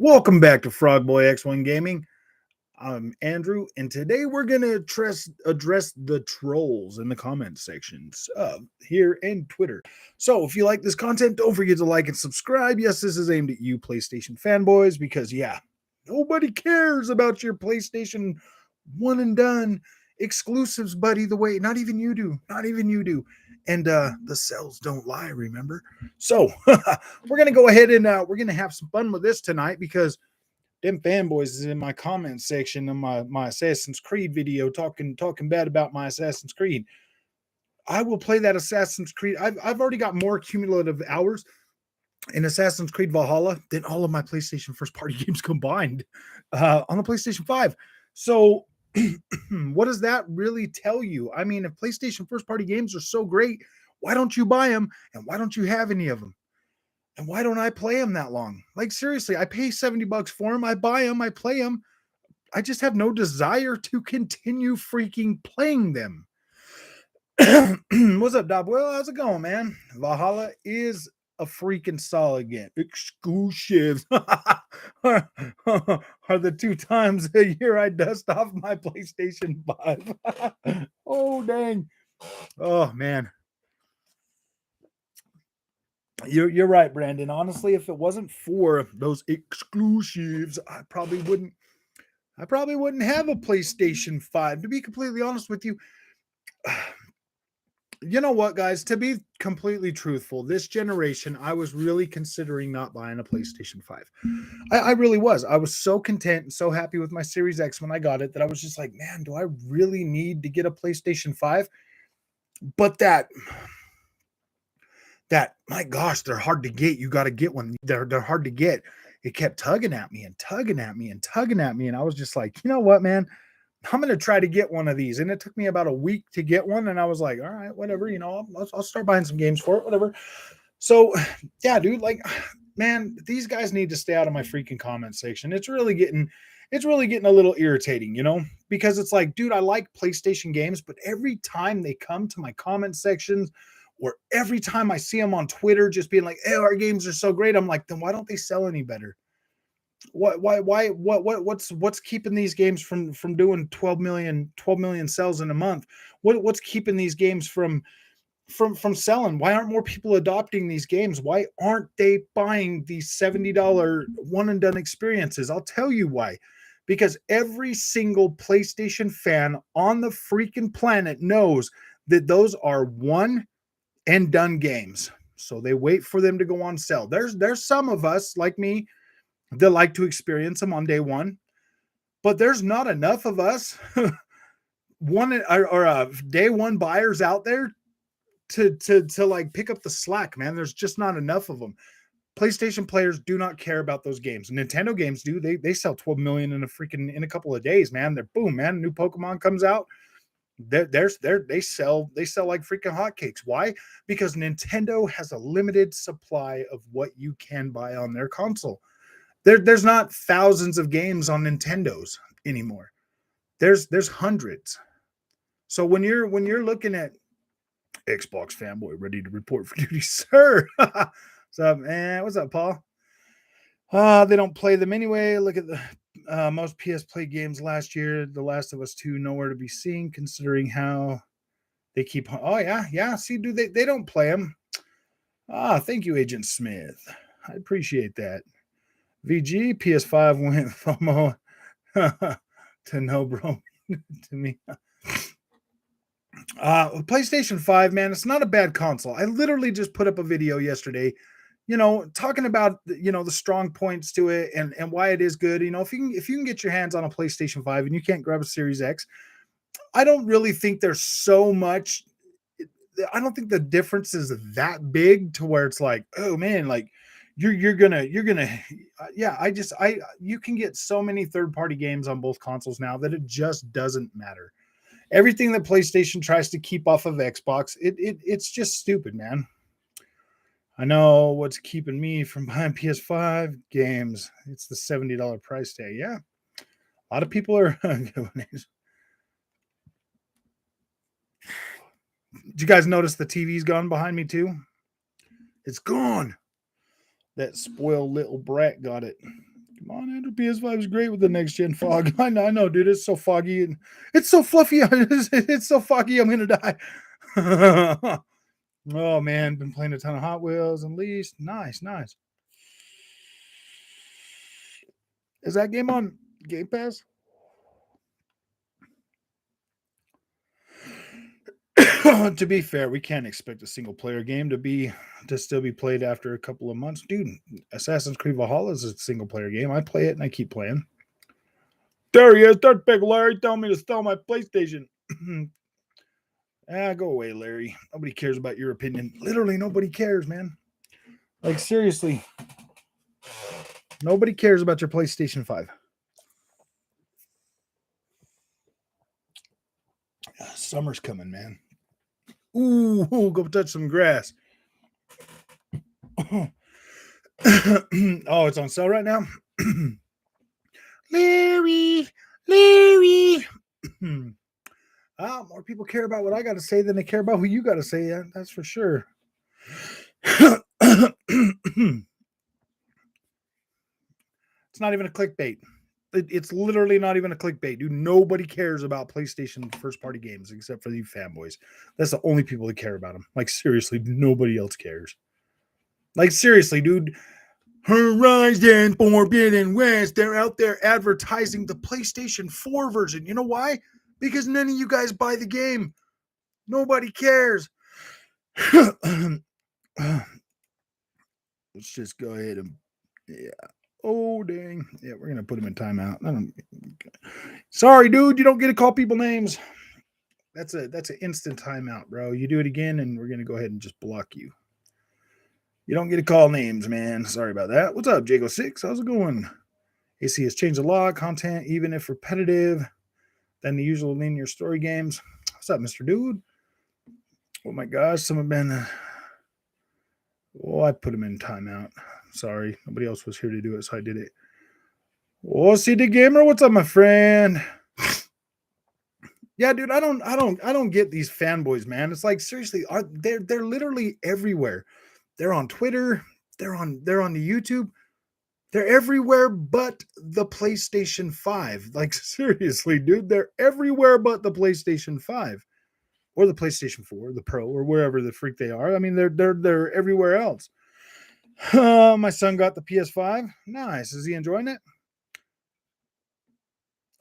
Welcome back to Frog Boy X1 Gaming. I'm Andrew, and today we're going to address the trolls in the comment sections here and Twitter. So if you like this content, don't forget to like and subscribe. Yes, this is aimed at you PlayStation fanboys because, yeah, nobody cares about your PlayStation one and done exclusives, buddy. Not even you do. Not even you do. And the cells don't lie, remember? So we're going to go ahead and we're going to have some fun with this tonight because them fanboys is in my comment section of my Assassin's Creed video talking bad about my Assassin's Creed. I will play that Assassin's Creed. I've already got more cumulative hours in Assassin's Creed Valhalla than all of my PlayStation first party games combined on the PlayStation 5. So what does that really tell you? I mean, if PlayStation first party games are so great, why don't you buy them? And why don't you have any of them? And why don't I play them that long? Like, seriously, I pay $70 for them. I buy them. I play them. I just have no desire to continue freaking playing them. What's up, Dob? Well, how's it going, man? Valhalla is a freaking solid game. Exclusives are the 2 times a year I dust off my PlayStation 5. Oh, dang. Oh, man. You're right, Brandon. Honestly, if it wasn't for those exclusives, I probably wouldn't have a PlayStation 5. To be completely honest with you, you know what, guys? To be completely truthful, this generation, I was really considering not buying a PlayStation 5. I really was. I was so content and so happy with my Series X when I got it that I was just like, man, do I really need to get a PlayStation 5? But that my gosh, they're hard to get. You got to get one. They're hard to get. It kept tugging at me and tugging at me and tugging at me. And I was just like, you know what, man? I'm going to try to get one of these. And it took me about a week to get one. And I was like, all right, whatever, I'll start buying some games for it, whatever. So yeah, dude, like, man, these guys need to stay out of my freaking comment section. It's really getting a little irritating, because it's like, dude, I like PlayStation games, but every time they come to my comment sections, or every time I see them on Twitter just being like, hey, our games are so great, I'm like, then why don't they sell any better? What's keeping these games from doing 12 million sales in a month? What's keeping these games from selling? Why aren't more people adopting these games? Why aren't they buying these $70 one and done experiences? I'll tell you why. Because every single PlayStation fan on the freaking planet knows that those are one and done games. So they wait for them to go on sale. There's some of us like me that like to experience them on day one, but there's not enough of us day one buyers out there to like pick up the slack, man. There's just not enough of them. PlayStation players do not care about those games. Nintendo games do. They sell 12 million in a couple of days, man. They're boom, man. New Pokemon comes out. They sell like freaking hotcakes. Why? Because Nintendo has a limited supply of what you can buy on their console. There's not thousands of games on Nintendos anymore. There's hundreds. So when you're looking at Xbox fanboy ready to report for duty, sir. What's up, man? What's up, Paul? They don't play them anyway. Look at the most PS Play games last year. The Last of Us 2 nowhere to be seen, considering how they keep. Oh yeah. See, dude, they don't play them. Thank you, Agent Smith. I appreciate that. VG PS5 went FOMO to no bro to me. PlayStation 5, man, it's not a bad console. I literally just put up a video yesterday, talking about the strong points to it and why it is good. If you can get your hands on a PlayStation 5 and you can't grab a Series X, I don't really think there's so much. I don't think the difference is that big to where it's like, oh man, like you're gonna yeah, you can get so many third-party games on both consoles now that it just doesn't matter. Everything that PlayStation tries to keep off of Xbox, it's just stupid, man. I know what's keeping me from buying PS5 games. It's the $70 price tag. Yeah. A lot of people are. Did you guys notice the TV's gone behind me too? It's gone. That spoiled little brat got it. Give Come on, Andrew. PS5 is great with the next gen fog. I know, dude. It's so foggy and it's so fluffy. It's so foggy. I'm gonna die. Oh man, been playing a ton of Hot Wheels and Least. Nice, nice. Is that game on Game Pass? To be fair, we can't expect a single player game to still be played after a couple of months. Dude, Assassin's Creed Valhalla is a single player game. I play it and I keep playing. There he is, Dirtbag Larry telling me to sell my PlayStation. Go away, Larry. Nobody cares about your opinion. Literally, nobody cares, man. Like, seriously. Nobody cares about your PlayStation 5. Summer's coming, man. Ooh, go touch some grass. Oh, it's on sale right now? Larry. More people care about what I got to say than they care about who you got to say. Yeah, that's for sure. It's not even a clickbait. It's literally not even a clickbait, dude. Nobody cares about PlayStation first-party games except for the fanboys. That's the only people that care about them. Like, seriously, nobody else cares. Like, seriously, dude. Horizon Forbidden West, they're out there advertising the PlayStation 4 version. You know why? Because none of you guys buy the game. Nobody cares. Let's just go ahead and, yeah. Oh, dang. Yeah, we're going to put him in timeout. Sorry, dude. You don't get to call people names. That's an instant timeout, bro. You do it again, and we're going to go ahead and just block you. You don't get to call names, man. Sorry about that. What's up, Jago6? How's it going? AC has changed a lot. Content, even if repetitive, than the usual linear story games. What's up, Mr. Dude? Oh, my gosh. Some have been... I put him in timeout. Sorry, nobody else was here to do it, so I did it. Oh, CD Gamer, what's up, my friend? Yeah, dude, I don't get these fanboys, man. It's like, seriously, they're literally everywhere. They're on Twitter, they're on the YouTube, they're everywhere but the PlayStation 5. Like, seriously, dude, they're everywhere but the PlayStation 5 or the PlayStation 4, the Pro, or wherever the freak they are. I mean, they're everywhere else. My son got the PS5. Nice. Is he enjoying it?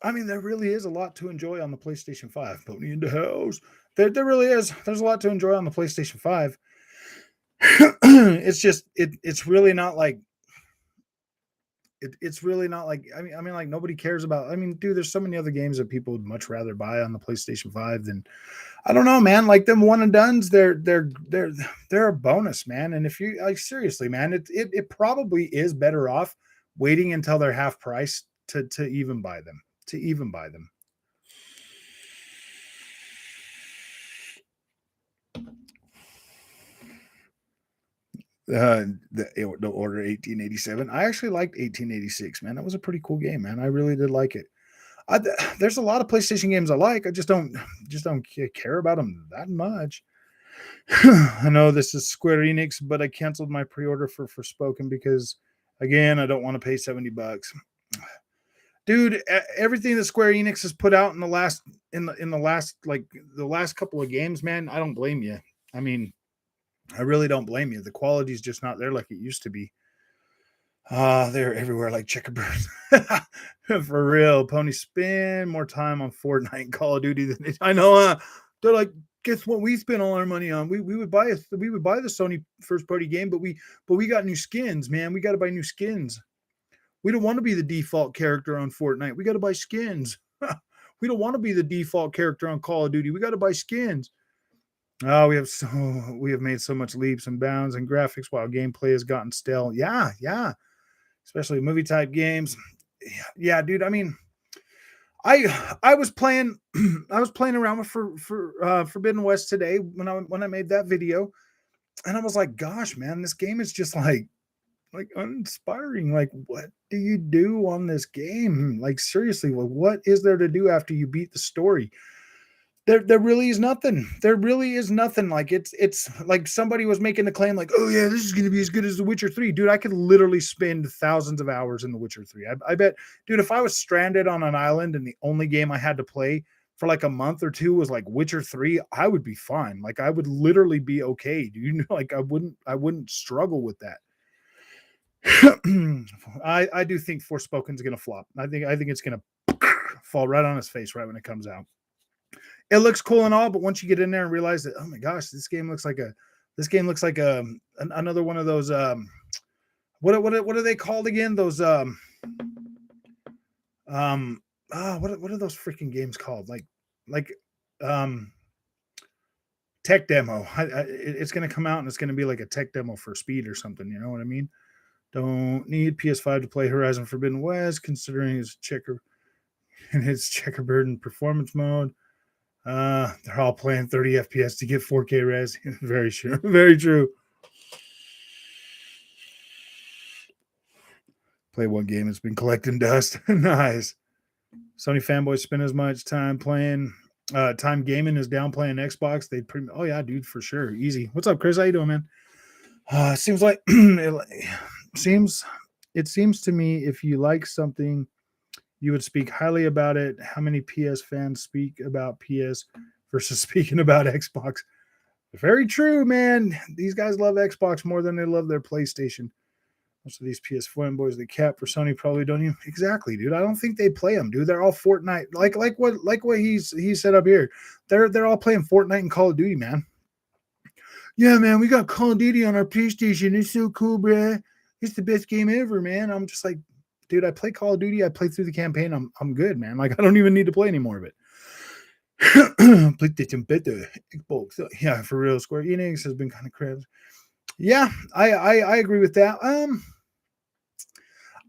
I mean, there really is a lot to enjoy on the PlayStation 5. Pony in the house. There really is. There's a lot to enjoy on the PlayStation 5. It's just it's really not like it's really not like I mean like nobody cares about. I mean, dude, there's so many other games that people would much rather buy on the PlayStation 5 than I don't know, man. Like them one and dones, they're a bonus, man. And if you like seriously, man, it probably is better off waiting until they're half price to even buy them. The Order 1887. I actually liked 1886, man. That was a pretty cool game, man. I really did like it. There's a lot of PlayStation games I like. I just don't care about them that much. I know this is Square Enix, but I canceled my pre-order for Forspoken because, again, I don't want to pay $70. Dude, everything that Square Enix has put out in the last the last couple of games, man, I don't blame you. I mean, I really don't blame you. The quality is just not there like it used to be. They're everywhere like checkerboards. For real. Pony spend more time on Fortnite and Call of Duty than I know. They're like, guess what we spent all our money on? We would buy the Sony first party game, but we got new skins, man. We got to buy new skins. We don't want to be the default character on Fortnite. We got to buy skins. We don't want to be the default character on Call of Duty. We got to buy skins. Oh, we have made so much leaps and bounds in graphics while gameplay has gotten stale. Yeah. Especially movie type games. Yeah, dude. I mean, I was playing around with Forbidden West today when I made that video, and I was like, gosh, man, this game is just like uninspiring. Like, what do you do on this game? Like, seriously, what is there to do after you beat the story? There really is nothing. There really is nothing. Like it's like somebody was making the claim like, oh yeah, this is gonna be as good as The Witcher 3. Dude, I could literally spend thousands of hours in The Witcher 3. I bet, dude, if I was stranded on an island and the only game I had to play for like a month or two was like Witcher 3, I would be fine. Like I would literally be okay, dude. Like I wouldn't struggle with that. I do think Forspoken's gonna flop. I think it's gonna fall right on his face right when it comes out. It looks cool and all, but once you get in there and realize that, oh my gosh, this game looks like another one of those what are they called again? Those what are those freaking games called? Like um tech demo. It's gonna come out and it's gonna be like a tech demo for Speed or something. You know what I mean? Don't need PS5 to play Horizon Forbidden West, considering his checkerboard and performance mode. They're all playing 30 FPS to get 4K res. Very true. Very true. Play one game, it's been collecting dust. Nice. Sony fanboys spend as much time gaming as down playing Xbox. Oh yeah, dude, for sure. Easy. What's up, Chris? How you doing, man? Seems like it seems to me if you like something, you would speak highly about it. How many PS fans speak about PS versus speaking about Xbox? Very true, man. These guys love Xbox more than they love their PlayStation. Most of these PS fanboys they cap for Sony probably don't even exactly, dude. I don't think they play them, dude. They're all Fortnite, like what he said up here. They're all playing Fortnite and Call of Duty, man. Yeah, man, we got Call of Duty on our PlayStation. It's so cool, bruh. It's the best game ever, man. I'm just like, dude, I play Call of Duty. I play through the campaign. I'm good, man. Like I don't even need to play any more of it. PlayStation better. Xbox. Yeah, for real. Square Enix has been kind of crazy. Yeah, I agree with that.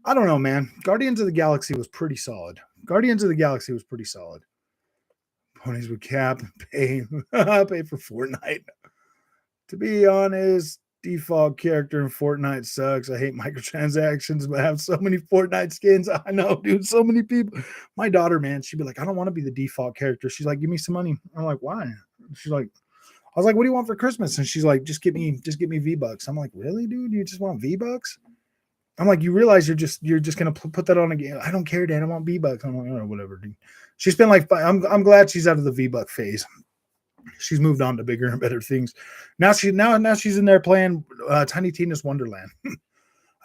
I don't know, man. Guardians of the Galaxy was pretty solid. Ponies would cap and pay for Fortnite. To be honest, default character in Fortnite sucks. I hate microtransactions, but I have so many Fortnite skins. I know, dude. So many people. My daughter, man, she'd be like, I don't want to be the default character. She's like, give me some money. I'm like, why? She's like, I was like, what do you want for Christmas? And she's like, just get me V-Bucks. I'm like, really, dude? You just want V-Bucks? I'm like, you realize you're just gonna put that on a game. I don't care, Dad. I want V-Bucks. I'm like, oh, whatever, dude. She's been like, I'm glad she's out of the V-Buck phase. She's moved on to bigger and better things. Now she's in there playing Tiny Tina's Wonderland.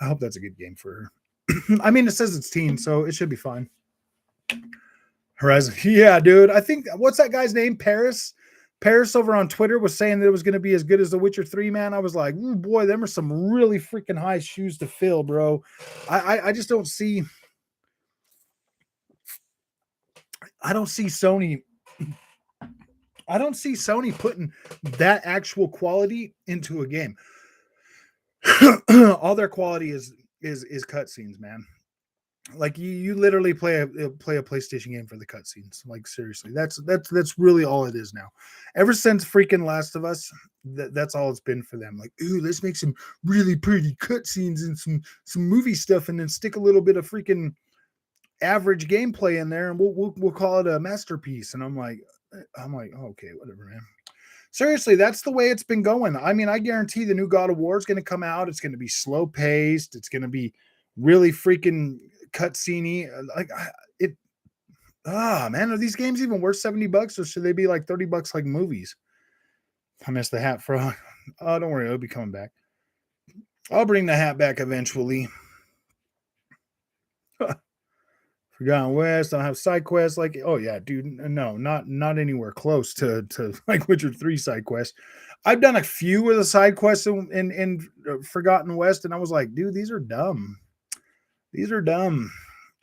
I hope that's a good game for her. I mean, it says it's teen, so it should be fine. Horizon, yeah, dude. I think what's that guy's name? Paris over on Twitter was saying that it was going to be as good as The Witcher 3, man. I was like, ooh, boy, them are some really freaking high shoes to fill, bro. I just don't see. I don't see Sony putting that actual quality into a game. All their quality is cutscenes, man. Like you literally play a PlayStation game for the cutscenes. Like seriously, that's really all it is now. Ever since freaking Last of Us, that's all it's been for them. Like, ooh, let's make some really pretty cutscenes and some movie stuff, and then stick a little bit of freaking average gameplay in there, and we'll call it a masterpiece. And I'm like, oh, okay, whatever, man. Seriously, that's the way it's been going. I mean, I guarantee the new God of War is going to come out. It's going to be slow paced. It's going to be really freaking cutscene-y. Like man, are these games even worth $70 or should they be like $30 like movies? I missed the hat frog. Oh, don't worry, it'll be coming back. I'll bring the hat back eventually. Forgotten West. I don't have side quests. Like, oh yeah, dude. No, not anywhere close to like Witcher 3 side quests. I've done a few of the side quests in Forgotten West, and I was like, dude, these are dumb.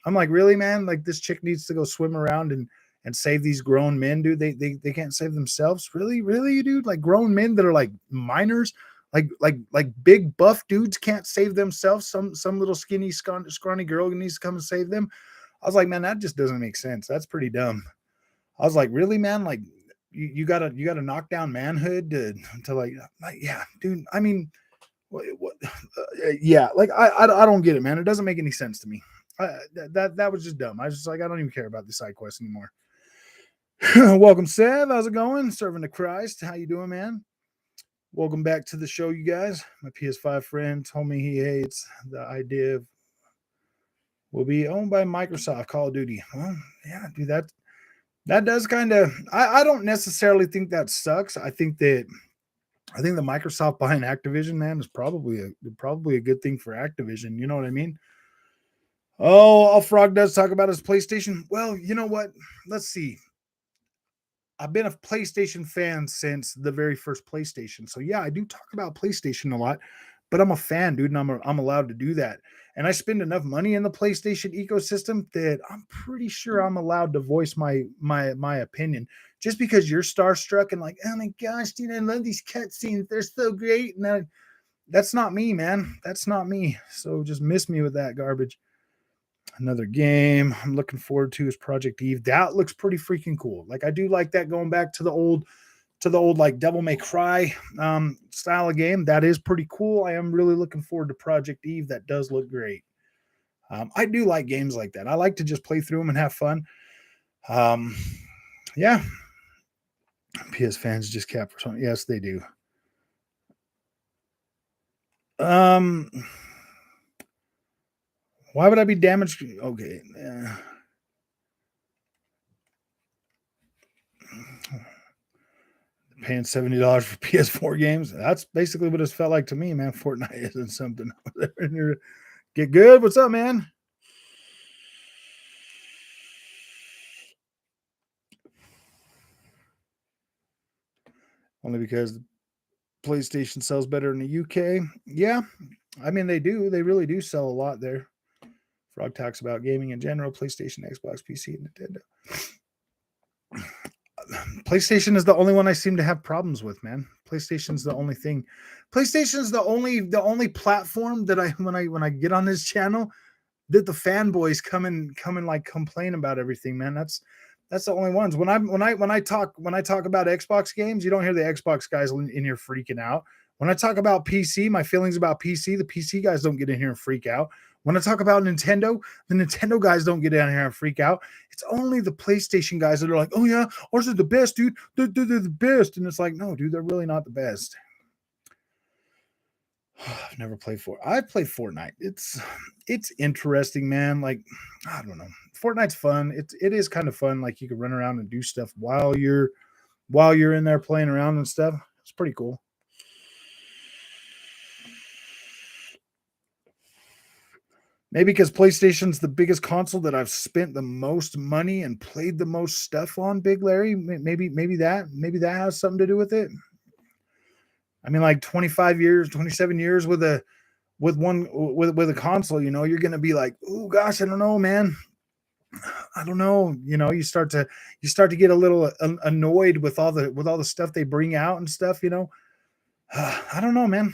I'm like, really, man? Like this chick needs to go swim around and save these grown men, dude. They can't save themselves. Really, dude? Like grown men that are like minors, like big buff dudes can't save themselves. Some little skinny scrawny girl needs to come and save them. I was like, man, that just doesn't make sense. That's pretty dumb. I was like, really, man? Like you gotta knock down manhood to like yeah, dude. I mean, what yeah, like I don't get it, man. It doesn't make any sense to me. That was just dumb. I was just like, I don't even care about the side quest anymore. Welcome, Sev. How's it going? Serving to Christ. How you doing, man? Welcome back to the show, you guys. My PS5 friend told me he hates the idea of will be owned by Microsoft Call of Duty. Well, yeah, dude, that does kind of. I don't necessarily think that sucks. I think the Microsoft buying Activision, man, is probably a good thing for Activision. You know what I mean? Oh, All Frog does talk about his PlayStation. Well, you know what? Let's see. I've been a PlayStation fan since the very first PlayStation. So yeah, I do talk about PlayStation a lot, but I'm a fan, dude, and I'm allowed to do that. And I spend enough money in the PlayStation ecosystem that I'm pretty sure I'm allowed to voice my opinion. Just because you're starstruck and like, oh my gosh, dude, I love these cutscenes. They're so great. And that's not me, man. That's not me. So just miss me with that garbage. Another game I'm looking forward to is Project Eve. That looks pretty freaking cool. Like I do like that going back to the old like Devil May Cry style of game. That is pretty cool. I am really looking forward to Project Eve. That does look great. I do like games like that. I like to just play through them and have fun. Yeah. PS fans just cap for something. Yes, they do. Why would I be damaged? Okay. Paying $70 for PS4 games. That's basically what it's felt like to me, man. Fortnite isn't something. Get good. What's up, man? Only because PlayStation sells better in the UK. Yeah, I mean they do. They really do sell a lot there. Frog talks about gaming in general: PlayStation, Xbox, PC, and Nintendo. PlayStation is the only one I seem to have problems with, man. PlayStation's the only thing. PlayStation's the only platform that when I get on this channel that the fanboys come and like complain about everything, man. That's the only ones. When I talk about Xbox games, you don't hear the Xbox guys in here freaking out. When I talk about PC, my feelings about PC, the PC guys don't get in here and freak out. When I talk about Nintendo, the Nintendo guys don't get in here and freak out. It's only the PlayStation guys that are like, oh yeah, ours are the best, dude. They're the best. And it's like, no, dude, they're really not the best. I've never played I've played Fortnite. It's interesting, man. Like, I don't know. Fortnite's fun. It is kind of fun. Like you can run around and do stuff while you're in there playing around and stuff. It's pretty cool. Maybe because PlayStation's the biggest console that I've spent the most money and played the most stuff on, Big Larry. Maybe that has something to do with it. I mean, like 25 years, 27 years with a console, you're gonna be like, oh gosh, I don't know, man. I don't know. You start to get a little annoyed with all the stuff they bring out and stuff. I don't know, man.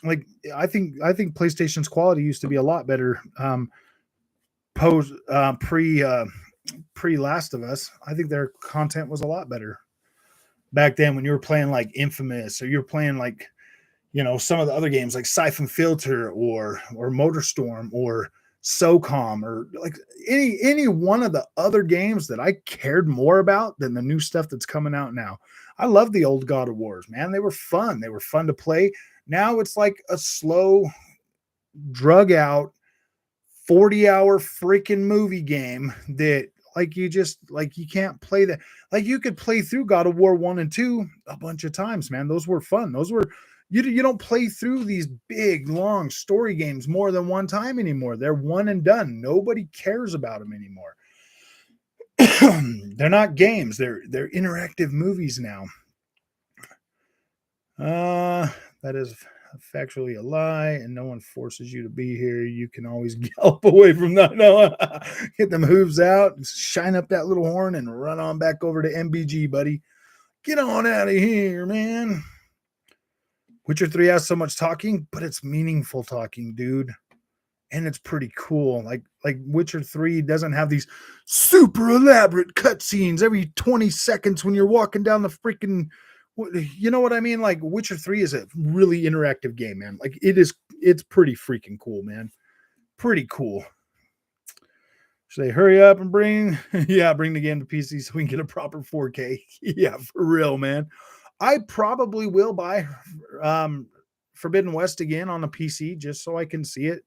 Like I think PlayStation's quality used to be a lot better. Post pre Last of Us, I think their content was a lot better back then when you were playing like Infamous or you're playing like some of the other games like Siphon Filter or Motorstorm or SOCOM or like any one of the other games that I cared more about than the new stuff that's coming out now. I love the old God of Wars, man. They were fun. They were fun to play. Now it's like a slow, drug out 40-hour freaking movie game that you can't play that. Like you could play through God of War 1 and 2 a bunch of times, man. Those were fun. Those were you don't play through these big long story games more than one time anymore. They're one and done. Nobody cares about them anymore. They're not games. They're interactive movies now. That is factually a lie, and no one forces you to be here. You can always gallop away from that. No, get them hooves out, shine up that little horn, and run on back over to MBG, buddy. Get on out of here, man. Witcher 3 has so much talking, but it's meaningful talking, dude. And it's pretty cool. Like Witcher 3 doesn't have these super elaborate cutscenes every 20 seconds when you're walking down the freaking, you know what I mean? Like Witcher 3 is a really interactive game, man. Like it's pretty freaking cool, man. Pretty cool. Should they hurry up and bring bring the game to PC so we can get a proper 4K? Yeah, for real, man. I probably will buy Forbidden West again on the PC just so I can see it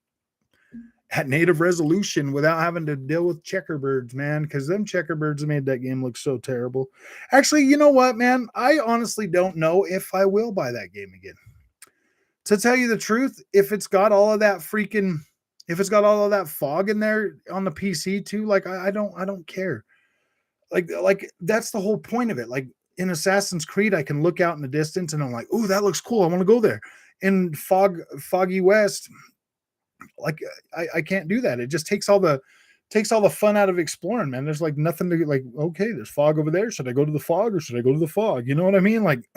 at native resolution without having to deal with checkerbirds, man, because them checkerbirds made that game look so terrible. Actually, you know what, man? I honestly don't know if I will buy that game again. To tell you the truth, if it's got all of that freaking, if it's got all of that fog in there on the PC too, like I don't care. Like that's the whole point of it. Like in Assassin's Creed, I can look out in the distance and I'm like, oh, that looks cool. I want to go there. In Foggy West, like I can't do that. It just takes all the fun out of exploring, man. There's like nothing to like, okay, there's fog over there. Should I go to the fog or should I go to the fog? You know what I mean? Like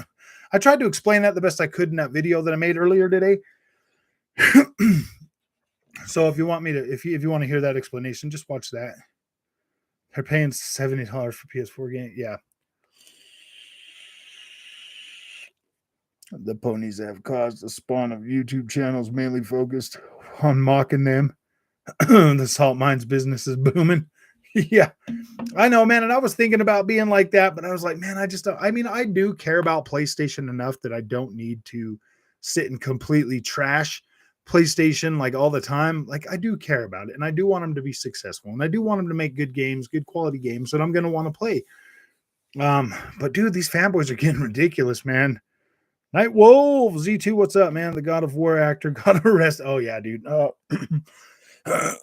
I tried to explain that the best I could in that video that I made earlier today. So if you want me to, if you want to hear that explanation, just watch that. They're paying $70 for PS4 game. Yeah. The ponies have caused the spawn of YouTube channels mainly focused on mocking them. The salt mines business is booming. Yeah, I know, man. And I was thinking about being like that, but I was like, man, I just don't. I mean, I do care about PlayStation enough that I don't need to sit and completely trash PlayStation like all the time. Like, I do care about it, and I do want them to be successful, and I do want them to make good games, good quality games that I'm going to want to play. But dude, these fanboys are getting ridiculous, man. Night Wolf Z2, what's up, man? The God of War actor got arrested. Oh yeah, dude.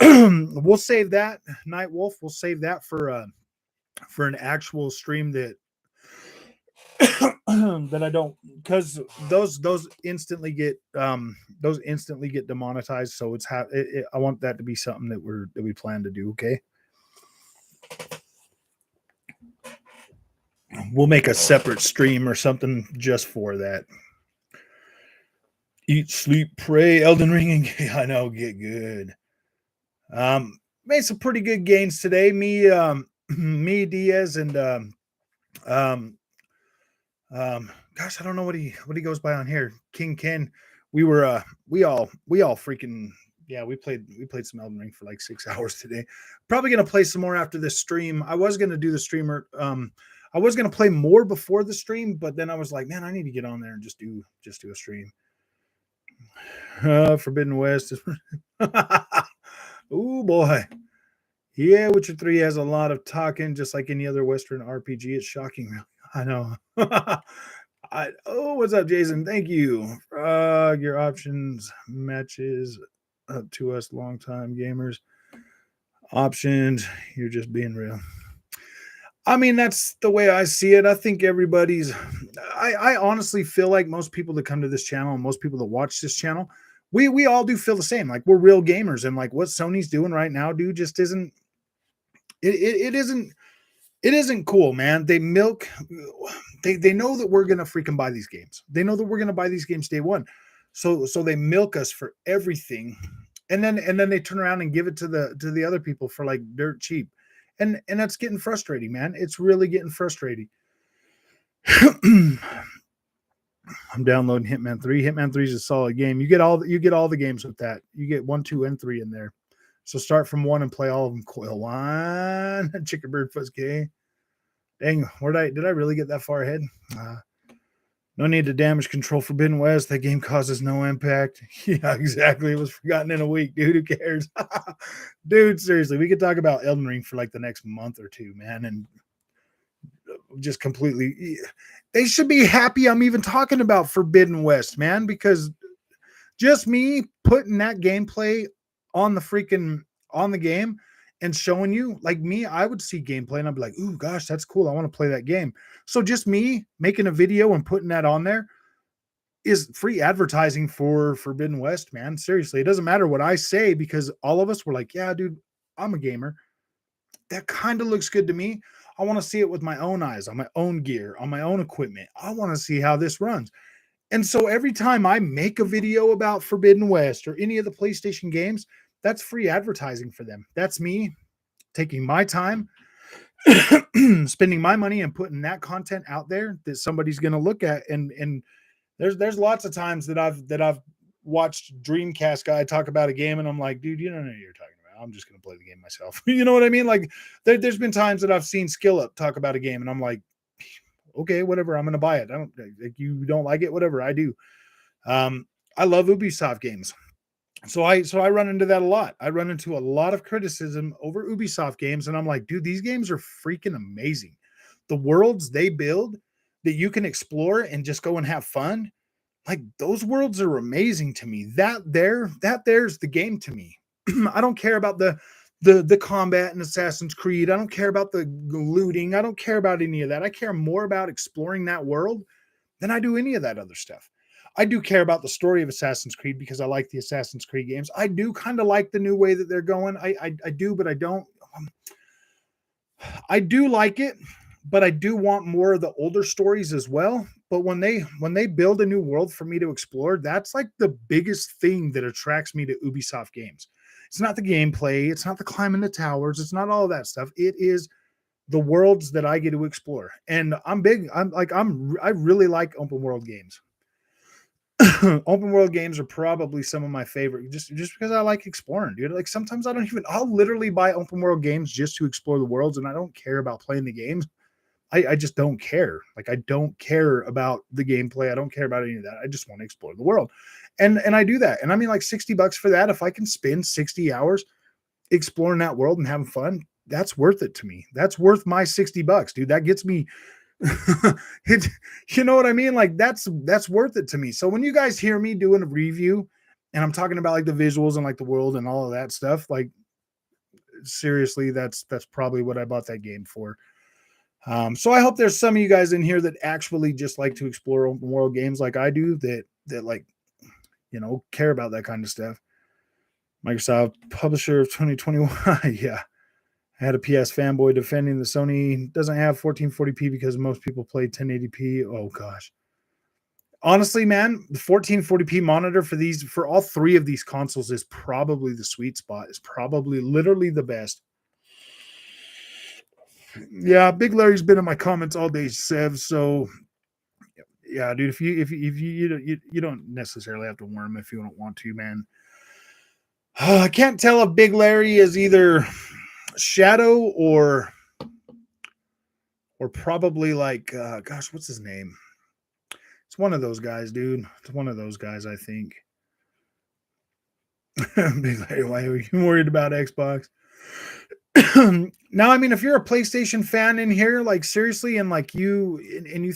We'll save that, Night Wolf. We'll save that for an actual stream that that I don't, because those instantly get demonetized. So I want that to be something that we plan to do. Okay. We'll make a separate stream or something just for that. Eat, sleep, pray, Elden Ring, and I know, get good. Made some pretty good gains today. Me, Diaz, and gosh, I don't know what he goes by on here. King Ken. We all freaking, yeah, we played some Elden Ring for like 6 hours today. Probably gonna play some more after this stream. I was gonna do the streamer. I was gonna play more before the stream, but then I was like, man, I need to get on there and just do a stream. Forbidden West. Oh boy. Yeah, Witcher 3 has a lot of talking, just like any other Western RPG. It's shocking, really. I know. What's up, Jason? Thank you. Your options matches up to us longtime gamers. Options, you're just being real. I mean, that's the way I see it. I think I honestly feel like most people that come to this channel and most people that watch this channel, we all do feel the same. Like, we're real gamers, and like what Sony's doing right now, dude, just isn't it isn't cool, man. They know that we're gonna freaking buy these games. They know that we're gonna buy these games day one. So they milk us for everything. And then they turn around and give it to the other people for like dirt cheap. And that's getting frustrating, man. It's really getting frustrating. I'm downloading Hitman 3. Hitman 3 is a solid game. You get all the games with that. You get 1, 2, and 3 in there. So start from 1 and play all of them. Coil 1, Chickenbird Fuzz K. Dang, did I really get that far ahead? No need to damage control Forbidden West. That game causes no impact. Yeah, exactly. It was forgotten in a week, dude. Who cares? Dude, seriously, we could talk about Elden Ring for like the next month or two, man. And just completely, they should be happy I'm even talking about Forbidden West, man, because just me putting that gameplay on the game and showing you, like me, I would see gameplay and I'd be like, ooh, gosh, that's cool. I want to play that game. So just me making a video and putting that on there is free advertising for Forbidden West, man. Seriously, it doesn't matter what I say, because all of us were like, yeah, dude, I'm a gamer. That kind of looks good to me. I want to see it with my own eyes, on my own gear, on my own equipment. I want to see how this runs. And so every time I make a video about Forbidden West or any of the PlayStation games, that's free advertising for them. That's me taking my time, spending my money, and putting that content out there that somebody's going to look at. And there's lots of times that I've watched Dreamcast guy talk about a game, and I'm like, dude, you don't know what you're talking about. I'm just going to play the game myself. You know what I mean? Like there's been times that I've seen Skill Up talk about a game and I'm like, okay, whatever, I'm going to buy it. I don't like, you don't like it, whatever, I do. I love Ubisoft games. So I run into that a lot. I run into a lot of criticism over Ubisoft games and I'm like, dude, these games are freaking amazing. The worlds they build that you can explore and just go and have fun, like those worlds are amazing to me. There's the game to me. I don't care about the combat in Assassin's Creed. I don't care about the looting. I don't care about any of that. I care more about exploring that world than I do any of that other stuff. I do care about the story of Assassin's Creed because I like the Assassin's Creed games. I do kind of like the new way that they're going. I do, but I don't. I do like it, but I do want more of the older stories as well. But when they build a new world for me to explore, that's like the biggest thing that attracts me to Ubisoft games. It's not the gameplay, it's not the climbing the towers, it's not all of that stuff. It is the worlds that I get to explore. And I really like open world games. Open world games are probably some of my favorite just because I like exploring, dude. Like sometimes I'll literally buy open world games just to explore the worlds and I don't care about playing the games. I just don't care. Like I don't care about the gameplay. I don't care about any of that. I just want to explore the world. And I do that. And I mean like $60 for that. If I can spend 60 hours exploring that world and having fun, that's worth it to me. That's worth my $60, dude. That gets me it, you know what I mean? Like that's worth it to me. So when you guys hear me doing a review and I'm talking about like the visuals and like the world and all of that stuff, like seriously, that's probably what I bought that game for. So I hope there's some of you guys in here that actually just like to explore open world games like I do that like, you know, care about that kind of stuff. Microsoft publisher of 2021. Yeah. I had a PS fanboy defending the Sony doesn't have 1440p because most people play 1080p. Oh gosh. Honestly, man, the 1440p monitor for all three of these consoles is probably the sweet spot. Is probably literally the best. Yeah, Big Larry's been in my comments all day, Sev. So yeah, dude, if you don't necessarily have to warn him if you don't want to, man. I can't tell if Big Larry is either Shadow or probably like gosh, what's his name? It's one of those guys, dude. It's one of those guys, I think. Big Larry, why are you worried about Xbox? Now, I mean, if you're a PlayStation fan in here, like seriously, and like you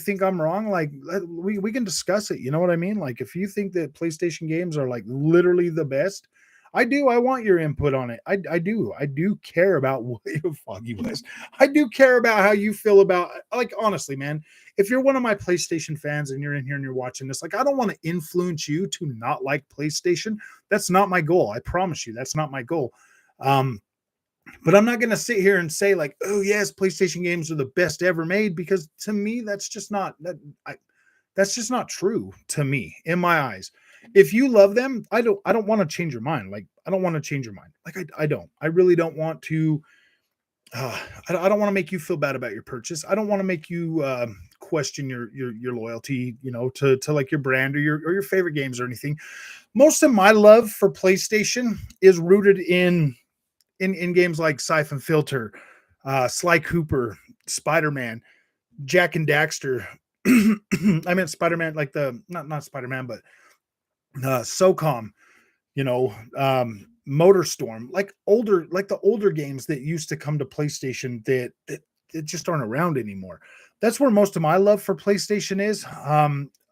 think I'm wrong, like we can discuss it. You know what I mean? Like if you think that PlayStation games are like literally the best, I do. I want your input on it. I do. I do care about what Foggy West. I do care about how you feel about like honestly, man. If you're one of my PlayStation fans and you're in here and you're watching this, like I don't want to influence you to not like PlayStation. That's not my goal. I promise you, that's not my goal. But I'm not going to sit here and say like, oh yes, PlayStation games are the best ever made, because to me, that's just not true to me in my eyes. If you love them, I don't want to change your mind. Like, I don't want to change your mind. Like I really don't want to, I don't want to make you feel bad about your purchase. I don't want to make you, question your loyalty, you know, to like your brand or your favorite games or anything. Most of my love for PlayStation is rooted in games like Siphon Filter, Sly Cooper, Spider-Man, Jack and Daxter. I meant Spider-Man, like the not Spider-Man, but SOCOM, you know, MotorStorm, like the older games that used to come to PlayStation that just aren't around anymore. That's where most of my love for PlayStation is.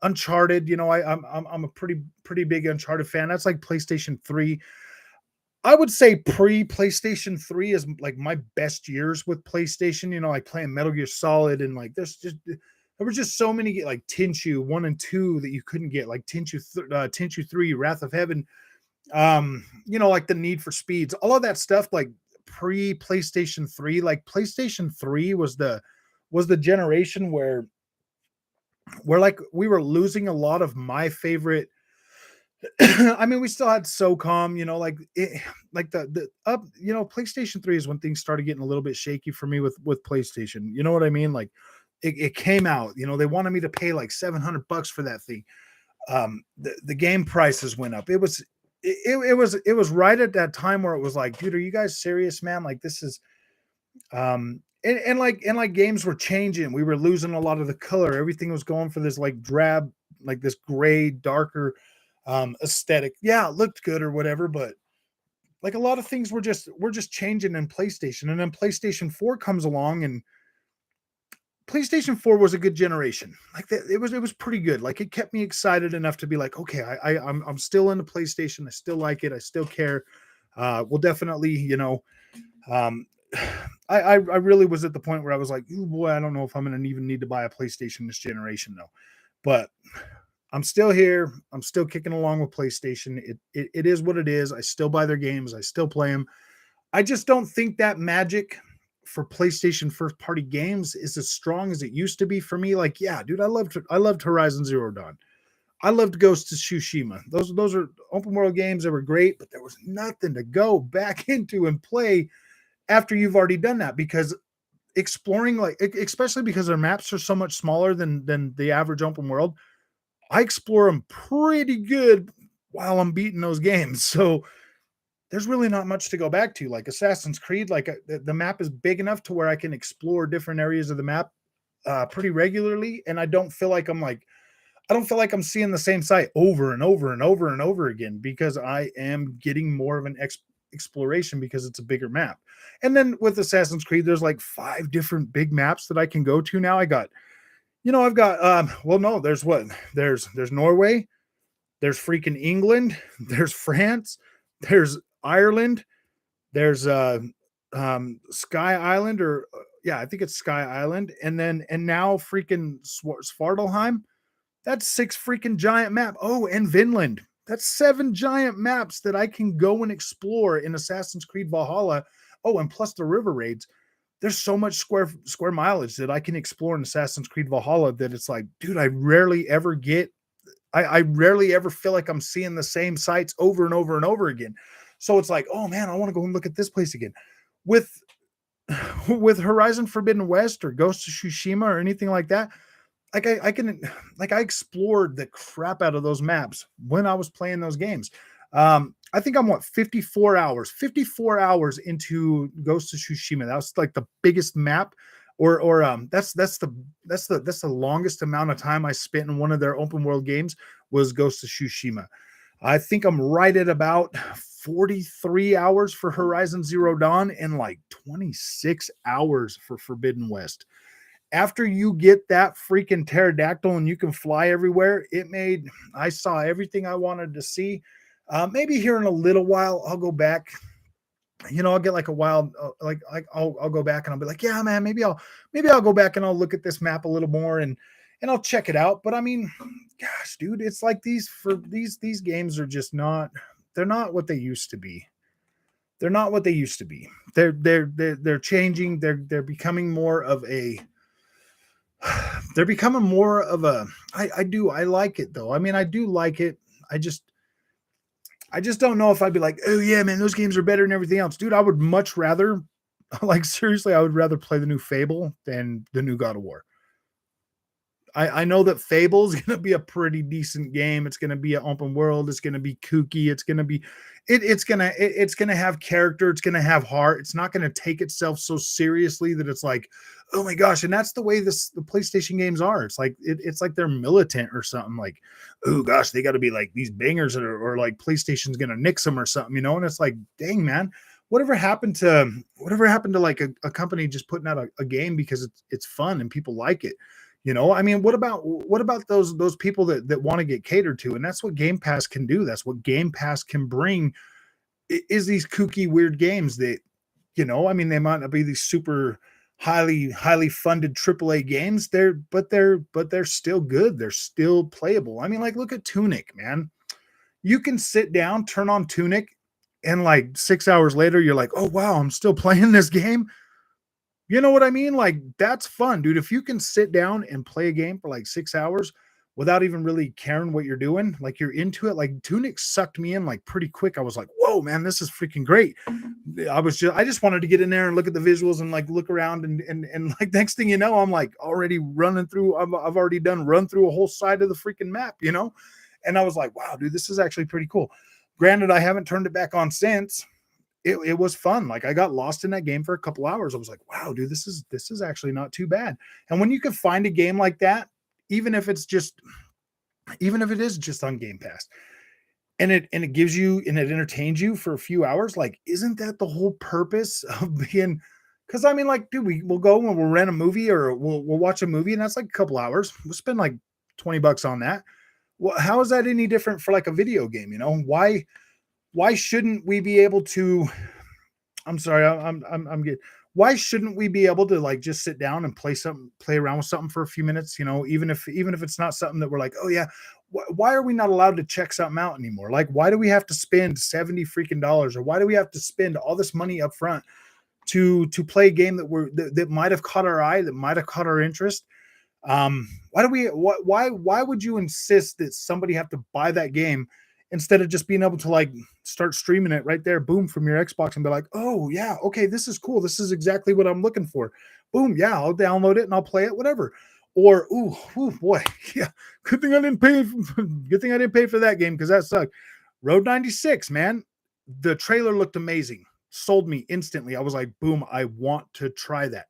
Uncharted, you know, I'm a pretty big Uncharted fan. That's like PlayStation 3. I would say pre-PlayStation 3 is like my best years with PlayStation, you know, like playing Metal Gear Solid and like there were just so many like Tenchu 1 and 2 that you couldn't get, like Tenchu 3, Wrath of Heaven, you know, like the Need for Speeds, all of that stuff like pre-PlayStation 3. Like PlayStation 3 was the generation where like we were losing a lot of my favorite. I mean, we still had SOCOM, you know, like like the up, you know, PlayStation 3 is when things started getting a little bit shaky for me with PlayStation. You know what I mean? Like it came out, you know, they wanted me to pay like $700 for that thing. The game prices went up. It it was right at that time where it was like, dude, are you guys serious, man? Like this is and games were changing. We were losing a lot of the color. Everything was going for this like drab, like this gray, darker aesthetic. Yeah, it looked good or whatever, but like a lot of things were just changing in PlayStation. And then PlayStation 4 comes along, and PlayStation 4 was a good generation. Like that, it was pretty good. Like it kept me excited enough to be like, okay, I'm still into PlayStation. I still like it. I still care. We'll definitely, um, I really was at the point where I was like, oh boy, I don't know if I'm gonna even need to buy a PlayStation this generation though. But I'm still here. I'm still kicking along with PlayStation. It is what it is. I still buy their games. I still play them. I just don't think that magic for PlayStation first party games is as strong as it used to be for me. Like, yeah, dude, I loved Horizon Zero Dawn. I loved Ghost of Tsushima. Those are open world games that were great, but there was nothing to go back into and play after you've already done that, because exploring, like especially because their maps are so much smaller than the average open world, I explore them pretty good while I'm beating those games. So there's really not much to go back to. Like Assassin's Creed, like the map is big enough to where I can explore different areas of the map pretty regularly, and I don't feel like I'm seeing the same site over and over and over and over again, because I am getting more of an exploration because it's a bigger map. And then with Assassin's Creed, there's like 5 different big maps that I can go to now. I've got well, no, there's what? There's Norway, there's freaking England, there's France, there's Ireland, there's Sky Island, or yeah, I think it's Sky Island, and now freaking Svartalheim. That's 6 freaking giant map. Oh, and Vinland. That's 7 giant maps that I can go and explore in Assassin's Creed Valhalla. Oh, and plus the river raids. There's so much square mileage that I can explore in Assassin's Creed Valhalla that it's like, dude, I rarely ever feel like I'm seeing the same sites over and over and over again. So it's like, oh man, I want to go and look at this place again. With with Horizon Forbidden West or Ghost of Tsushima or anything like that, like I explored the crap out of those maps when I was playing those games. I think I'm 54 hours into Ghost of Tsushima. That was like the biggest map, or that's the longest amount of time I spent in one of their open world games was Ghost of Tsushima. I think I'm right at about 43 hours for Horizon Zero Dawn and like 26 hours for Forbidden West. After you get that freaking pterodactyl and you can fly everywhere, I saw everything I wanted to see. Maybe here in a little while, I'll go back. I'll get like a wild, I'll go back and I'll be like, yeah, man, maybe I'll go back and I'll look at this map a little more and I'll check it out. But I mean, gosh, dude, it's like these games are just not, they're not what they used to be. They're not what they used to be. They're changing. They're becoming more of a, I like it though. I mean, I do like it. I just don't know if I'd be like, oh yeah, man, those games are better than everything else. Dude, I would much rather, like seriously, I would rather play the new Fable than the new God of War. I know that Fable's going to be a pretty decent game. It's going to be an open world. It's going to be kooky. It's going to be, it's going to have character. It's going to have heart. It's not going to take itself so seriously that it's like, oh my gosh. And that's the way the PlayStation games are. It's like, it's like they're militant or something, like, oh gosh, they got to be like these bangers that are, or like PlayStation's going to nix them or something, And it's like, dang, man, whatever happened to like a company just putting out a game because it's fun and people like it. I mean, what about those people that want to get catered to? And that's what Game Pass can do. That's what Game Pass can bring, is these kooky, weird games that, I mean, they might not be these super highly funded AAA games. But they're still good. They're still playable. I mean, like, look at Tunic, man. You can sit down, turn on Tunic, and like 6 hours later, you're like, oh wow, I'm still playing this game. You know what I mean? Like, that's fun, dude. If you can sit down and play a game for like 6 hours without even really caring what you're doing, like you're into it. Like Tunic sucked me in like pretty quick. I was like, whoa, man, this is freaking great. I just wanted to get in there and look at the visuals and like look around and like next thing you know, I'm like already running through. I've already run through a whole side of the freaking map, And I was like, wow, dude, this is actually pretty cool. Granted, I haven't turned it back on since. It was fun. Like I got lost in that game for a couple hours. I was like, wow, dude, this is actually not too bad. And when you can find a game like that, even if it is just on Game Pass, and it gives you and it entertains you for a few hours, like isn't that the whole purpose of being? Because I mean, like, dude, we'll go and we'll rent a movie or we'll watch a movie, and that's like a couple hours. We'll spend like $20 on that. Well, how is that any different for like a video game? Why shouldn't we be able to? I'm sorry, I'm good. Why shouldn't we be able to like just sit down and play around with something for a few minutes? Even if it's not something that we're like, oh yeah, why are we not allowed to check something out anymore? Like, why do we have to spend 70 freaking dollars, or why do we have to spend all this money up front to play a game that might have caught our eye, that might have caught our interest? Why would you insist that somebody have to buy that game instead of just being able to like start streaming it right there, boom, from your Xbox and be like, oh yeah, okay, this is cool. This is exactly what I'm looking for. Boom, yeah, I'll download it and I'll play it, whatever. Or ooh boy, yeah, good thing I didn't pay. Good thing I didn't pay for that game because that sucked. Road 96, man, the trailer looked amazing. Sold me instantly. I was like, boom, I want to try that.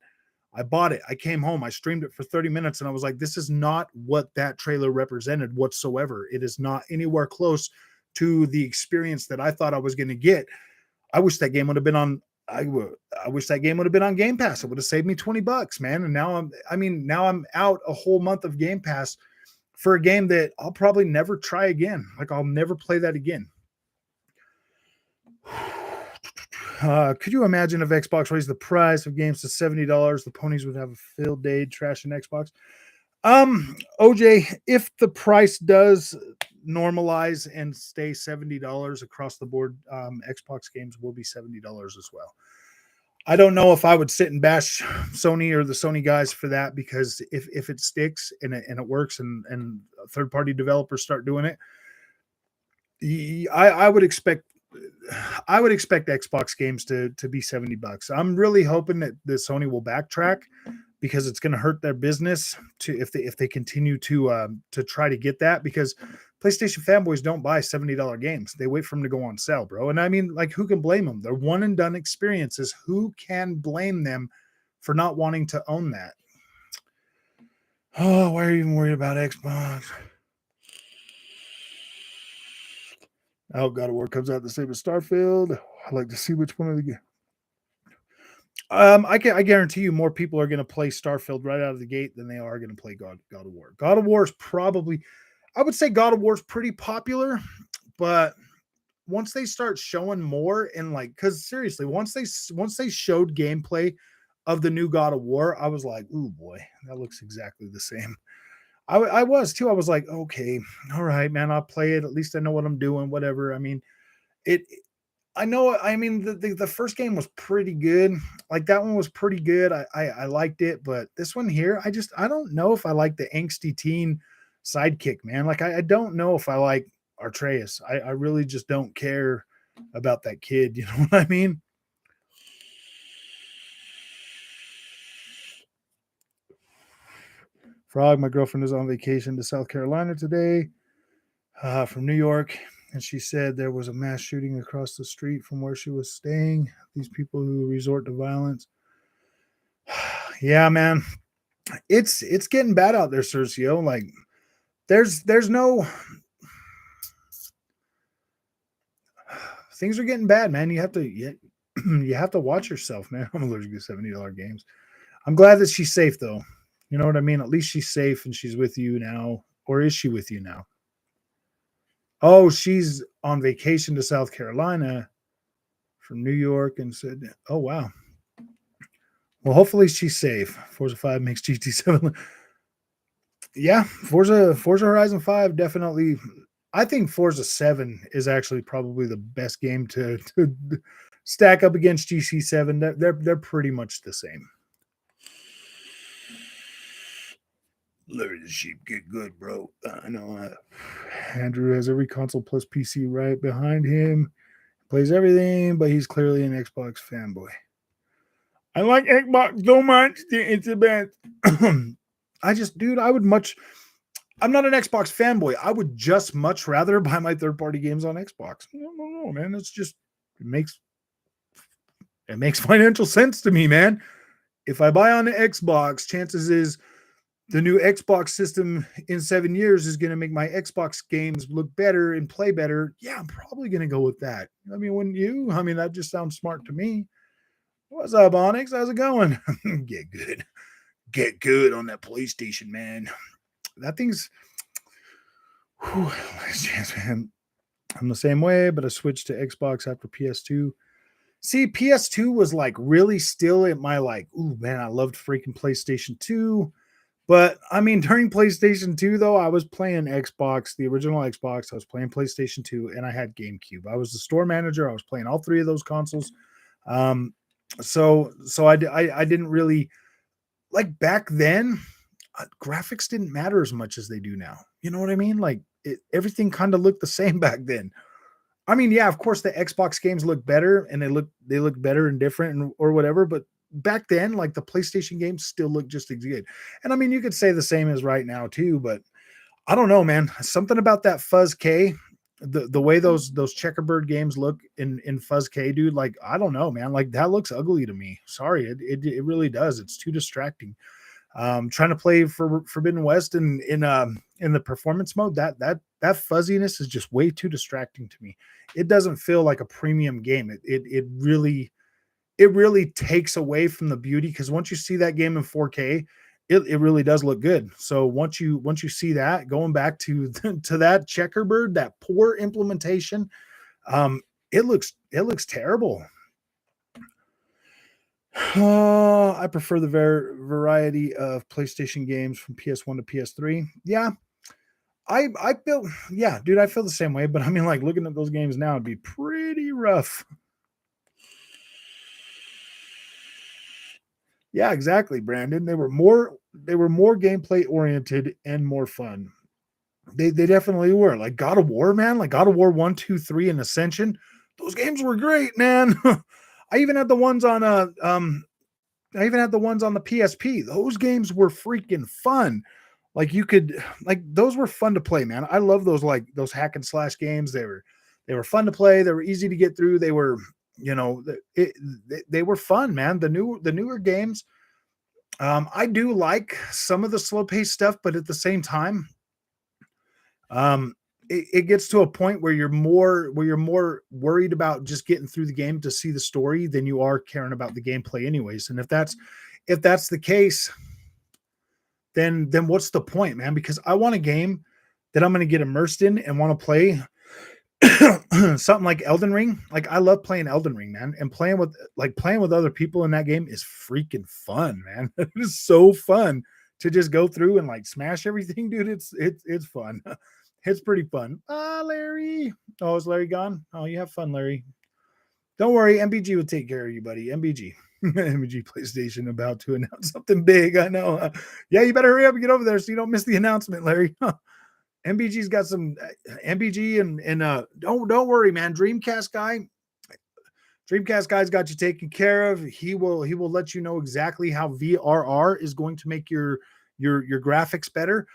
I bought it. I came home. I streamed it for 30 minutes and I was like, this is not what that trailer represented whatsoever. It is not anywhere close to the experience that I thought I was going to get. I wish that game would have been on. I wish that game would have been on Game Pass. It would have saved me $20, man. And now I'm out a whole month of Game Pass for a game that I'll probably never try again. Like I'll never play that again. Could you imagine if Xbox raised the price of games to $70? The ponies would have a field day trashing Xbox. OJ, if the price does normalize and stay $70 across the board, Xbox games will be $70 as well. I don't know if I would sit and bash Sony or the Sony guys for that, because if it sticks and it works and third-party developers start doing it, I would expect Xbox games to be $70. I'm really hoping that Sony will backtrack, because it's going to hurt their business if they continue to try to get that, because PlayStation fanboys don't buy $70 games. They wait for them to go on sale, bro. And I mean, like, who can blame them? They're one and done experiences. Who can blame them for not wanting to own that? Oh, why are you even worried about Xbox? Oh, God of War comes out the same as Starfield. I'd like to see which one of the. I guarantee you more people are going to play Starfield right out of the gate than they are going to play God of War. God of War is probably, I would say God of War is pretty popular, but once they start showing more, and like, because seriously, once they showed gameplay of the new God of War, I was like, ooh boy, that looks exactly the same. I was too. I was like, okay, all right, man, I'll play it. At least I know what I'm doing. Whatever. I mean, it. I know. I mean, the first game was pretty good. Like that one was pretty good. I liked it, but this one here, I don't know if I like the angsty teen sidekick, man. Like I don't know if I like Artreus. I really just don't care about that kid. You know what I mean? Frog, my girlfriend is on vacation to South Carolina today, from New York. And she said there was a mass shooting across the street from where she was staying. These people who resort to violence. Yeah, man. It's getting bad out there, Sergio. Like there's no things are getting bad, man. You have to watch yourself, man. I'm allergic to $70 games. I'm glad that she's safe though. You know what I mean? At least she's safe and she's with you now. Or is she with you now? Oh, she's on vacation to South Carolina from New York and said, oh, wow. Well, hopefully she's safe. Forza 5 makes GT7. Yeah, Forza Horizon 5 definitely. I think Forza 7 is actually probably the best game to stack up against GC7. They're pretty much the same. Larry the Sheep, get good, bro. I know. Andrew has every console plus PC right behind him. Plays everything, but he's clearly an Xbox fanboy. I like Xbox so much. It's the best. I would much. I'm not an Xbox fanboy. I would just much rather buy my third-party games on Xbox. No, man. It's just it makes financial sense to me, man. If I buy on the Xbox, chances is the new Xbox system in 7 years is going to make my Xbox games look better and play better. Yeah, I'm probably going to go with that. I mean, wouldn't you? I mean, that just sounds smart to me. What's up, Onyx? How's it going? Get good. Get good on that PlayStation, man. That thing's. Whew, man. I'm the same way, but I switched to Xbox after PS2. See, PS2 was like really still at my like, ooh, man, I loved freaking PlayStation 2. But I mean, during PlayStation 2, though, I was playing Xbox, the original Xbox. I was playing PlayStation 2, and I had GameCube. I was the store manager. I was playing all three of those consoles. Um, so I didn't really like back then. Graphics didn't matter as much as they do now. You know what I mean? Like everything kind of looked the same back then. I mean, yeah, of course the Xbox games look better and they look better and different or whatever, but back then, like the PlayStation games still look just as good. And I mean, you could say the same as right now too, but I don't know, man. Something about that Fuzz K, the way those checkerbird games look in Fuzz K, dude. Like I don't know, man. Like that looks ugly to me. Sorry, it really does. It's too distracting. Trying to play for Forbidden West in the performance mode, that fuzziness is just way too distracting to me. It doesn't feel like a premium game. It really takes away from the beauty because once you see that game in 4K, it really does look good. So once you see that, going back to to that checkerbird, that poor implementation, it looks terrible. I prefer the variety of PlayStation games from PS1 to PS3. Yeah, I feel yeah, dude, I feel the same way. But I mean, like looking at those games now, it'd be pretty rough. Yeah, exactly, Brandon. They were more gameplay oriented and more fun. They definitely were. Like God of War, man. Like God of War 1, 2, 3, and Ascension. Those games were great, man. I even had the ones on I even had the ones on the PSP. Those games were freaking fun. Like you could like those were fun to play, man. I love those like those hack and slash games. They were fun to play. They were easy to get through. They were, they were fun, man. The newer games, I do like some of the slow paced stuff, but at the same time, um, it gets to a point where you're more worried about just getting through the game to see the story than you are caring about the gameplay, anyways. And if that's the case, then what's the point, man? Because I want a game that I'm going to get immersed in and want to play something like Elden Ring. Like I love playing Elden Ring, man, and playing with other people in that game is freaking fun, man. It is so fun to just go through and like smash everything, dude. It's fun. It's pretty fun. Larry. Oh, is Larry gone? Oh, you have fun, Larry. Don't worry, MBG will take care of you, buddy. MBG. MBG PlayStation about to announce something big. I know. Yeah, you better hurry up and get over there so you don't miss the announcement, Larry. MBG's got some MBG and don't worry, man. Dreamcast guy's got you taken care of. He will let you know exactly how VRR is going to make your graphics better.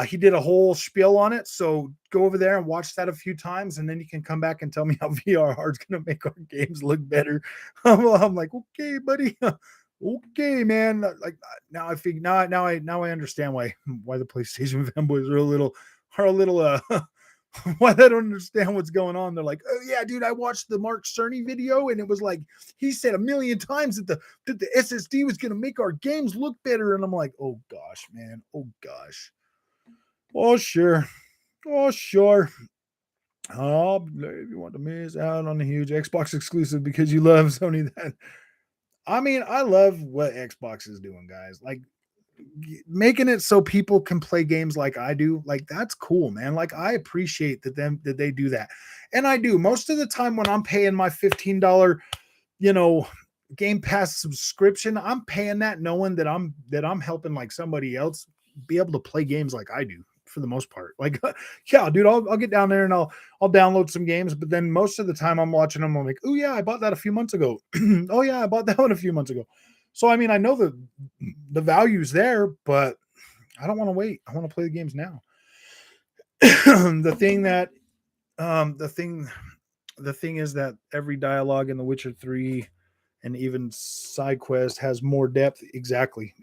He did a whole spiel on it, so go over there and watch that a few times, and then you can come back and tell me how VRR is going to make our games look better. I'm like, okay, buddy, okay, man. Like now I figure now I understand why the PlayStation fanboys are a little why they don't understand what's going on. They're like, oh yeah, dude, I watched the Mark Cerny video and it was like he said a million times that the SSD was going to make our games look better, and I'm like, oh gosh, man, oh gosh, oh sure, oh sure. Oh, if you want to miss out on the huge Xbox exclusive because you love Sony, that I mean, I love what Xbox is doing, guys. Like making it so people can play games like I do, like that's cool, man. Like I appreciate that they do that. And I do most of the time when I'm paying my $15, you know, Game Pass subscription, I'm paying that knowing that I'm helping like somebody else be able to play games like I do for the most part. Like, yeah, dude, I'll get down there and I'll download some games, but then most of the time I'm watching them, I'm like, oh yeah, I bought that a few months ago. Oh yeah, I bought that one a few months ago. So I mean, I know the value's there, but I don't want to wait. I want to play the games now. the thing that the thing is that every dialogue in The Witcher 3 and even side quest has more depth. Exactly.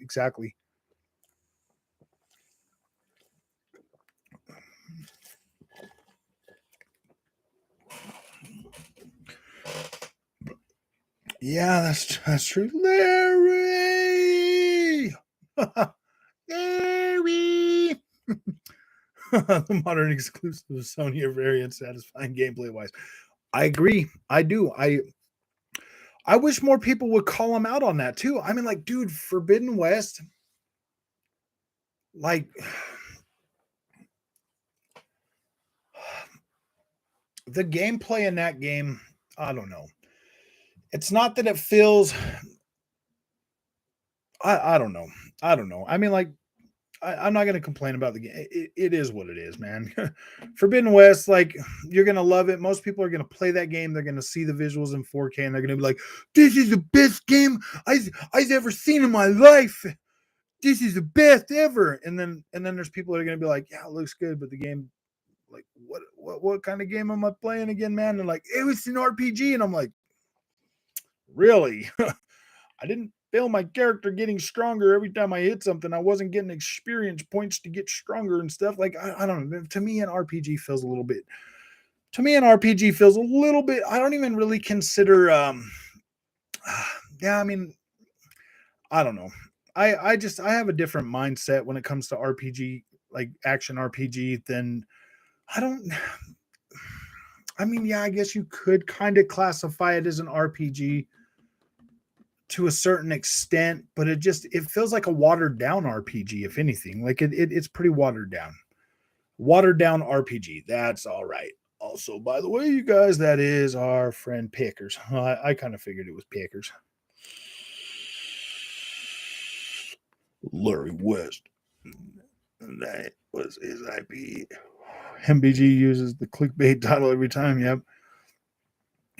Yeah, that's true. Larry! Larry! The modern exclusive of Sony are very unsatisfying gameplay wise. I agree. I do. I wish more people would call him out on that too. I mean, like, dude, Forbidden West, like, the gameplay in that game, I don't know. It's not that it feels, I don't know. I don't know. I mean, like, I'm not going to complain about the game. It is what it is, man. Forbidden West, like, you're going to love it. Most people are going to play that game. They're going to see the visuals in 4K and they're going to be like, this is the best game I've ever seen in my life. This is the best ever. And then there's people that are going to be like, yeah, it looks good, but the game, like, what kind of game am I playing again, man? And like, it was an RPG. And I'm like, really? I didn't feel my character getting stronger every time I hit something. I wasn't getting experience points to get stronger and stuff. Like, I don't know. To me, an RPG feels a little bit. I don't even really consider. Yeah, I mean, I don't know. I have a different mindset when it comes to RPG, like action RPG, than I don't. I mean, yeah, I guess you could kind of classify it as an RPG to a certain extent, but it feels like a watered down RPG, if anything. Like it's pretty watered down. Watered down RPG. That's all right. Also, by the way, you guys, that is our friend Pickers. I kind of figured it was Pickers. Larry West. That was his IP. MBG uses the clickbait title every time. Yep.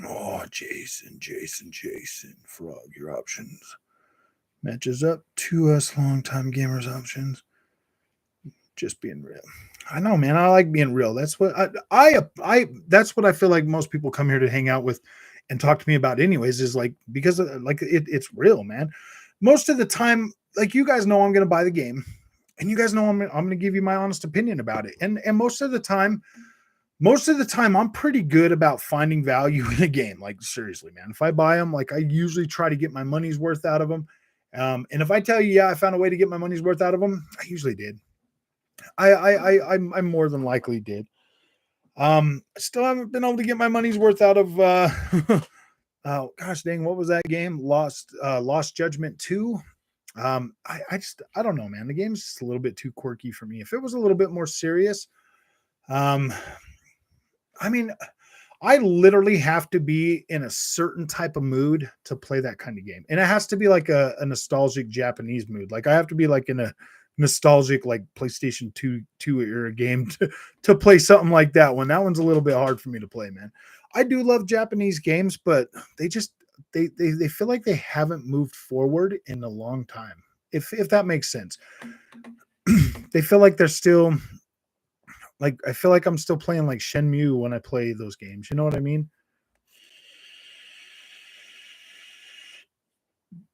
Oh, Jason. Frog, your options. Matches up to us longtime gamers options. Just being real. I know, man. I like being real. That's what I that's what I feel like most people come here to hang out with and talk to me about anyways, is like, because like it's real, man. Most of the time, like, you guys know I'm going to buy the game and you guys know I'm going to give you my honest opinion about it. And most of the time I'm pretty good about finding value in a game. Like, seriously, man, if I buy them, like, I usually try to get my money's worth out of them. And if I tell you, yeah, I found a way to get my money's worth out of them, I usually did. I more than likely did. Still haven't been able to get my money's worth out of oh gosh dang, what was that game? Lost Judgment 2. I don't know, man. The game's just a little bit too quirky for me. If it was a little bit more serious, I mean, I literally have to be in a certain type of mood to play that kind of game. And it has to be like a nostalgic Japanese mood. Like, I have to be like in a nostalgic, like, PlayStation 2 era game to play something like that one. That one's a little bit hard for me to play, man. I do love Japanese games, but they feel like they haven't moved forward in a long time. If that makes sense. They feel like they're still, like, I feel like I'm still playing like Shenmue when I play those games. You know what I mean?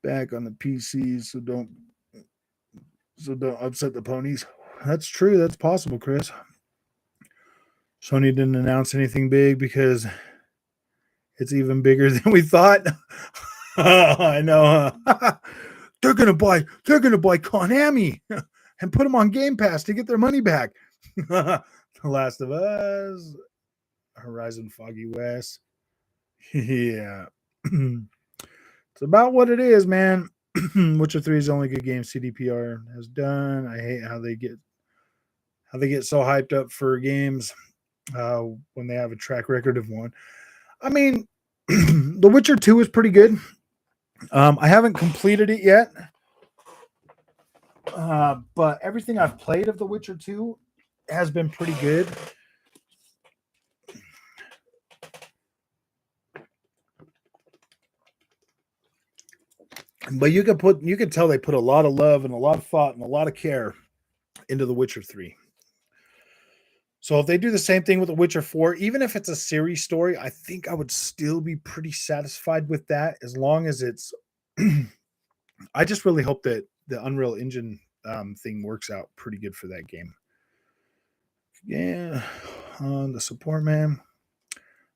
Back on the PC, so don't upset the ponies. That's true. That's possible, Chris. Sony didn't announce anything big because it's even bigger than we thought. I know. They're gonna buy Konami and put them on Game Pass to get their money back. The Last of Us, Horizon Foggy West. Yeah. It's about what it is, man. Witcher 3 is the only good game CDPR has done. I hate how they get so hyped up for games when they have a track record of one. I mean, The Witcher 2 is pretty good. I haven't completed it yet, but everything I've played of The Witcher 2 has been pretty good. But you could tell they put a lot of love and a lot of thought and a lot of care into The Witcher 3. So if they do the same thing with The Witcher 4, even if it's a series story, I think I would still be pretty satisfied with that as long as it's I just really hope that the Unreal Engine thing works out pretty good for that game. Yeah, on the support man.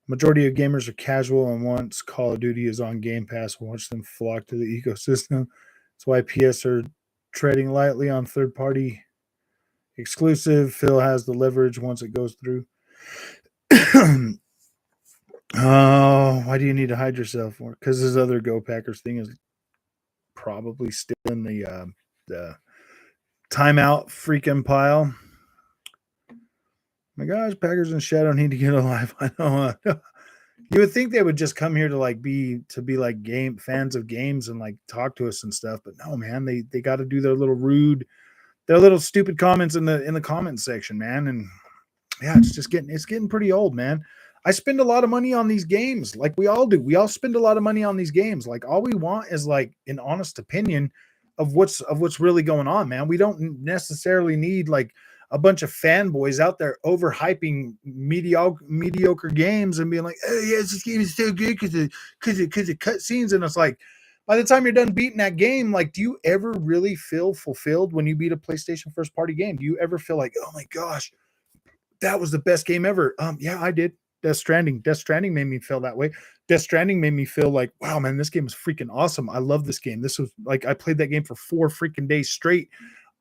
Majority of gamers are casual, and once Call of Duty is on Game Pass, watch them flock to the ecosystem. That's why PS are treading lightly on third-party exclusive. Phil has the leverage once it goes through. Oh, why do you need to hide yourself for? Because his other Go Packers thing is probably still in the timeout freaking pile. My gosh, Packers and Shadow need to get alive. I know. You would think they would just come here to be like game fans of games and like talk to us and stuff, but no, man, they got to do their little rude, their little stupid comments in the comment section, man. And yeah, it's getting pretty old, man. I spend a lot of money on these games, like we all do. We all spend a lot of money on these games. Like all we want is like an honest opinion of what's really going on, man. We don't necessarily need like a bunch of fanboys out there overhyping mediocre games and being like, "Oh yeah, this game is so good because it cut scenes." And it's like, by the time you're done beating that game, like, do you ever really feel fulfilled when you beat a PlayStation first party game? Do you ever feel like, oh my gosh, that was the best game ever? Yeah, I did. Death Stranding. Death Stranding made me feel that way. Death Stranding made me feel like, wow, man, this game is freaking awesome. I love this game. This was like I played that game for 4 freaking days straight.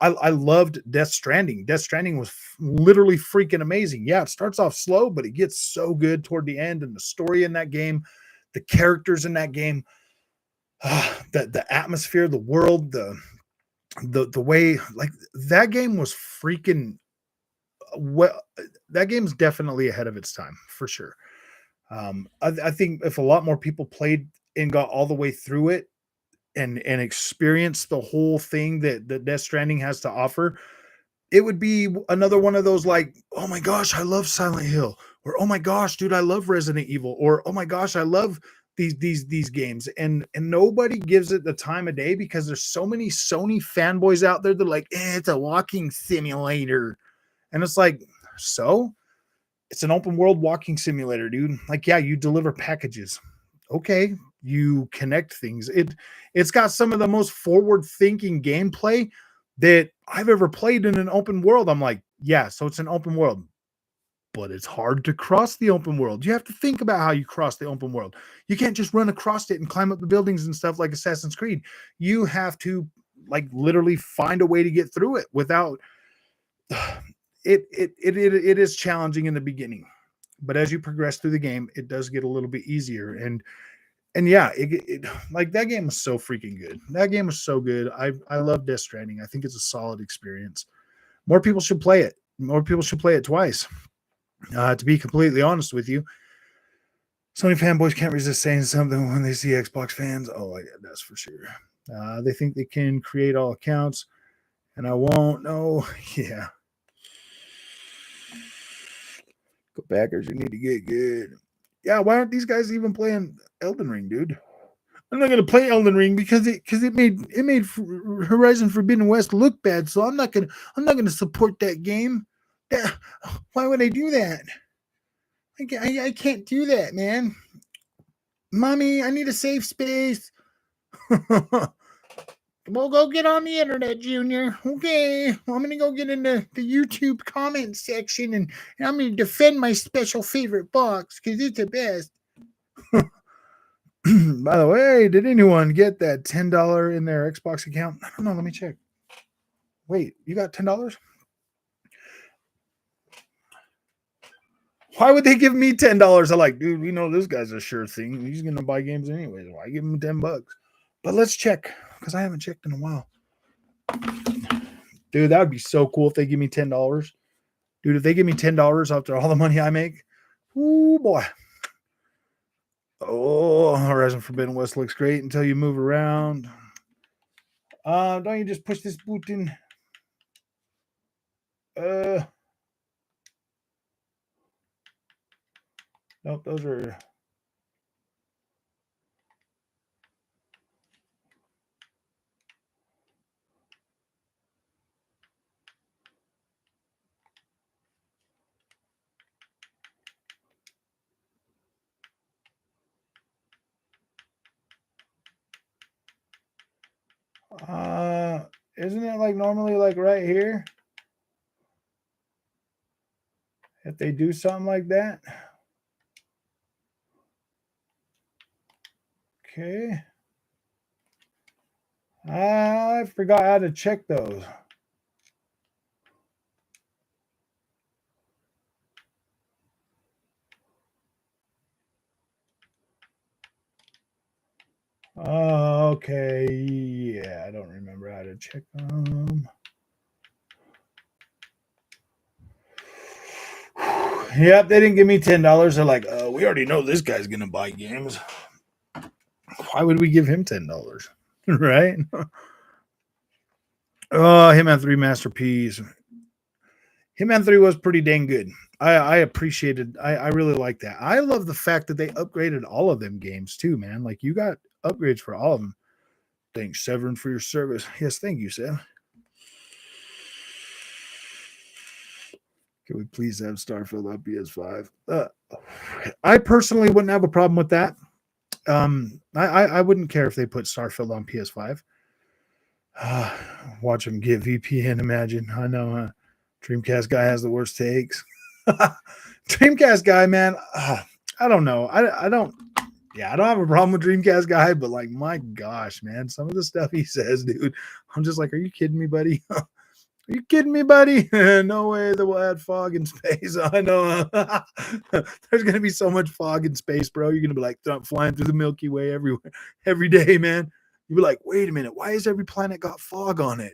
I loved Death Stranding. Death Stranding was literally freaking amazing. Yeah, it starts off slow, but it gets so good toward the end. And the story in that game, the characters in that game, the atmosphere, the world, the way, like that game was freaking well. That game's definitely ahead of its time for sure. I think if a lot more people played and got all the way through it and experienced the whole thing that Death Stranding has to offer, it would be another one of those like, oh my gosh, I love Silent Hill, or oh my gosh, dude, I love Resident Evil, or oh my gosh, I love these games, and nobody gives it the time of day because there's so many Sony fanboys out there. They're like, it's a walking simulator, and it's like, so it's an open world walking simulator, dude. Like, yeah, you deliver packages. Okay, you connect things. It's got some of the most forward thinking gameplay that I've ever played in an open world. I'm like, yeah, so it's an open world, but it's hard to cross the open world. You have to think about how you cross the open world. You can't just run across it and climb up the buildings and stuff like Assassin's Creed. You have to like literally find a way to get through it without it is challenging in the beginning, but as you progress through the game, it does get a little bit easier. And yeah, like that game was so freaking good. That game was so good. I love Death Stranding. I think it's a solid experience. More people should play it. More people should play it twice. To be completely honest with you, Sony fanboys can't resist saying something when they see Xbox fans. Oh, yeah, that's for sure. They think they can create all accounts, and I won't. No, yeah. Go Packers, you need to get good. Yeah, why aren't these guys even playing Elden Ring, dude? I'm not gonna play Elden Ring because it made Horizon Forbidden West look bad. So I'm not gonna support that game. That, why would I do that? I can't do that, man. Mommy, I need a safe space. Well, go get on the internet, Junior. Okay, I'm gonna go get in the YouTube comment section and I'm gonna defend my special favorite box because it's the best. By the way, did anyone get that $10 in their Xbox account? I don't know. Let me check. Wait, you got $10? Why would they give me $10? I'm like, dude, we know this guy's a sure thing. He's gonna buy games anyways. Why give him $10? But let's check because I haven't checked in a while. Dude, that would be so cool if they give me $10. Dude, if they give me $10 after all the money I make, oh boy. Oh, Horizon Forbidden West looks great until you move around. Don't you just push this button? Nope, those are. Isn't it like normally like right here? If they do something like that. Okay. I forgot how to check those. Okay. Yeah, I don't remember how to check them. Yep, they didn't give me $10. They're like, we already know this guy's gonna buy games. Why would we give him $10? Right? Oh, Hitman 3 masterpiece. Hitman 3 was pretty dang good. I appreciated, I really like that. I love the fact that they upgraded all of them games too, man. Like you got upgrades for all of them. Thanks, Severin, for your service. Yes, thank you, Sev. Can we please have Starfield on PS5? I personally wouldn't have a problem with that. I wouldn't care if they put Starfield on PS5. Watch them get VPN. Imagine. I know. Dreamcast guy has the worst takes. Dreamcast guy, man. I don't know. I don't. Yeah, I don't have a problem with Dreamcast guy, but like, my gosh, man, some of the stuff he says, dude, I'm just like, are you kidding me, buddy? Are you kidding me, buddy? No way that we'll add fog in space. I know. There's gonna be so much fog in space, bro. You're gonna be like flying through the Milky Way everywhere, every day, man. You'll be like, wait a minute, why has every planet got fog on it?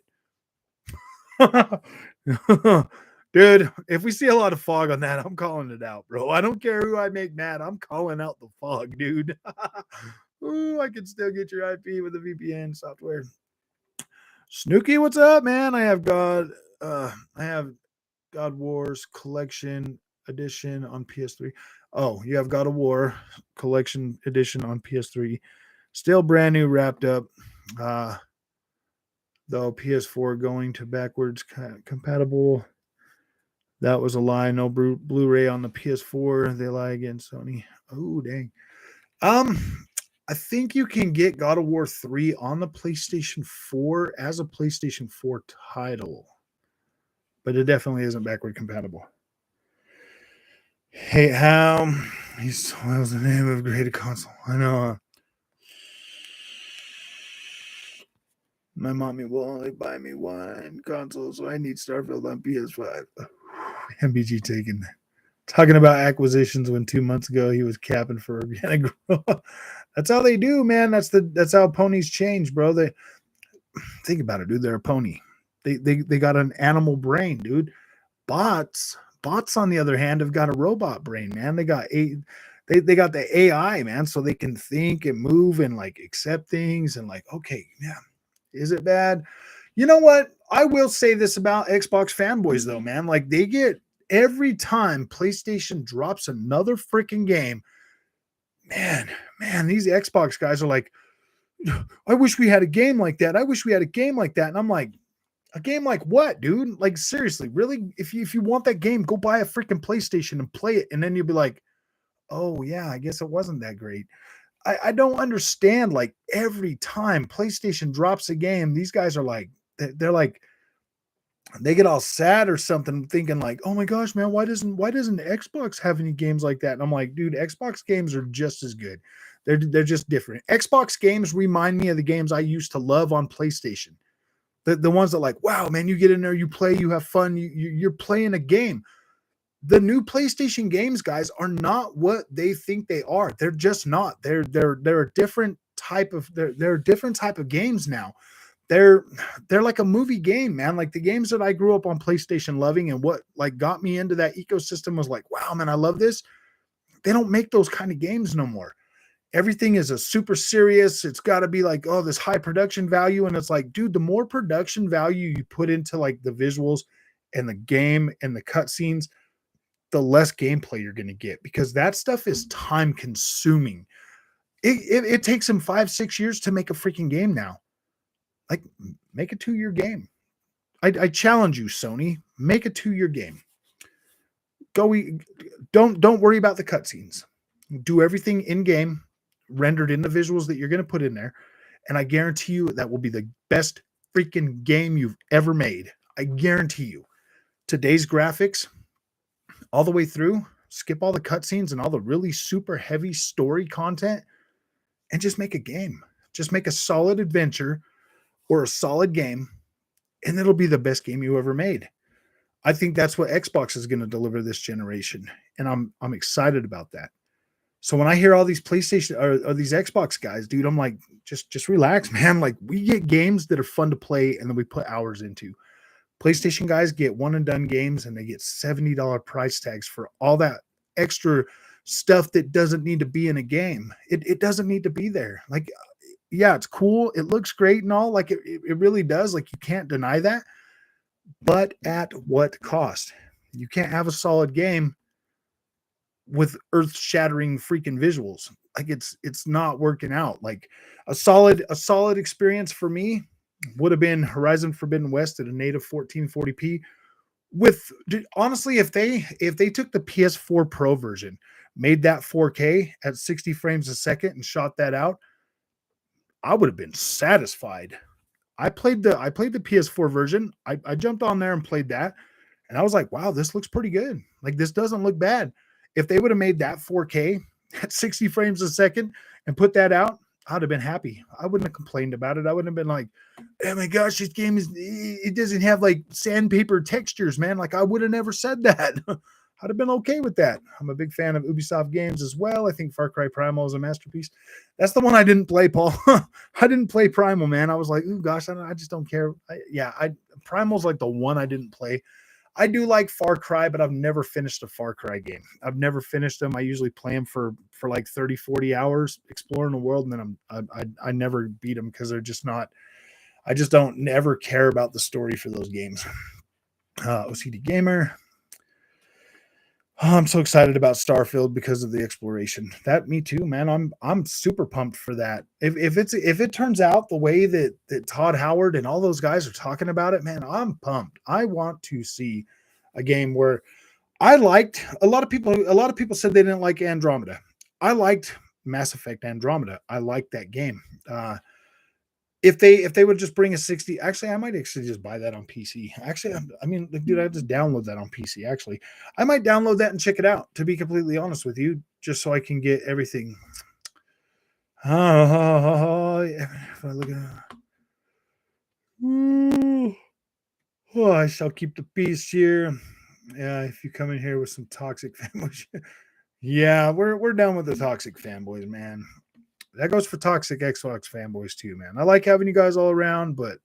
Dude, if we see a lot of fog on that, I'm calling it out, bro. I don't care who I make mad. I'm calling out the fog, dude. Ooh, I can still get your IP with the VPN software. Snooky, what's up, man? I have God Wars Collection Edition on PS3. Oh, you have God of War Collection Edition on PS3. Still brand new, wrapped up. Though PS4 going to backwards compatible. That was a lie. No Blu-ray on the PS4. They lie again, Sony. Oh, dang. I think you can get God of War 3 on the PlayStation 4 as a PlayStation 4 title, but it definitely isn't backward compatible. Hey, how he swells the name of a great console. I know. My mommy will only buy me one console, so I need Starfield on PS5. MBG taken. Talking about acquisitions when 2 months ago he was capping for organic growth. That's how they do, man. That's how ponies change, bro. They think about it, dude. They're a pony. They got an animal brain, dude. Bots, on the other hand, have got a robot brain, man. They got the AI, man, so they can think and move and like accept things and like, okay, yeah, is it bad? You know what? I will say this about Xbox fanboys though, man. Like they get every time PlayStation drops another freaking game, man, these Xbox guys are like, I wish we had a game like that. I wish we had a game like that. And I'm like, a game like what, dude? Like seriously, really? If you want that game, go buy a freaking PlayStation and play it, and then you'll be like, oh yeah, I guess it wasn't that great. I don't understand. Like every time PlayStation drops a game, these guys are like, they're like, they get all sad or something, thinking like, oh my gosh, man, why doesn't Xbox have any games like that? And I'm like, dude, Xbox games are just as good. They're just different. Xbox games remind me of the games I used to love on PlayStation. The ones that like, wow, man, you get in there, you play, you have fun, you're playing a game. The new PlayStation games, guys, are not what they think they are. They're just not. They're a different type of they're a different type of games now. They're they're like a movie game, man. Like the games that I grew up on PlayStation loving and what like got me into that ecosystem was like, wow, man, I love this. They don't make those kind of games no more. Everything is a super serious. It's got to be like, oh, this high production value. And it's like, dude, the more production value you put into like the visuals and the game and the cutscenes, the less gameplay you're going to get because that stuff is time consuming. It takes them 5-6 years to make a freaking game now. Like, make a 2-year game. I challenge you, Sony. Make a 2-year game. Don't worry about the cutscenes. Do everything in game, rendered in the visuals that you're going to put in there, And I guarantee you that will be the best freaking game you've ever made. I guarantee you. Today's graphics, all the way through, skip all the cutscenes and all the really super heavy story content, and just make a game. Just make a solid adventure or a solid game, and it'll be the best game you ever made. I think that's what Xbox is going to deliver this generation, and I'm excited about that. So when I hear all these PlayStation or these Xbox guys, dude, I'm like, just relax, man. Like, we get games that are fun to play and then we put hours into. PlayStation guys get one and done games and they get $70 price tags for all that extra stuff that doesn't need to be in a game. It doesn't need to be there. Like, yeah, it's cool. It looks great and all. Like, it really does. Like, you can't deny that. But at what cost? You can't have a solid game with earth-shattering freaking visuals. Like, it's not working out. Like, a solid experience for me would have been Horizon Forbidden West at a native 1440p. With, honestly, if they took the PS4 Pro version, made that 4K at 60 frames a second and shot that out, I would have been satisfied. I played the PS4 version. I jumped on there and played that, and I was like, wow, this looks pretty good. Like, this doesn't look bad. If they would have made that 4K at 60 frames a second and put that out, I'd have been happy. I wouldn't have complained about it. I wouldn't have been like, oh my gosh, this game it doesn't have like sandpaper textures, man. Like, I would have never said that. I'd have been okay with that. I'm a big fan of Ubisoft games as well. I think Far Cry Primal is a masterpiece. That's the one I didn't play, Paul. I didn't play Primal, man. I was like, oh gosh, I just don't care. Primal's like the one I didn't play. I do like Far Cry, but I've never finished a Far Cry game. I've never finished them. I usually play them for like 30, 40 hours exploring the world, and then I never beat them because they're just not, I just don't never care about the story for those games. OCD Gamer. Oh, I'm so excited about Starfield because of the exploration. That, me too, man. I'm super pumped for that. If it turns out the way that Todd Howard and all those guys are talking about it, man, I'm pumped. I want to see a game where I liked a lot of people said they didn't like Andromeda. I liked Mass Effect Andromeda. I liked that game. If they would just bring a 60, actually, I might actually just buy that on PC. Actually, I mean, dude, I just download that on PC. Actually, I might download that and check it out, to be completely honest with you, just so I can get everything. If I look at, I shall keep the peace here. Yeah, if you come in here with some toxic fanboys, yeah, we're done with the toxic fanboys, man. That goes for toxic Xbox fanboys too, man. I like having you guys all around, but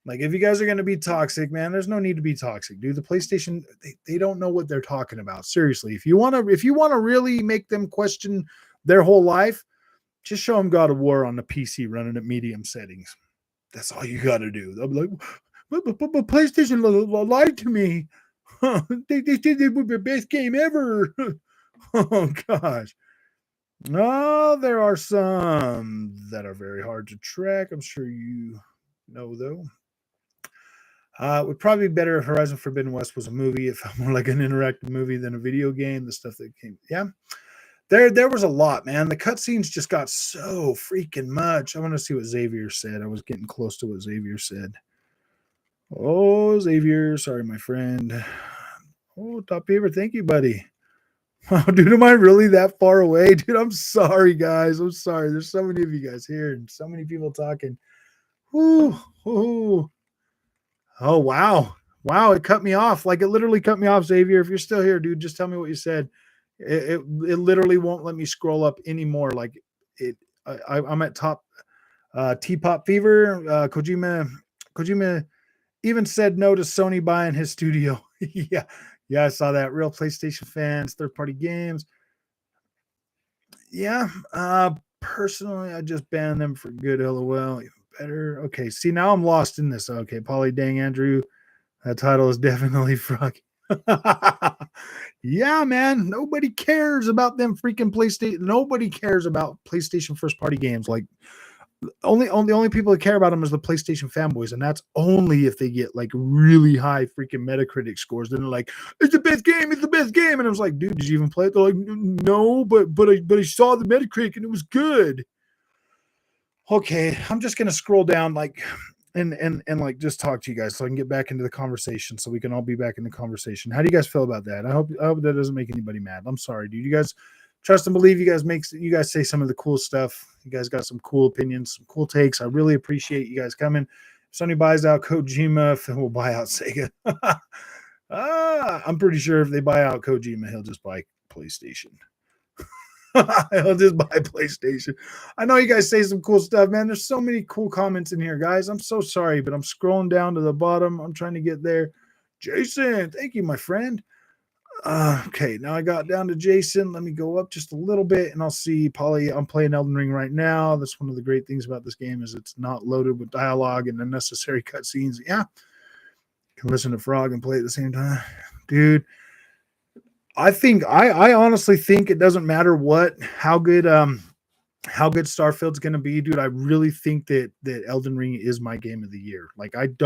like, if you guys are going to be toxic, man, there's no need to be toxic, dude. The PlayStation, they don't know what they're talking about. Seriously, if you want to really make them question their whole life, just show them God of War on the PC running at medium settings. That's all you got to do. They'll be like, but PlayStation lied to me. They said it was the best game ever. Oh gosh. No, there are some that are very hard to track. I'm sure you know, though. It would probably be better if Horizon Forbidden West was a movie. It felt more like an interactive movie than a video game. The stuff that came, yeah. There was a lot, man. The cutscenes just got so freaking much. I want to see what Xavier said. I was getting close to what Xavier said. Oh, Xavier. Sorry, my friend. Oh, Top Beaver. Thank you, buddy. Wow, dude, am I really that far away? Dude, I'm sorry, guys. I'm sorry. There's so many of you guys here and so many people talking. Ooh, ooh. Oh, wow. Wow, it cut me off. Like, it literally cut me off, Xavier. If you're still here, dude, just tell me what you said. It literally won't let me scroll up anymore. Like, I'm at top T-Pop Fever. Kojima even said no to Sony buying his studio. Yeah. Yeah, I saw that. Real PlayStation fans, third-party games. Yeah, personally, I just banned them for good. LOL. Even better. Okay, see, now I'm lost in this. Okay, Polly, dang, Andrew. That title is definitely froggy. Yeah, man. Nobody cares about them freaking PlayStation. Nobody cares about PlayStation first-party games. Like, the only people that care about them is the PlayStation fanboys, and that's only if they get like really high freaking Metacritic scores. Then they're like, "It's the best game! It's the best game!" And I was like, "Dude, did you even play it?" They're like, "No, but I saw the Metacritic and it was good." Okay, I'm just gonna scroll down like and like just talk to you guys so I can get back into the conversation so we can all be back in the conversation. How do you guys feel about that? I hope that doesn't make anybody mad. I'm sorry, dude. You guys trust and believe. You guys say some of the cool stuff. You guys got some cool opinions, some cool takes. I really appreciate you guys coming. If Sony buys out Kojima, Phil will buy out Sega. I'm pretty sure if they buy out Kojima, he'll just buy PlayStation. I'll just buy PlayStation. I know you guys say some cool stuff, man. There's so many cool comments in here, guys. I'm so sorry, but I'm scrolling down to the bottom. I'm trying to get there. Jason, thank you, my friend. Okay, now I got down to Jason. Let me go up just a little bit, and I'll see Polly. I'm playing Elden Ring right now. That's one of the great things about this game is it's not loaded with dialogue and unnecessary cutscenes. Yeah, can listen to Frog and play at the same time, dude. I honestly think it doesn't matter how good Starfield's going to be, dude. I really think that Elden Ring is my game of the year. Like I'm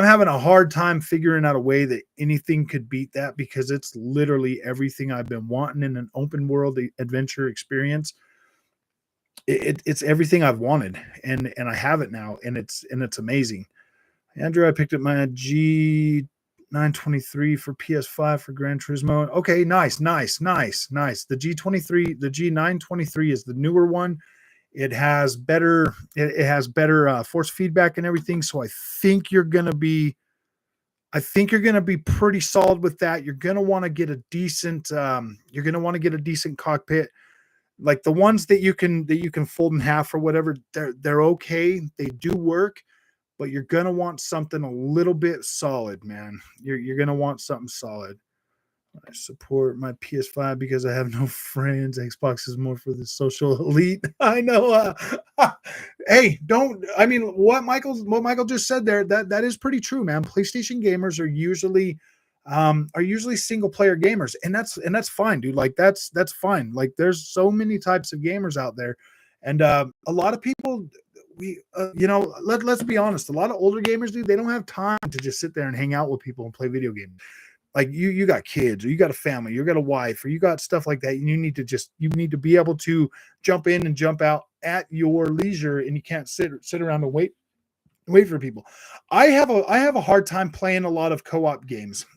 having a hard time figuring out a way that anything could beat that because it's literally everything I've been wanting in an open world adventure experience. It's everything I've wanted, and I have it now, and it's amazing. Andrew, I picked up my G923 for PS5 for Gran Turismo. Okay, nice. The G23, the G923 is the newer one. It has better force feedback and everything. So I think you're gonna be pretty solid with that. You're gonna want to get a decent cockpit. Like the ones that you can fold in half or whatever, they're okay. They do work, but you're gonna want something a little bit solid, man. You're gonna want something solid. I support my PS5 because I have no friends. Xbox is more for the social elite. I know. Hey, don't. I mean, what Michael just said there, that is pretty true, man. PlayStation gamers are usually single player gamers, and that's fine, dude. Like that's fine. Like there's so many types of gamers out there, and a lot of people. Let's be honest. A lot of older gamers, dude, they don't have time to just sit there and hang out with people and play video games. Like you got kids or you got a family, you got a wife, or you got stuff like that. You need to be able to jump in and jump out at your leisure, and you can't sit around and wait for people. I have a hard time playing a lot of co-op games.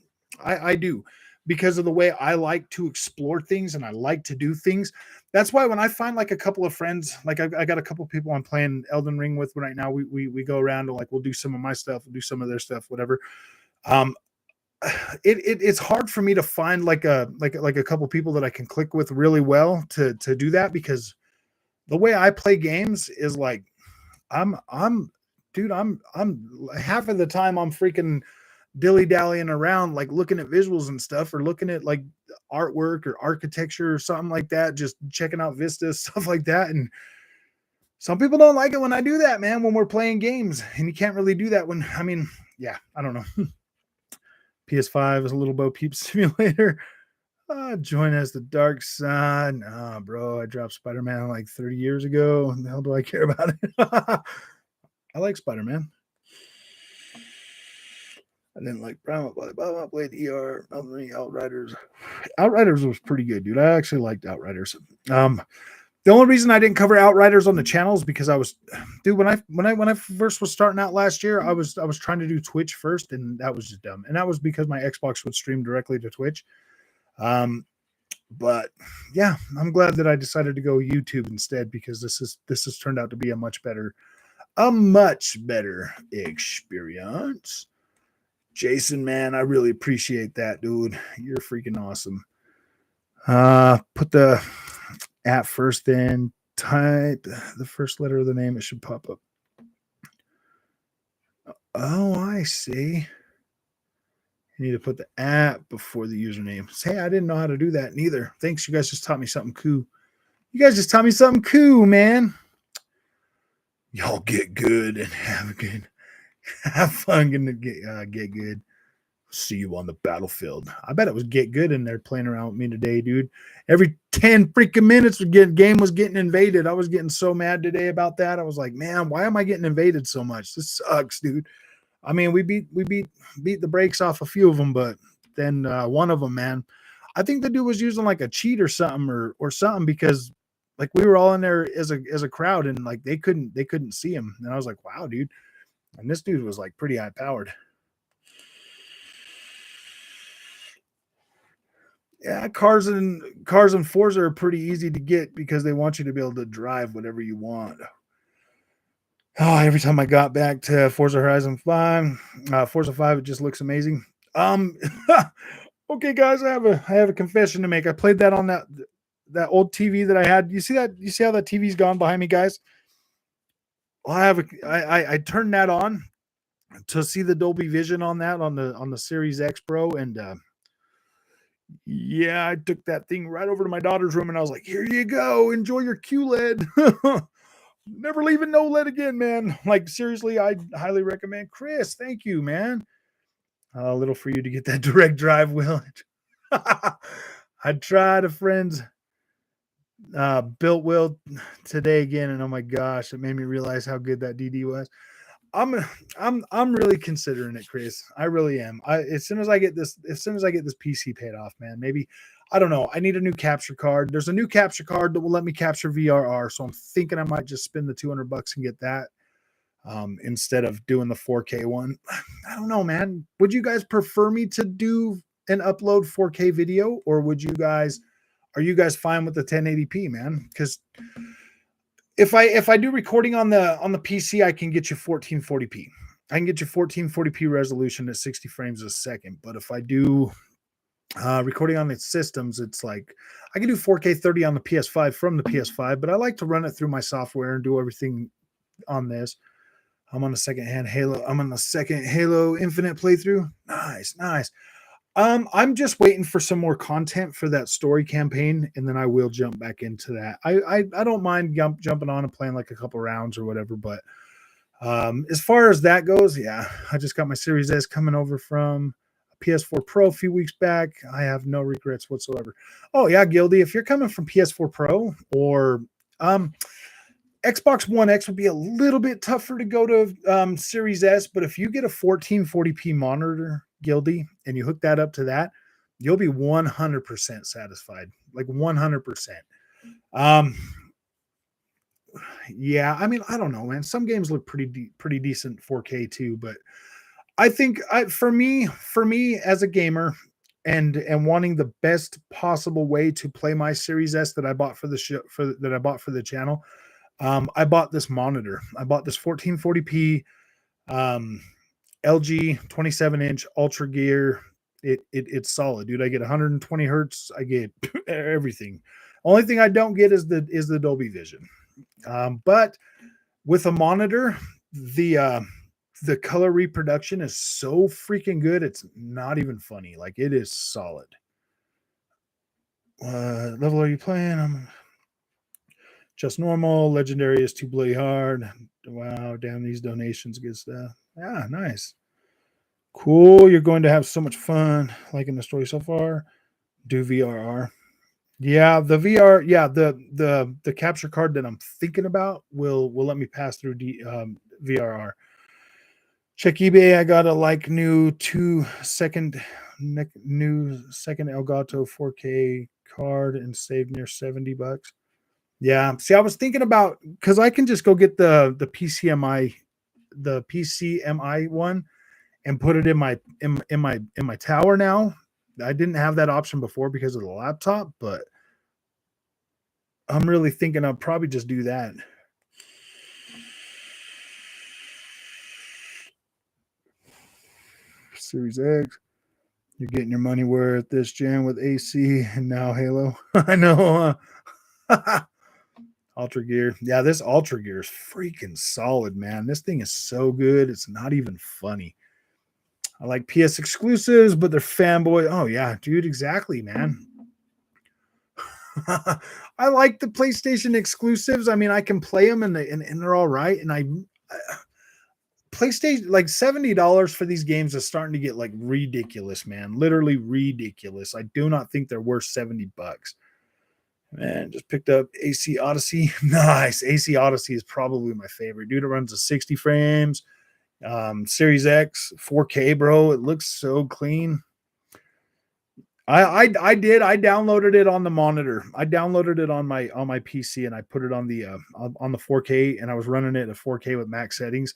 I do because of the way I like to explore things and I like to do things. That's why when I find like a couple of friends, like I got a couple of people I'm playing Elden Ring with right now, we go around and like we'll do some of my stuff, we'll do some of their stuff, whatever. Um, it's hard for me to find like a couple people that I can click with really well to do that because the way I play games is like I'm dude, I'm half of the time I'm freaking dilly-dallying around like looking at visuals and stuff or looking at like artwork or architecture or something like that, just checking out vistas, stuff like that. And some people don't like it when I do that, man, when we're playing games. And you can't really do that when yeah, I don't know. PS5 is a little Bo Peep simulator. Join as the dark side. Nah, bro, I dropped Spider-Man like 30 years ago. What the hell do I care about it? I like Spider-Man. I didn't like Brown, I played ER, Outriders. Outriders was pretty good, dude. I actually liked Outriders. The only reason I didn't cover Outriders on the channel is because I was, dude, when I first was starting out last year, I was trying to do Twitch first, and that was just dumb. And that was because my Xbox would stream directly to Twitch. But yeah, I'm glad that I decided to go YouTube instead because this has turned out to be a much better experience. Jason, man, I really appreciate that, dude. You're freaking awesome. Put the at first, then type the first letter of the name. It should pop up. Oh, I see. You need to put the at before the username. Hey, I didn't know how to do that neither. Thanks. You guys just taught me something cool. Man. Y'all get good and have fun and get good. See you on the battlefield. I bet it was get good in there playing around with me today, dude. Every 10 freaking minutes game was getting invaded. I was getting so mad today about that. I was like, man, why am I getting invaded so much? This sucks, dude. I mean, we beat the brakes off a few of them, but then one of them, man, I think the dude was using like a cheat or something or something because like we were all in there as a crowd, and like they couldn't see him. And I was like, wow, dude. And this dude was like pretty high powered. Yeah, cars and Forza are pretty easy to get because they want you to be able to drive whatever you want. Oh, every time I got back to Forza Horizon 5, Forza 5, it just looks amazing. Um, okay, guys, I have a confession to make. I played that on that old TV that I had. You see that? You see how that TV's gone behind me, guys? Well, I turned that on to see the Dolby Vision on that on the Series X Pro, and yeah, I took that thing right over to my daughter's room, and I was like, "Here you go, enjoy your QLED." Never leaving no lead again, man. Like seriously, I highly recommend. Chris, thank you, man. A little for you to get that direct drive, Will. I tried a friend's built Will today again, and oh my gosh, it made me realize how good that DD was. I'm I'm really considering it, Chris. I really am. As soon as I get this PC paid off, man, maybe I don't know. I need a new capture card. There's a new capture card that will let me capture VRR, so I'm thinking I might just spend the $200 and get that instead of doing the 4K one. I don't know, man. Would you guys prefer me to do an upload 4K video, or are you guys fine with the 1080p, man? Because if I do recording on the PC, I can get you 1440p. I can get you 1440p resolution at 60 frames a second. But if I do recording on the systems, it's like I can do 4K 30 on the PS5 from the PS5, but I like to run it through my software and do everything on this. I'm on the second Halo Infinite playthrough. Nice, nice. I'm just waiting for some more content for that story campaign, and then I will jump back into that. I don't mind jumping on and playing like a couple rounds or whatever, but as far as that goes, yeah, I just got my Series S coming over from a PS4 Pro a few weeks back. I have no regrets whatsoever. Oh yeah, Gildy, if you're coming from PS4 Pro or Xbox One X would be a little bit tougher to go to Series S, but if you get a 1440p monitor, Gildy, and you hook that up to that, you'll be 100% satisfied, like 100%. Um, yeah, I mean, I don't know, man. Some games look pretty decent 4K too, but I think for me as a gamer and wanting the best possible way to play my Series S that I bought for the show that I bought for the channel. I bought this monitor. I bought this 1440p LG 27-inch Ultra Gear. It's solid, dude. I get 120 hertz. I get everything. Only thing I don't get is the Dolby Vision. But with a monitor, the color reproduction is so freaking good. It's not even funny. Like it is solid. Level are you playing? I'm just normal. Legendary is too bloody hard. Wow, damn these donations, good stuff. Yeah, nice. Cool. You're going to have so much fun liking the story so far. Do VRR. Yeah, the VR, yeah, the capture card that I'm thinking about will let me pass through VRR. Check eBay. I got a new second Elgato 4K card and saved near $70. Yeah. See, I was thinking about because I can just go get the PCMI one and put it in my tower now. I didn't have that option before because of the laptop, but I'm really thinking I'll probably just do that. Series X. You're getting your money worth this gen with AC and now Halo. I know. Ultra Gear. Yeah, this Ultra Gear is freaking solid, man. This thing is so good. It's not even funny. I like PS exclusives, but they're fanboy. Oh, yeah, dude, exactly, man. I like the PlayStation exclusives. I mean, I can play them and they're all right. And PlayStation, like $70 for these games is starting to get like ridiculous, man. Literally ridiculous. I do not think they're worth $70. Man, just picked up AC Odyssey. Nice. AC Odyssey is probably my favorite. Dude, it runs at 60 frames. Series X, 4K, bro. It looks so clean. I did. I downloaded it on the monitor. I downloaded it on my PC and I put it on the 4K and I was running it at 4K with max settings.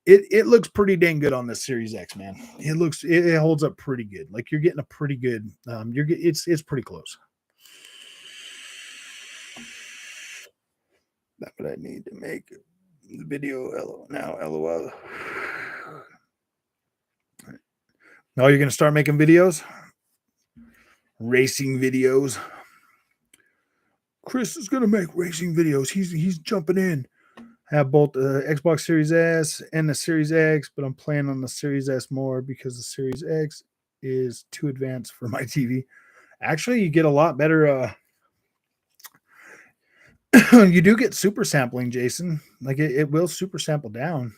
It looks pretty dang good on the Series X, man. It holds up pretty good. Like you're getting a pretty good it's pretty close. That's what I need to make the video now. LOL. Now you're gonna start making videos, racing videos. Chris is gonna make racing videos. He's jumping in. I have both the Xbox Series S and the Series X, but I'm playing on the Series S more because the Series X is too advanced for my TV. Actually, you get a lot better. You do get super sampling, Jason. Like it will super sample down.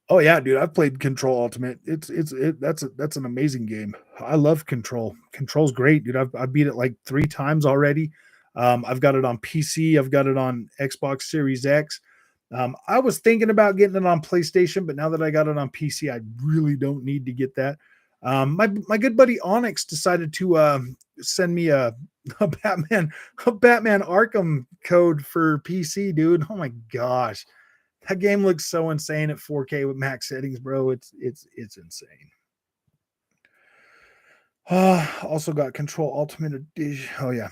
Oh yeah, dude, I've played Control Ultimate. That's an amazing game. I love Control. Control's great, dude. I beat it like 3 times already. I've got it on PC. I've got it on Xbox Series X. I was thinking about getting it on PlayStation, but now that I got it on PC, I really don't need to get that. My good buddy Onyx decided to send me a Batman Arkham code for PC, dude. Oh my gosh. That game looks so insane at 4K with max settings, bro. It's insane. Also got Control Ultimate Edition. Oh yeah,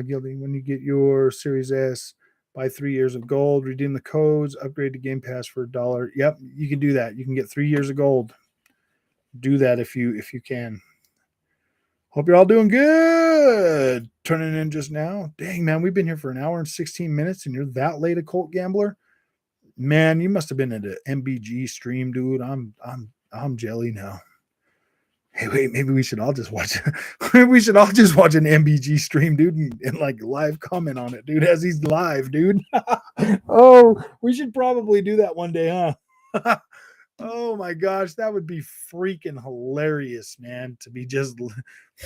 Guilty. When you get your Series S, buy 3 years of gold, redeem the codes, upgrade to Game Pass for $1. Yep, you can do that. You can get 3 years of gold. Do that if you can. Hope you're all doing good. Turning in just now. Dang man, we've been here for an hour and 16 minutes, and you're that late, a Colt Gambler. Man, you must have been at an MBG stream, dude. I'm jelly now. Hey, wait, maybe we should all just watch. We should all just watch an MBG stream, dude, and like live comment on it, dude, as he's live, dude. Oh, we should probably do that one day, huh? Oh my gosh, that would be freaking hilarious, man, to be just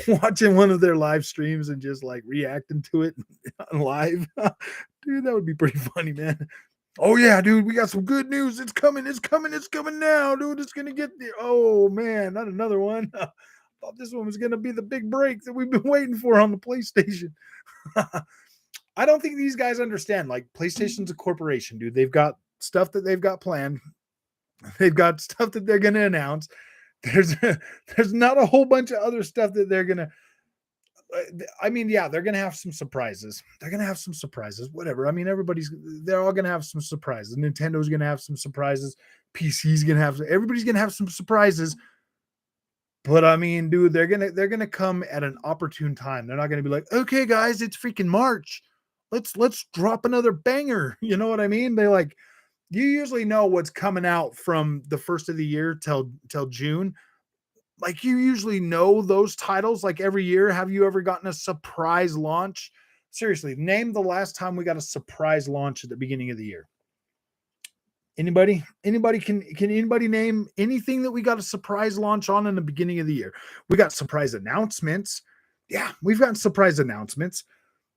watching one of their live streams and just like reacting to it live. Dude, that would be pretty funny, man. Oh yeah, dude, we got some good news. It's coming now, dude. It's gonna get there. Oh man, not another one. Thought this one was gonna be the big break that we've been waiting for on the PlayStation. I don't think these guys understand. Like, PlayStation's a corporation, dude. They've got stuff that they've got planned. They've got stuff that they're gonna announce. There's not a whole bunch of other stuff that they're gonna. I mean, yeah, they're gonna have some surprises. Whatever. I mean, they're all gonna have some surprises. Nintendo's gonna have some surprises. PC's gonna have. Everybody's gonna have some surprises. But I mean, dude, they're gonna come at an opportune time. They're not gonna be like, okay, guys, it's freaking March. Let's drop another banger. You know what I mean? They like. You usually know what's coming out from the first of the year till June. Like, you usually know those titles like every year. Have you ever gotten a surprise launch? Seriously, name the last time we got a surprise launch at the beginning of the year. Anybody can anybody name anything that we got a surprise launch on in the beginning of the year? We got surprise announcements. Yeah, we've gotten surprise announcements.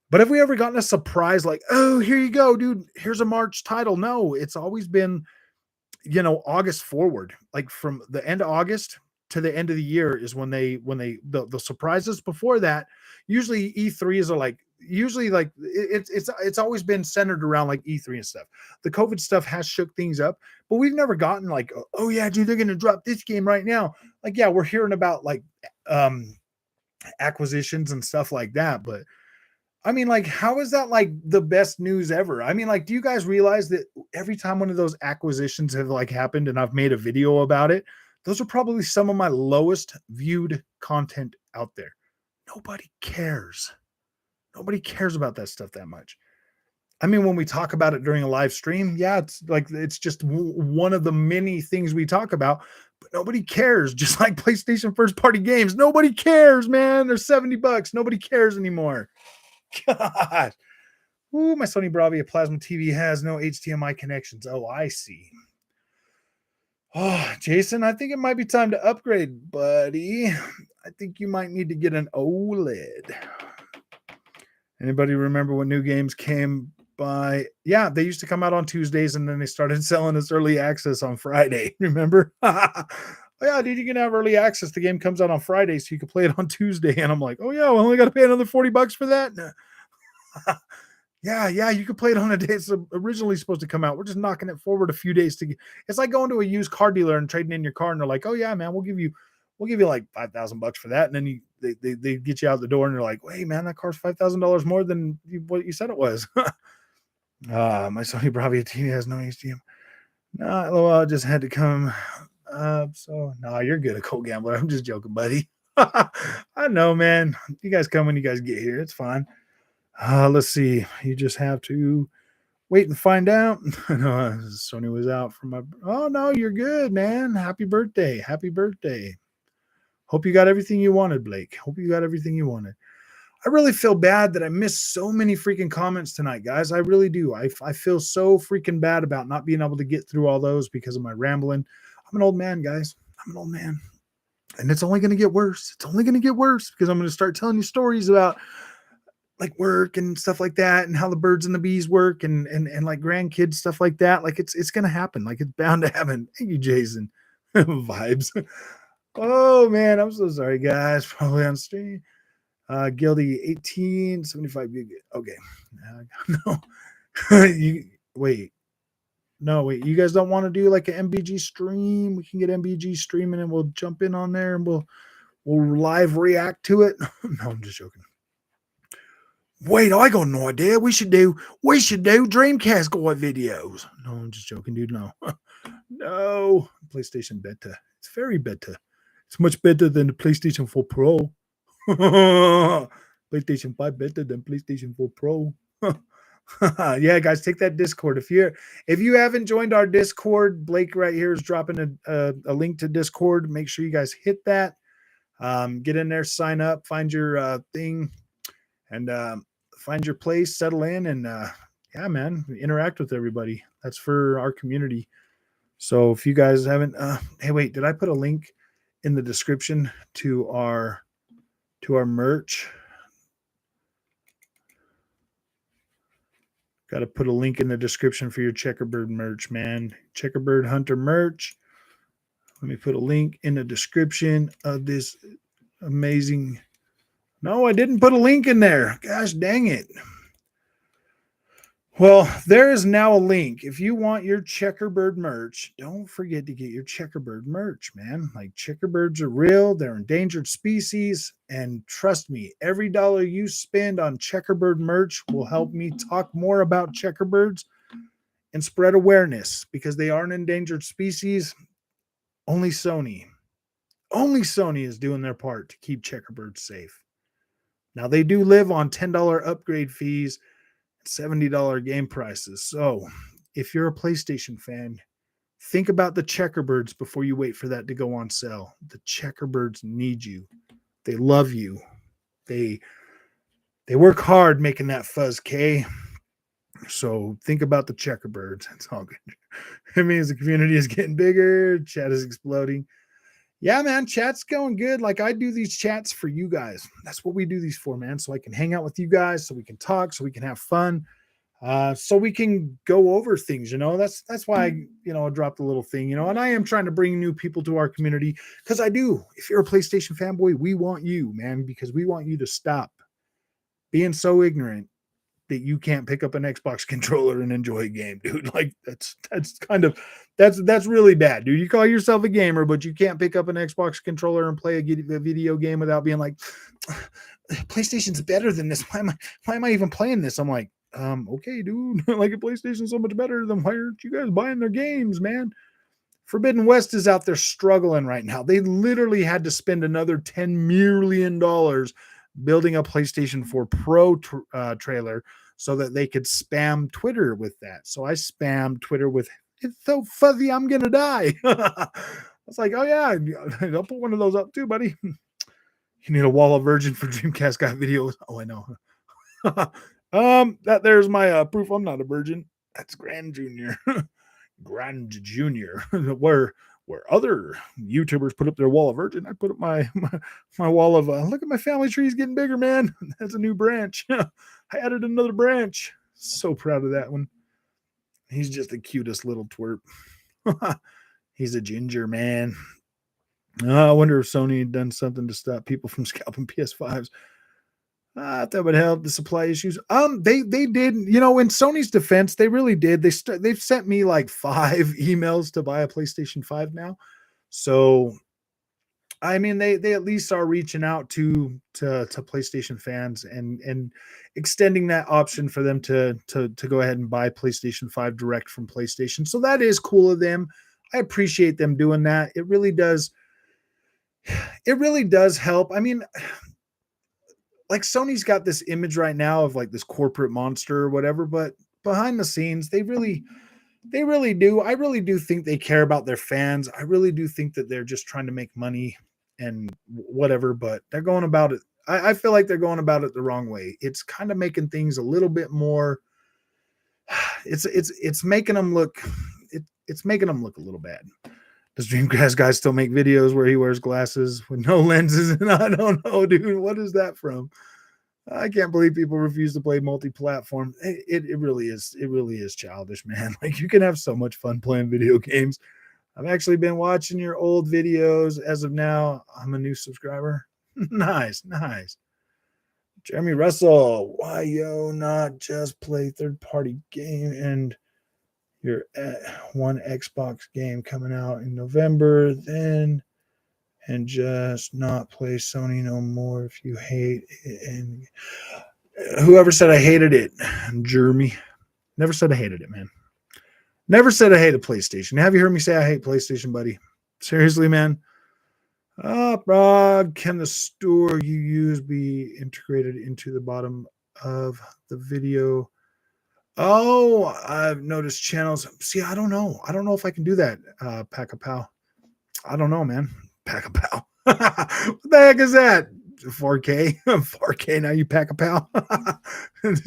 But have we ever gotten a surprise like, oh, here you go, dude, here's a March title? No, it's always been, August forward. Like from the end of August to the end of the year is when the surprises. Before that, usually E3s are like, it's always been centered around like E3 and stuff. The COVID stuff has shook things up, but we've never gotten like, oh yeah, dude, they're gonna drop this game right now. Like, yeah, we're hearing about like acquisitions and stuff like that, but I mean, like, how is that like the best news ever? I mean, like, do you guys realize that every time one of those acquisitions have like happened and I've made a video about it, those are probably some of my lowest viewed content out there. Nobody cares. Nobody cares about that stuff that much. I mean, when we talk about it during a live stream, yeah, it's like, it's just one of the many things we talk about, but nobody cares. Just like PlayStation first party games. Nobody cares, man. They're $70. Nobody cares anymore. God. Ooh, my Sony Bravia plasma TV has no HDMI connections. Oh, I see. Oh, Jason, I think it might be time to upgrade, buddy. I think you might need to get an OLED. Anybody remember when new games came by? Yeah, they used to come out on Tuesdays and then they started selling us early access on Friday. Remember? Oh yeah, dude, you can have early access. The game comes out on Friday, so you can play it on Tuesday. And I'm like, oh yeah, we only got to pay another $40 for that. Yeah, yeah, you could play it on a day it's originally supposed to come out. We're just knocking it forward a few days to get. It's like going to a used car dealer and trading in your car, and they're like, "Oh yeah, man, we'll give you like $5,000 for that," and then they get you out the door, and they're like, "Hey, man, that car's $5,000 more than what you said it was." My Sony Bravia TV has no HDMI. No, well, I just had to come. So no, you're good, a cold gambler. I'm just joking, buddy. I know, man. You guys come when you guys get here. It's fine. Let's see. You just have to wait and find out. No, Sony was out for my. Oh no, you're good, man. Happy birthday! Happy birthday! Hope you got everything you wanted, Blake. Hope you got everything you wanted. I really feel bad that I missed so many freaking comments tonight, guys. I really do. I feel so freaking bad about not being able to get through all those because of my rambling. I'm an old man, guys. I'm an old man. And it's only going to get worse. It's only going to get worse because I'm going to start telling you stories about like work and stuff like that and how the birds and the bees work and like grandkids, stuff like that. Like it's going to happen. Like it's bound to happen. Thank you, Jason. Vibes. Oh man, I'm so sorry, guys. Probably on stream. Guilty 1875 gig. Okay. No. You wait. No, wait. You guys don't want to do like an MBG stream? We can get MBG streaming and we'll jump in on there and we'll live react to it. No, I'm just joking. Wait, I got no idea. We should do Dreamcast Guide videos. No, I'm just joking, dude. No. No. PlayStation beta. It's very beta. It's much better than the PlayStation 4 Pro. PlayStation 5 better than PlayStation 4 Pro. Yeah, guys, take that Discord. If you haven't joined our Discord, Blake right here is dropping a link to Discord. Make sure you guys hit that. Get in there, sign up, find your thing, and find your place, settle in, and yeah, man, interact with everybody. That's for our community. So if you guys haven't, hey, wait, did I put a link in the description to our merch? Got to put a link in the description for your Checkerbird merch, man. Checkerbird Hunter merch. Let me put a link in the description of this amazing. No, I didn't put a link in there. Gosh dang it. Well, there is now a link. If you want your Checkerbird merch, don't forget to get your Checkerbird merch, man. Like Checkerbirds are real. They're endangered species. And trust me, every dollar you spend on Checkerbird merch will help me talk more about Checkerbirds and spread awareness because they are an endangered species. Only Sony is doing their part to keep Checkerbirds safe. Now, they do live on $10 upgrade fees, $70 game prices. So if you're a PlayStation fan, think about the Checkerbirds before you wait for that to go on sale. The Checkerbirds need you. They love you. They work hard making that fuzz, K. So think about the Checkerbirds. It's all good. It means the community is getting bigger. Chat is exploding. Yeah, man, chat's going good. Like I do these chats for you guys. That's what we do these for, man. So I can hang out with you guys, so we can talk, so we can have fun, so we can go over things. That's why I dropped a little thing. And I am trying to bring new people to our community because I do. If you're a PlayStation fanboy, we want you, man, because we want you to stop being so ignorant that you can't pick up an Xbox controller and enjoy a game, dude. Like that's really bad, dude. You call yourself a gamer, but you can't pick up an Xbox controller and play a video game without being like, PlayStation's better than this. Why am I even playing this? I'm like, okay, dude. Like a PlayStation's so much better than why aren't you guys buying their games, man? Forbidden West is out there struggling right now. They literally had to spend another $10 million building a PlayStation 4 Pro trailer so that they could spam Twitter with that. So I spammed Twitter with, it's so fuzzy, I'm going to die. I was like, oh yeah, I'll put one of those up too, buddy. You need a wall of virgin for Dreamcast Guy videos. Oh, I know. That there's my proof I'm not a virgin. That's Grand Junior. Grand Junior. where other YouTubers put up their wall of virgin, I put up my wall of look at my family tree's getting bigger, man. That's a new branch. I added another branch. So proud of that one. He's just the cutest little twerp. He's a ginger, man. I wonder if Sony had done something to stop people from scalping PS5s. If that would help the supply issues. They did. You know, in Sony's defense, they really did. They've sent me like 5 emails to buy a PlayStation 5 now. So I mean, they at least are reaching out to PlayStation fans and extending that option for them to go ahead and buy PlayStation 5 direct from PlayStation. So that is cool of them. I appreciate them doing that. It really does. It really does help. I mean, like Sony's got this image right now of like this corporate monster or whatever, but behind the scenes, they really do. I really do think they care about their fans. I really do think that they're just trying to make money and whatever, but they're going about it. I feel like they're going about it the wrong way. It's kind of making things a little bit more. It's making them look. It's making them look a little bad. Does Dreamcast guy still make videos where he wears glasses with no lenses? And I don't know, dude. What is that from? I can't believe people refuse to play multi-platform. It really is. It really is childish, man. Like you can have so much fun playing video games. I've actually been watching your old videos. As of now, I'm a new subscriber. Nice, nice. Jeremy Russell, why yo not just play third-party game and you're at one Xbox game coming out in November, then and just not play Sony no more if you hate it. And whoever said I hated it, Jeremy, never said I hated it, man. Never said I hated PlayStation. Have you heard me say I hate PlayStation, buddy? Seriously, man. Rob, can the store you use be integrated into the bottom of the video? Oh, I've noticed channels. See, I don't know. I don't know if I can do that, Pack-a-Pow. I don't know, man. Pack-a-Pow. What the heck is that? 4K? 4K, now you Pack-a-Pow?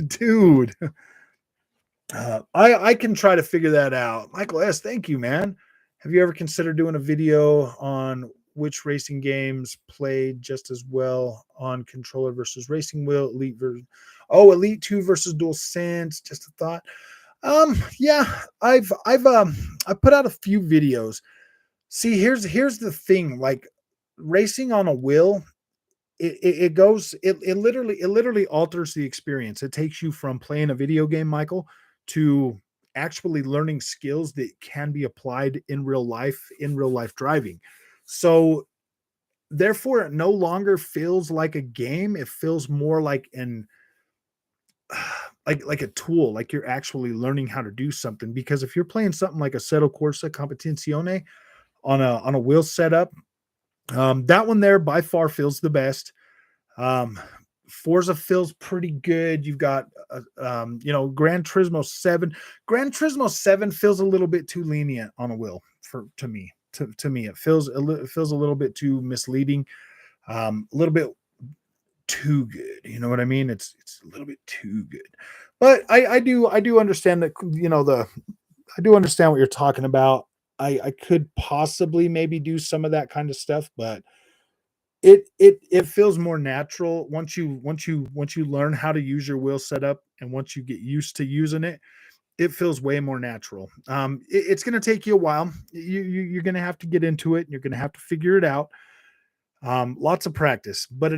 Dude. I can try to figure that out. Michael S., thank you, man. Have you ever considered doing a video on which racing games played just as well on controller versus racing wheel, Elite versus Elite 2 versus DualSense? Just a thought. Yeah, I've put out a few videos. See, here's the thing. Like racing on a wheel, it literally alters the experience. It takes you from playing a video game, Michael, to actually learning skills that can be applied in real life driving. So therefore it no longer feels like a game. It feels more like an like a tool, like you're actually learning how to do something. Because if you're playing something like a Assetto Corsa Competizione on a wheel setup, that one there by far feels the best. Forza feels pretty good. You've got Gran Turismo 7. Gran Turismo 7 feels a little bit too lenient on a wheel to me. To me, it feels a little bit too misleading, a little bit too good. You know what I mean? It's a little bit too good. But I do understand that, I do understand what you're talking about. I could possibly maybe do some of that kind of stuff, but it feels more natural once you learn how to use your wheel setup, and once you get used to using it, it feels way more natural. It's going to take you a while. You're going to have to get into it. You're going to have to figure it out. Lots of practice, but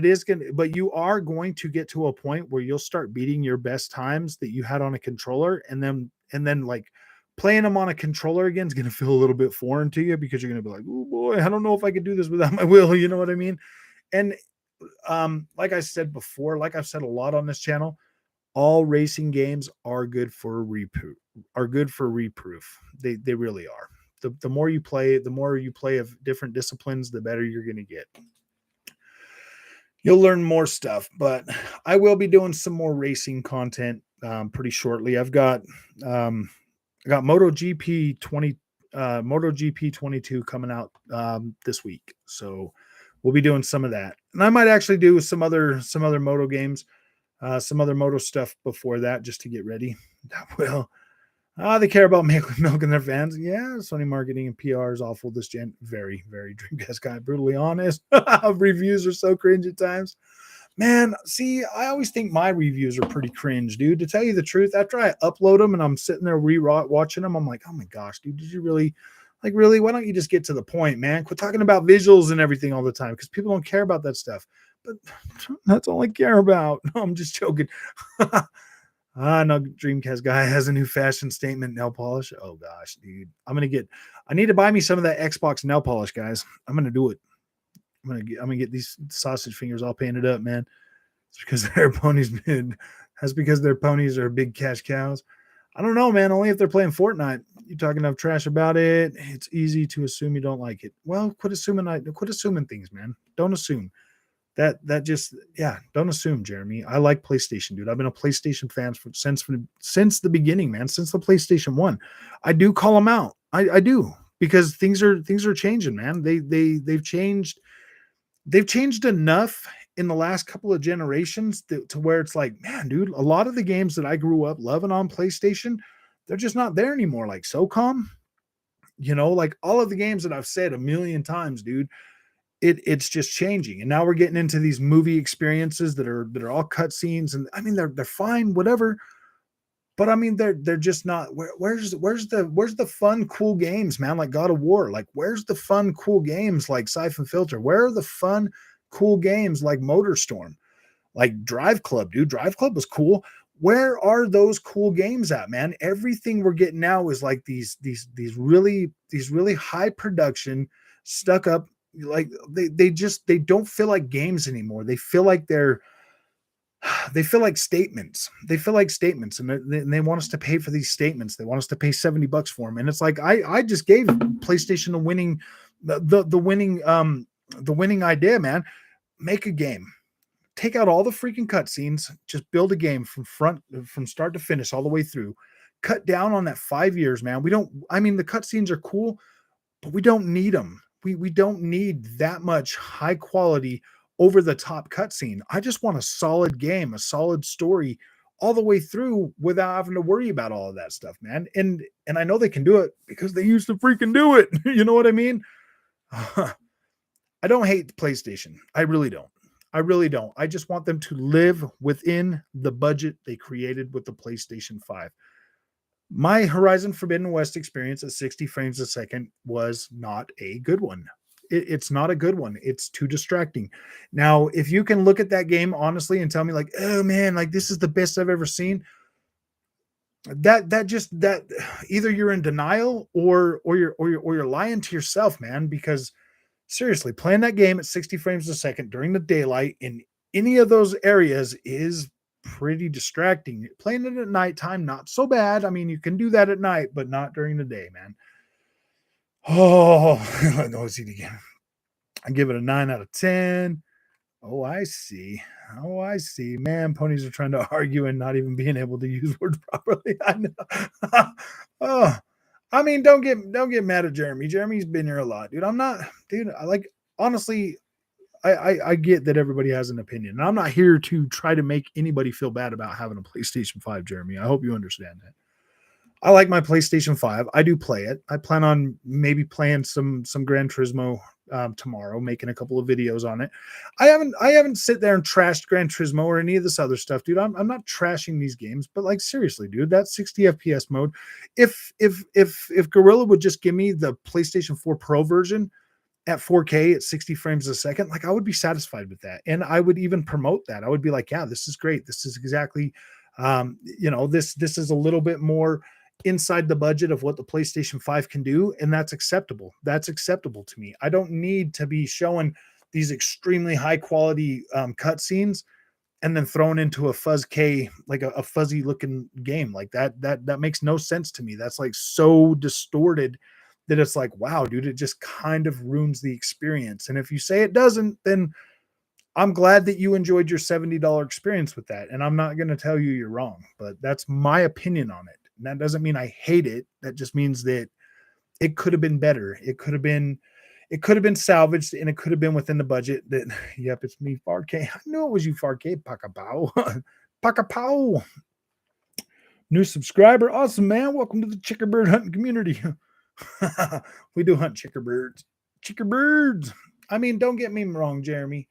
you are going to get to a point where you'll start beating your best times that you had on a controller, and then like playing them on a controller again is going to feel a little bit foreign to you, because you're going to be like, oh boy, I don't know if I could do this without my wheel. You know what I mean? And like I said before, like I've said a lot on this channel, all racing games are good for reproof. They really are. The more you play of different disciplines, the better you're going to get. You'll learn more stuff, but I will be doing some more racing content pretty shortly. I've got MotoGP 22 coming out this week, so we'll be doing some of that, and I might actually do some other moto games, some other moto stuff before that, just to get ready. Well, they care about milking their fans. Yeah, Sony marketing and PR is awful this gen. Very, very Dreamcast guy. Brutally honest. Reviews are so cringe at times. Man, see, I always think my reviews are pretty cringe, dude. To tell you the truth, after I upload them and I'm sitting there watching them, I'm like, oh my gosh, dude, did you really? Like, really, why don't you just get to the point, man? Quit talking about visuals and everything all the time because people don't care about that stuff. But that's all I care about. No, I'm just joking. No, Dreamcast guy has a new fashion statement nail polish. Oh gosh, dude. I need to buy me some of that Xbox nail polish, guys. I'm gonna do it. I'm gonna get these sausage fingers all painted up, man. It's because their ponies, man. That's because their ponies are big cash cows. I don't know, man. Only if they're playing Fortnite. You're talking enough trash about it. It's easy to assume you don't like it. Well, quit assuming. Quit assuming things, man. Don't assume that just yeah. Don't assume, Jeremy. I like PlayStation, dude. I've been a PlayStation fan since the beginning, man. Since the PlayStation 1. I do call them out. I do because things are changing, man. They've changed enough in the last couple of generations to where it's like, man, dude, a lot of the games that I grew up loving on PlayStation, they're just not there anymore. Like SOCOM, like all of the games that I've said a million times, dude, it's just changing. And now we're getting into these movie experiences that are all cutscenes, and I mean they're fine, whatever. But I mean, they're just not. Where's the fun, cool games, man? Like God of War. Like where's the fun, cool games like Siphon Filter? Where are the fun, cool games like Motorstorm, like Drive Club, dude? Drive Club was cool. Where are those cool games at, man? Everything we're getting now is like these really high production, stuck up. Like they don't feel like games anymore. They feel like statements. They feel like statements, and they want us to pay for these statements. They want us to pay $70 for them, and it's like I just gave PlayStation the winning idea, man. Make a game, take out all the freaking cutscenes, just build a game from start to finish, all the way through. Cut down on that 5 years, man. We don't. I mean, the cutscenes are cool, but we don't need them. We don't need that much high quality over the top cutscene. I just want a solid game, a solid story all the way through without having to worry about all of that stuff, man. And I know they can do it because they used to freaking do it. You know what I mean? I don't hate the PlayStation. I really don't. I really don't. I just want them to live within the budget they created with the PlayStation 5. My Horizon Forbidden West experience at 60 frames a second was not a good one. It's not a good one. It's too distracting. Now, if you can look at that game honestly and tell me like, oh man, like this is the best I've ever seen, that either you're in denial or you're lying to yourself, man. Because seriously, playing that game at 60 frames a second during the daylight in any of those areas is pretty distracting. Playing it at nighttime, not so bad. I mean, you can do that at night, but not during the day, man. Oh, no, see it again. I give it a 9 out of 10. Oh, I see. Oh, I see. Man, ponies are trying to argue and not even being able to use words properly. I know. Oh, I mean, don't get mad at Jeremy. Jeremy's been here a lot, dude. I'm not, dude. I like honestly, I get that everybody has an opinion, and I'm not here to try to make anybody feel bad about having a PlayStation 5, Jeremy. I hope you understand that. I like my PlayStation 5. I do play it. I plan on maybe playing some Gran Turismo tomorrow, making a couple of videos on it. I haven't sit there and trashed Gran Turismo or any of this other stuff, dude. I'm not trashing these games, but like seriously, dude, that 60 FPS mode. If Gorilla would just give me the PlayStation 4 Pro version at 4K at 60 frames a second, like I would be satisfied with that. And I would even promote that. I would be like, yeah, this is great. This is exactly this is a little bit more inside the budget of what the PlayStation 5 can do, and that's acceptable. That's acceptable to me. I don't need to be showing these extremely high quality cutscenes and then thrown into a fuzz K, like a fuzzy looking game like that. That makes no sense to me. That's like so distorted that it's like, wow, dude, it just kind of ruins the experience. And if you say it doesn't, then I'm glad that you enjoyed your $70 experience with that. And I'm not going to tell you you're wrong, but that's my opinion on it. And that doesn't mean I hate it. That just means that it could have been better. It could have been salvaged, and it could have been within the budget that, yep, it's me, Fark. I knew it was you, Fark. Pakapow. Pakapow. New subscriber. Awesome, man. Welcome to the chickerbird hunting community. We do hunt chickerbirds. Chickerbirds. I mean, don't get me wrong, Jeremy.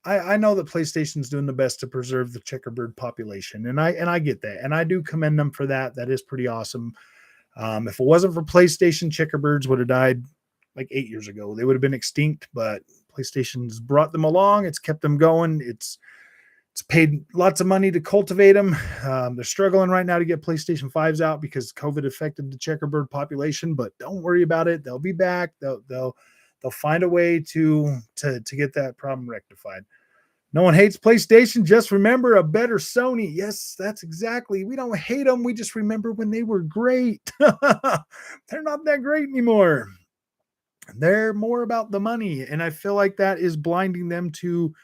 I know that PlayStation's doing the best to preserve the checkerbird population, and I get that, and I do commend them for that. That is pretty awesome. If it wasn't for PlayStation, checkerbirds would have died like 8 years ago. They would have been extinct, but PlayStation's brought them along. It's kept them going. It's paid lots of money to cultivate them. They're struggling right now to get PlayStation 5s out because COVID affected the checkerbird population, but don't worry about it. They'll be back. They'll find a way to get that problem rectified. No one hates PlayStation. Just remember a better Sony. Yes, that's exactly. We don't hate them. We just remember when they were great. They're not that great anymore. They're more about the money, and I feel like that is blinding them to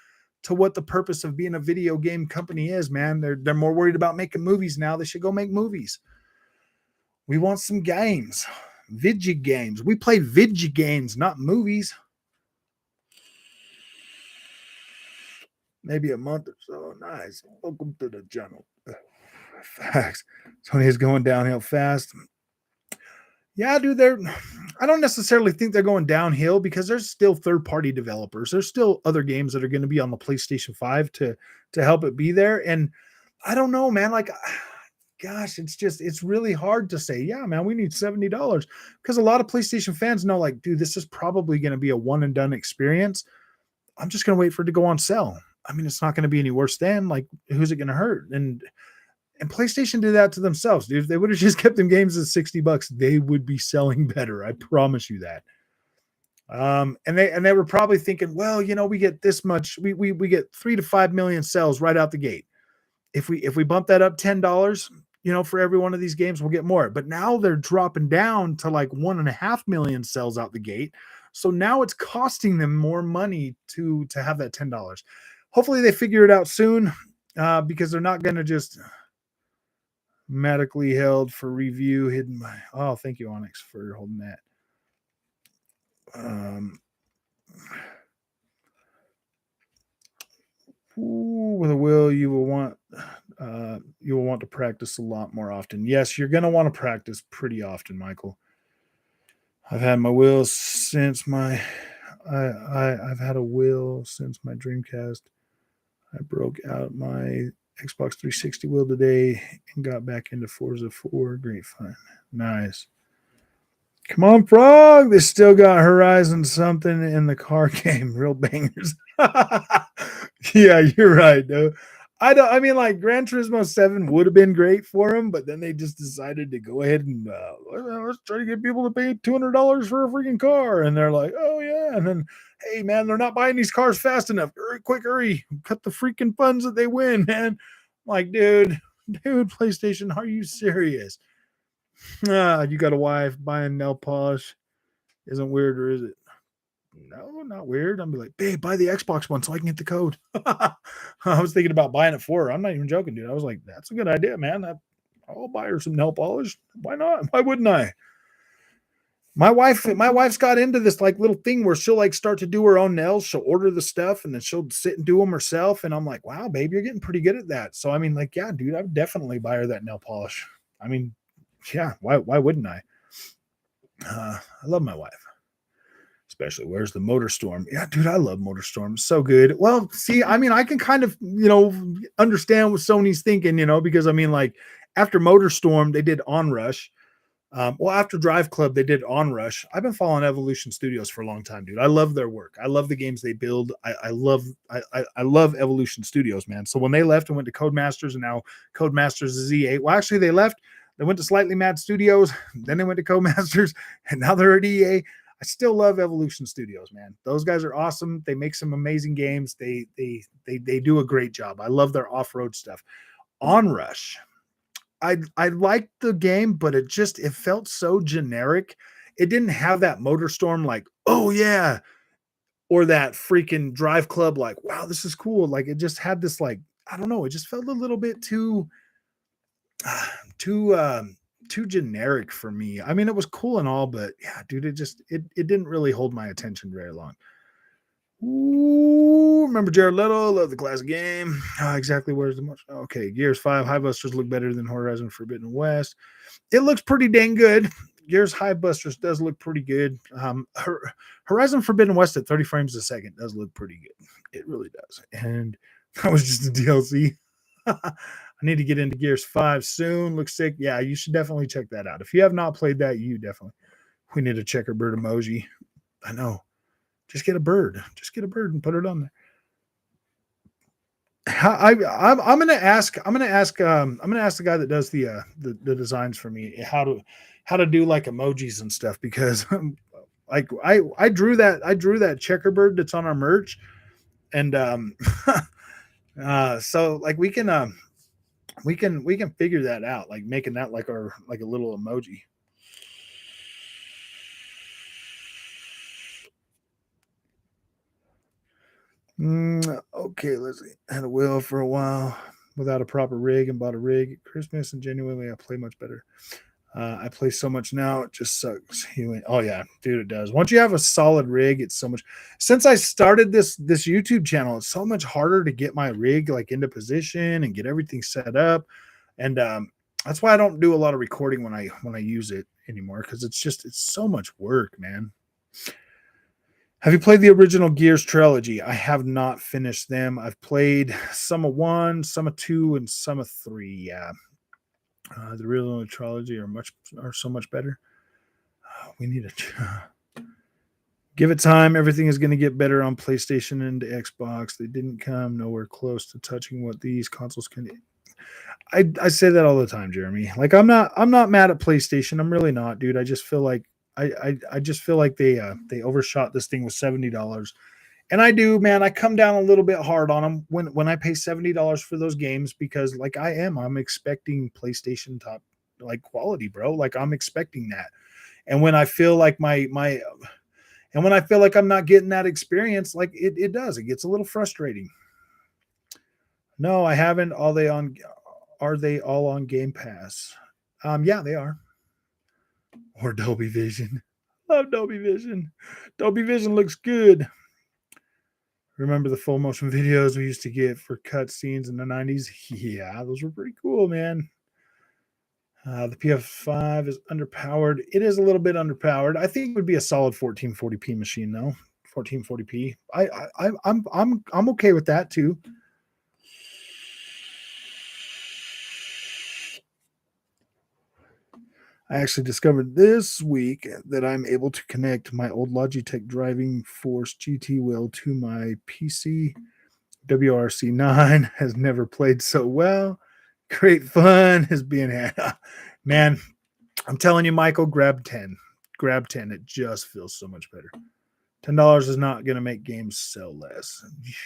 what the purpose of being a video game company is, man. They're more worried about making movies now. They should go make movies. We want some games, video games. We play video games, not movies. Maybe a month or so. Nice. Welcome to the channel. Facts. Sony is going downhill fast. Yeah, dude, I don't necessarily think they're going downhill because there's still third-party developers. There's still other games that are going to be on the PlayStation 5 to help it be there. And I don't know, man. Like, gosh, it's really hard to say, yeah, man, we need $70 because a lot of PlayStation fans know, like, dude, this is probably going to be a one and done experience. I'm just going to wait for it to go on sale. I mean, it's not going to be any worse than, like, who's it going to hurt? And PlayStation did that to themselves, dude. If they would have just kept them games at $60, they would be selling better. I promise you that. And they were probably thinking, well, we get this much, we get 3 to 5 million sales right out the gate. If we bump that up $10, for every one of these games, we'll get more. But now they're dropping down to like 1.5 million sales out the gate. So now it's costing them more money to have that $10. Hopefully they figure it out soon, because they're not going to just medically held for review hidden by. Oh, thank you, Onyx, for holding that. With a will, you will want to practice a lot more often. Yes, you're going to want to practice pretty often, Michael. I've had my will since my I've had a will since my Dreamcast. I broke out my Xbox 360 wheel today and got back into Forza 4. Great fun. Nice. Come on, Frog. They still got Horizon something in the car game. Real bangers. Yeah, you're right, though. I mean, like, Gran Turismo 7 would have been great for them, but then they just decided to go ahead and let's try to get people to pay $200 for a freaking car. And they're like, oh, yeah. And then, hey, man, they're not buying these cars fast enough. Hurry, quick, hurry. Cut the freaking funds that they win, man. I'm like, dude, PlayStation, are you serious? You got a wife buying nail polish. Isn't weird, or is it? No, not weird. I'm like, babe, buy the Xbox one so I can get the code. I was thinking about buying it for her. I'm not even joking, dude. I was like, that's a good idea, man. I'll buy her some nail polish. Why not? Why wouldn't I? My wife's got into this like little thing where she'll like start to do her own nails. She'll order the stuff and then she'll sit and do them herself. And I'm like, wow, babe, you're getting pretty good at that. So I mean, like, yeah, dude, I would definitely buy her that nail polish. I mean, yeah, why wouldn't I? I love my wife. Especially where's the Motorstorm? Yeah, dude, I love Motorstorm. So good. Well, see, I mean, I can kind of, understand what Sony's thinking, because I mean, like, after Motorstorm, they did Onrush. After Drive Club, they did Onrush. I've been following Evolution Studios for a long time, dude. I love their work. I love the games they build. I love Evolution Studios, man. So when they left and went to Codemasters, and now Codemasters is EA. Well, actually, they left. They went to Slightly Mad Studios, then they went to Codemasters, and now they're at EA. I still love Evolution Studios, man. Those guys are awesome. They make some amazing games. They do a great job. I love their off-road stuff. Onrush, I liked the game, but it felt so generic. It didn't have that Motorstorm like, oh yeah, or that freaking Drive Club like, wow, this is cool. Like, it just had this like, I don't know, it just felt a little bit too generic for me. I mean, it was cool and all, but yeah, dude, it didn't really hold my attention very long. Ooh, remember Jared Leto? Love the classic game. Exactly. Where's the most? Okay, Gears 5 High Busters look better than Horizon Forbidden West. It looks pretty dang good. Gears High Busters does look pretty good. Horizon Forbidden West at 30 frames a second does look pretty good. It really does. And that was just a DLC. I need to get into Gears 5 soon. Looks sick. Yeah, you should definitely check that out. If you have not played that, you definitely. We need a checkerbird emoji. I know. Just get a bird. Just get a bird and put it on there. I'm gonna ask the guy that does the designs for me how to do like emojis and stuff, because like I drew that checkerbird that's on our merch, and so like we can figure that out, like making that like our like a little emoji. Okay, let's see. Had a wheel for a while without a proper rig and bought a rig at Christmas, and genuinely I play much better. I play so much now, it just sucks. He went, oh yeah, dude, it does. Once you have a solid rig, it's so much. Since I started this YouTube channel, it's so much harder to get my rig like into position and get everything set up, and that's why I don't do a lot of recording when I use it anymore, because it's so much work, man. Have you played the original Gears trilogy? I have not finished them. I've played some of 1, some of 2, and some of 3. Yeah, the original trilogy are so much better. We need to give it time. Everything is going to get better on PlayStation and Xbox. They didn't come nowhere close to touching what these consoles can. I say that all the time, Jeremy. Like I'm not mad at PlayStation. I'm really not, dude. I just feel like I just feel like they overshot this thing with $70. And I do, man. I come down a little bit hard on them when I pay $70 for those games, because like I'm expecting PlayStation top like quality, bro. Like I'm expecting that. And when I feel like and when I feel like I'm not getting that experience, like it does, it gets a little frustrating. No, I haven't. Are they all on Game Pass? Yeah, they are. Or Dolby Vision. Love Dolby Vision. Dolby Vision looks good. Remember the full motion videos we used to get for cutscenes in the 90s? Yeah, those were pretty cool, man. The PS5 is underpowered. It is a little bit underpowered. I think it would be a solid 1440p machine, though. 1440p. I'm okay with that too. I actually discovered this week that I'm able to connect my old Logitech Driving Force GT wheel to my PC. WRC9 has never played so well. Great fun is being had. Man, I'm telling you, Michael, grab 10. Grab 10. It just feels so much better. $10 is not going to make games sell less.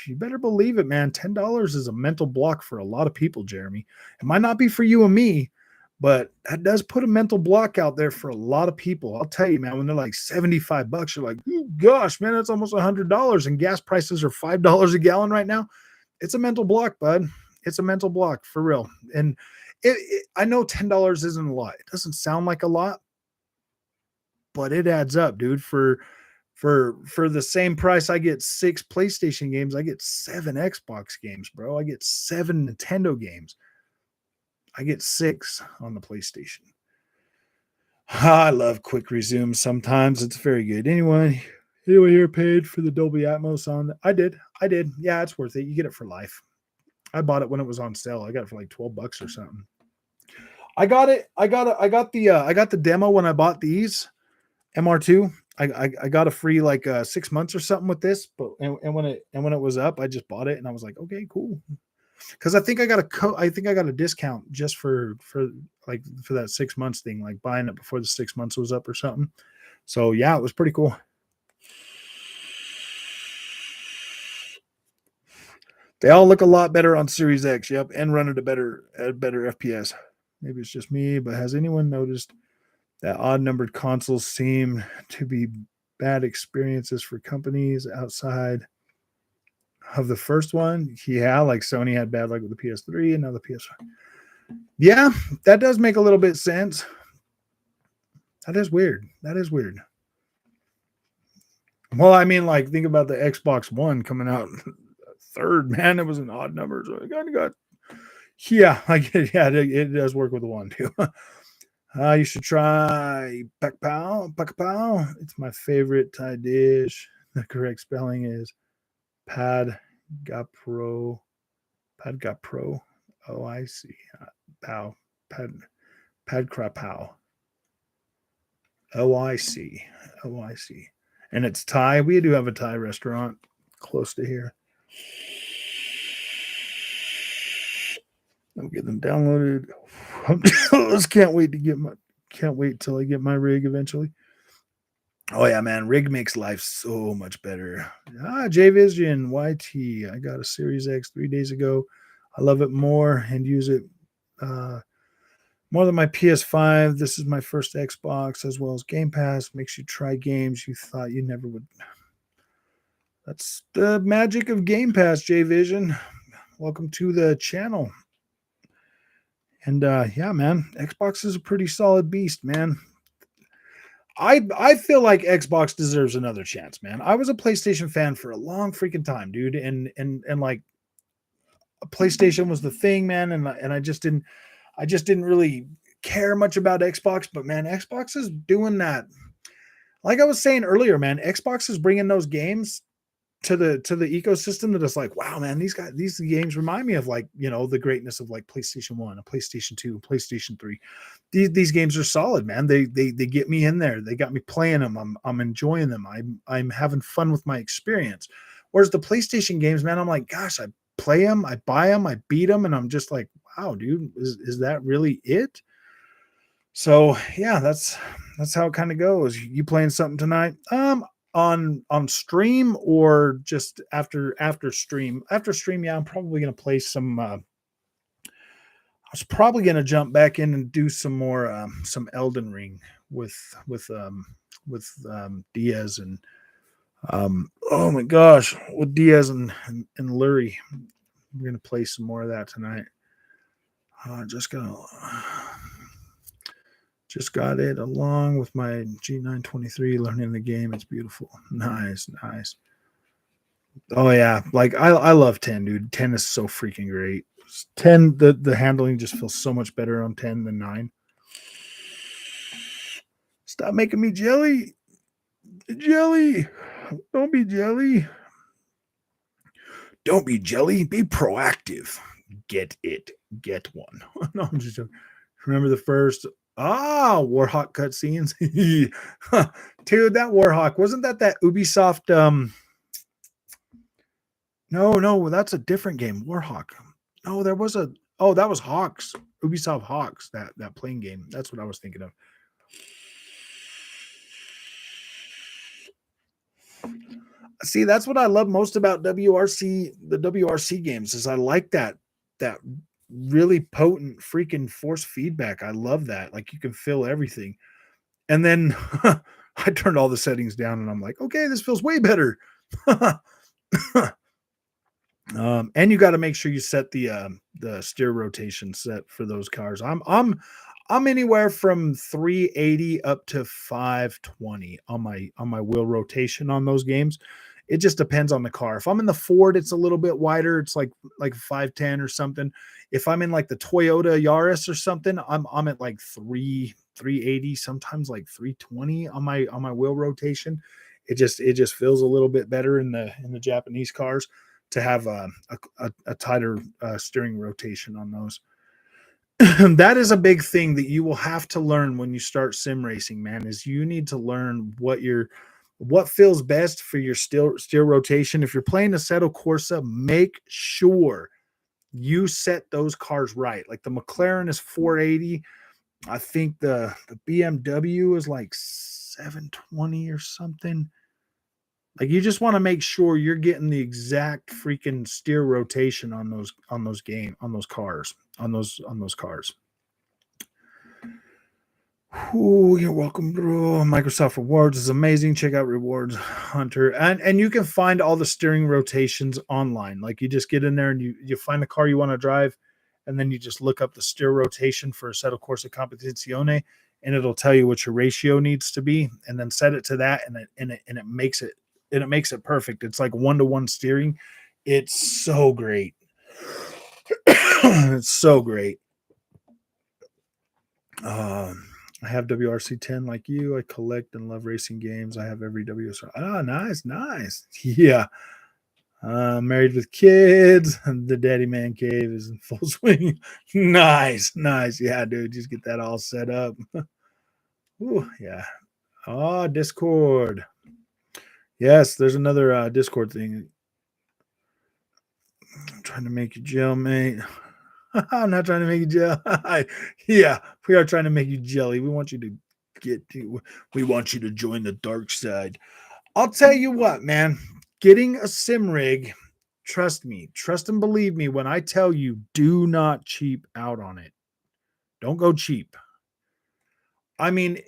You better believe it, man. $10 is a mental block for a lot of people, Jeremy. It might not be for you and me, but that does put a mental block out there for a lot of people. I'll tell you, man, when they're like $75, you're like, oh, gosh, man, that's almost $100, and gas prices are $5 a gallon right now. It's a mental block, bud. It's a mental block for real. And I know $10 isn't a lot. It doesn't sound like a lot, but it adds up, dude. For the same price, I get 6 PlayStation games. I get 7 Xbox games, bro. I get 7 Nintendo games. I get 6 on the PlayStation. I love quick resume. Sometimes it's very good. Anyone here paid for the Dolby Atmos on? I did. Yeah, it's worth it. You get it for life. I bought it when it was on sale. I got it for like $12 or something. I got the demo when I bought these MR2. I got a free like 6 months or something with this, but and when it was up, I just bought it and I was like, okay, cool. Because I think I got a discount just for that 6 months thing, like buying it before the 6 months was up or something. So yeah, it was pretty cool. They all look a lot better on Series X. Yep, and run at a better FPS. Maybe it's just me, but has anyone noticed that odd-numbered consoles seem to be bad experiences for companies outside of the first one? Yeah, like Sony had bad luck with the PS3 and now the PS5. Yeah, that does make a little bit sense. That is weird. Well, I mean, like, think about the Xbox One coming out third, man. It was an odd number. So I kind of got, yeah, it does work with the one too. You should try Pak Pao. It's my favorite Thai dish. The correct spelling is Pad Gapro. Oh, I see. Pow. Pad. Padcrapow. Oh, I see. Oh, I see. And it's Thai. We do have a Thai restaurant close to here. I'll get them downloaded. Just can't wait till I get my rig eventually. Oh yeah, man, rig makes life so much better. JVision YT. I got a Series X 3 days ago. I love it more and use it more than my PS5. This is my first Xbox as well as Game Pass. Makes you try games you thought you never would. That's the magic of Game Pass, JVision. Welcome to the channel. And yeah, man, Xbox is a pretty solid beast, man. I feel like Xbox deserves another chance, man. I was a PlayStation fan for a long freaking time, dude, and like PlayStation was the thing, man, and I just didn't really care much about Xbox, but man, Xbox is doing that. Like I was saying earlier, man, Xbox is bringing those games to the ecosystem that is like, wow, man, these games remind me of, like, you know, the greatness of like PlayStation 1, a PlayStation 2, PlayStation 3. These games are solid, man. They get me in there. They got me playing them. I'm enjoying them. I'm having fun with my experience. Whereas the PlayStation games, man, I'm like, gosh, I play them, I buy them, I beat them, and I'm just like, wow, dude, is that really it? So yeah, that's how it kind of goes. You playing something tonight? On stream or just after stream? After stream, yeah, I'm probably gonna play some. I was probably gonna jump back in and do some more some Elden Ring with Diaz and oh my gosh, with Diaz and Lurie. We're gonna play some more of that tonight. Just got it along with my G923, learning the game. It's beautiful. Nice. Oh yeah, like I love 10, dude. 10 is so freaking great. 10, the handling just feels so much better on 10 than 9. Stop making me jelly. Jelly. Don't be jelly. Don't be jelly. Be proactive. Get it. Get one. No, I'm just joking. Remember the first Warhawk cutscenes? Dude, that Warhawk, wasn't that Ubisoft No, that's a different game. Warhawk. No, there was that was Hawks. Ubisoft Hawks, that playing game. That's what I was thinking of. See, that's what I love most about WRC, the WRC games, is I like that really potent freaking force feedback. I love that. Like, you can feel everything. And then I turned all the settings down and I'm like, okay, this feels way better. And you got to make sure you set the steer rotation set for those cars. I'm anywhere from 380 up to 520 on my wheel rotation on those games. It just depends on the car. If I'm in the Ford, it's a little bit wider. It's like 510 or something. If I'm in like the Toyota Yaris or something, I'm at like 380, sometimes like 320 on my wheel rotation. It just feels a little bit better in the Japanese cars to have a tighter steering rotation on those. That is a big thing that you will have to learn when you start sim racing, man, is you need to learn what feels best for your steer rotation. If you're playing Assetto Corsa, make sure you set those cars right. Like the McLaren is 480. I think the BMW is like 720 or something. Like, you just want to make sure you're getting the exact freaking steer rotation on those cars. Ooh, you're welcome, bro. Microsoft Rewards is amazing. Check out Rewards Hunter. And you can find all the steering rotations online. Like, you just get in there and you find the car you want to drive, and then you just look up the steer rotation for Assetto Corsa Competizione, and it'll tell you what your ratio needs to be, and then set it to that, and it makes it perfect. It's like 1-to-1 steering. It's so great. It's so great. I have WRC 10 like you. I collect and love racing games. I have every WRC. Nice. Yeah. Married with kids. The daddy man cave is in full swing. Nice, nice. Yeah, dude, just get that all set up. Ooh, yeah. Oh, Discord. Yes, there's another Discord thing. I'm trying to make you gel, mate. I'm not trying to make you gel. Yeah, we are trying to make you jelly. We want you to we want you to join the dark side. I'll tell you what, man. Getting a sim rig, trust me, trust and believe me when I tell you, do not cheap out on it. Don't go cheap. I mean,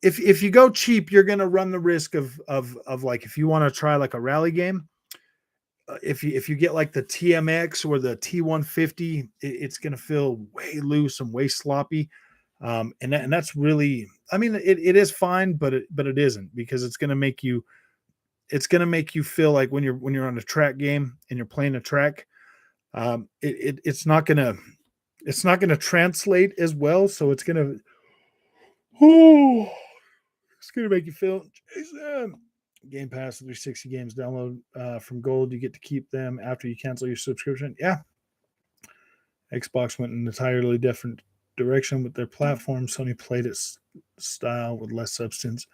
if you go cheap, you're gonna run the risk of like if you want to try like a rally game, if you get like the TMX or the T150, it's gonna feel way loose and way sloppy. And that's really, I mean, it is fine, but it isn't because it's gonna make you feel like when you're on a track game and you're playing a track, it's not gonna translate as well. So oh, it's gonna make you feel Jason. Game Pass 360 games download from Gold. You get to keep them after you cancel your subscription. Yeah, Xbox went in an entirely different direction with their platform. Sony played its style with less substance.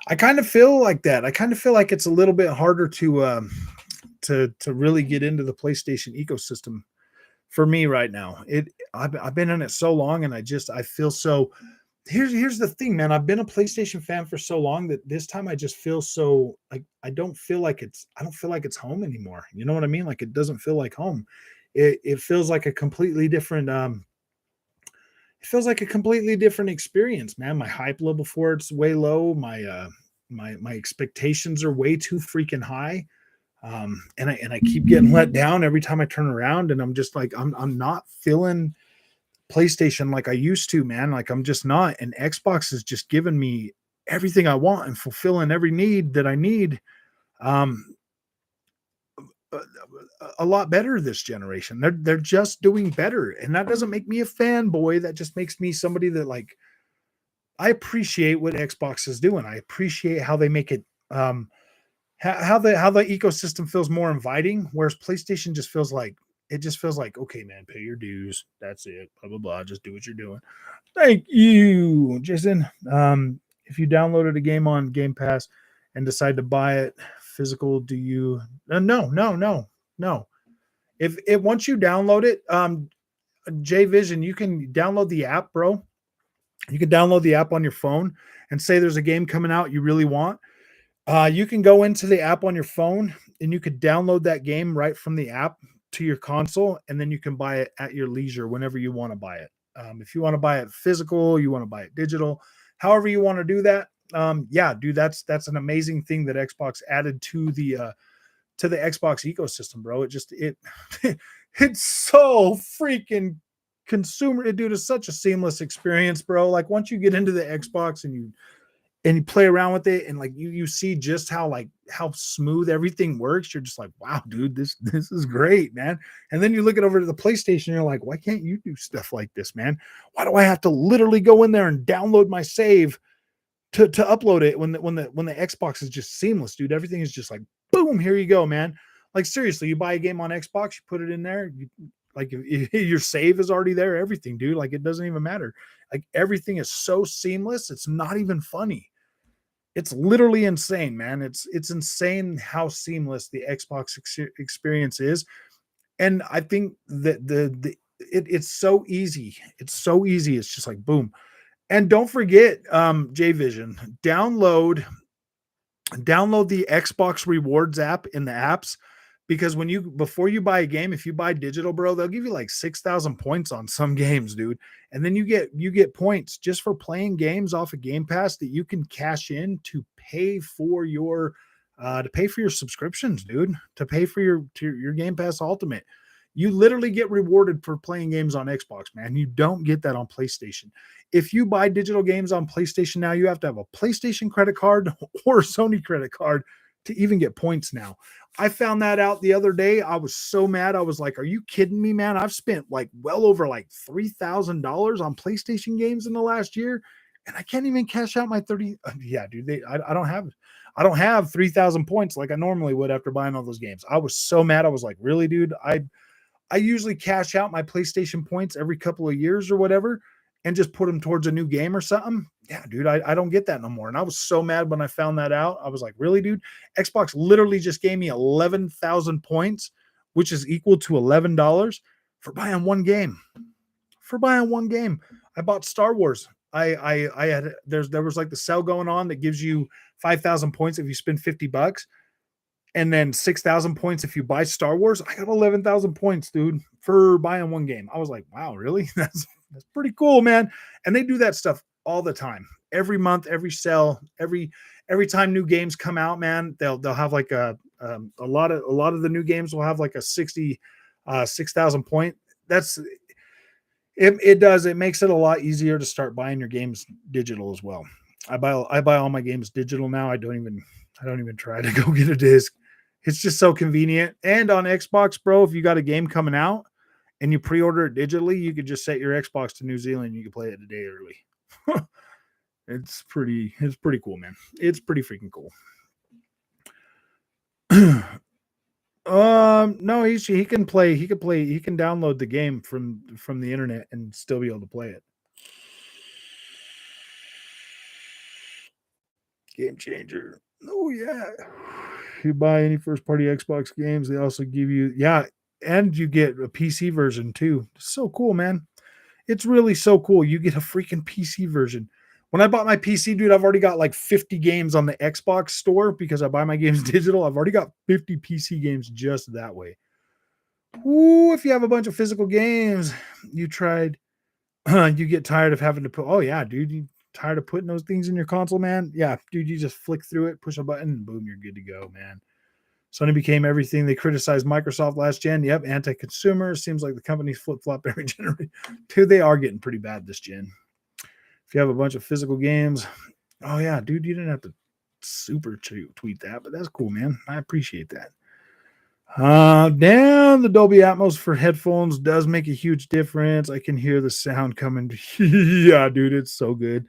I kind of feel like that. I kind of feel like it's a little bit harder to really get into the PlayStation ecosystem for me right now. I've been in it so long, and I feel so. Here's the thing, man. I've been a PlayStation fan for so long that this time I just feel so like I don't feel like it's home anymore. You know what I mean? Like it doesn't feel like home. It feels like a completely different it feels like a completely different experience, man. My hype level for it's way low. My expectations are way too freaking high. And I keep getting let down every time I turn around, and I'm just like I'm not feeling PlayStation like I used to, man. Like I'm just not. And Xbox has just given me everything I want and fulfilling every need that I need. Um, a, a lot better this generation. They're just doing better, and that doesn't make me a fanboy. That just makes me somebody that like I appreciate what Xbox is doing. I appreciate how they make it. How the ecosystem feels more inviting, whereas PlayStation just feels like okay, man, pay your dues. That's it. Blah blah blah. Just do what you're doing. Thank you, Jason. If you downloaded a game on Game Pass and decide to buy it physical, do you? No, no, no, no. If once you download it, J Vision, you can download the app, bro. You can download the app on your phone and say there's a game coming out you really want. You can go into the app on your phone and you could download that game right from the app to your console, and then you can buy it at your leisure whenever you want to buy it. If you want to buy it physical, you want to buy it digital, however you want to do that. Yeah, dude, that's an amazing thing that Xbox added to the Xbox ecosystem, bro. It's so freaking consumer, dude. It's such a seamless experience, bro. Like once you get into the Xbox and you play around with it and like you see just how smooth everything works, you're just like, wow, dude, this is great, man. And then you look it over to the PlayStation, you're like, why can't you do stuff like this, man? Why do I have to literally go in there and download my save to upload it when the Xbox is just seamless, dude? Everything is just like boom, here you go, man. Like seriously, you buy a game on Xbox, you put it in there, like your save is already there, everything, dude. Like it doesn't even matter. Like everything is so seamless, it's not even funny. It's literally insane, man. It's insane how seamless the Xbox experience is, and I think that it's so easy. It's so easy. It's just like boom. And don't forget, JVision, download the Xbox Rewards app in the apps, because before you buy a game, if you buy digital, bro, they'll give you like 6,000 points on some games, dude. And then you get points just for playing games off of Game Pass that you can cash in to pay for your subscriptions, dude, to pay for your Game Pass Ultimate. You literally get rewarded for playing games on Xbox, man. You don't get that on PlayStation. If you buy digital games on PlayStation now, you have to have a PlayStation credit card or a Sony credit card to even get points now. I found that out the other day. I was so mad. I was like, are you kidding me, man? I've spent like well over like $3,000 on PlayStation games in the last year, and I can't even cash out my 30. Yeah, dude, I don't have 3,000 points like I normally would after buying all those games. I was so mad. I was like, really, dude? I usually cash out my PlayStation points every couple of years or whatever and just put them towards a new game or something. Yeah, dude, I don't get that no more. And I was so mad when I found that out. I was like, really, dude? Xbox literally just gave me 11,000 points, which is equal to $11 for buying one game. For buying one game. I bought Star Wars. I had there was like the sale going on that gives you 5,000 points if you spend $50, and then 6,000 points if you buy Star Wars. I got 11,000 points, dude, for buying one game. I was like, wow, really? That's pretty cool, man. And they do that stuff all the time. Every month, every sale, every time new games come out, man, they'll have like a lot of the new games will have like a 6,000 point. That's it makes it a lot easier to start buying your games digital as well. I buy all my games digital now. I don't even try to go get a disc. It's just so convenient. And on Xbox, bro, if you got a game coming out and you pre-order it digitally, you could just set your Xbox to New Zealand. You can play it a day early. It's pretty cool, man. It's pretty freaking cool. No, he can download the game from the internet and still be able to play it. Game changer. Oh yeah. If you buy any first party Xbox games, they also give you and you get a PC version too. It's so cool, man. It's really so cool. You get a freaking PC version. When I bought my PC, dude, I've already got like 50 games on the Xbox store because I buy my games digital. I've already got 50 PC games just that way. Ooh, if you have a bunch of physical games, you get tired of having to put, oh yeah, dude, you tired of putting those things in your console, man? Yeah, dude, you just flick through it, push a button, and boom, you're good to go, man. Sony became everything they criticized Microsoft last gen. Yep, anti-consumer. Seems like the companies flip-flop every generation. Dude, they are getting pretty bad this gen. If you have a bunch of physical games, oh yeah, dude, you didn't have to super tweet that, but that's cool, man. I appreciate that. Damn, the Dolby Atmos for headphones does make a huge difference. I can hear the sound coming. Yeah, dude, it's so good.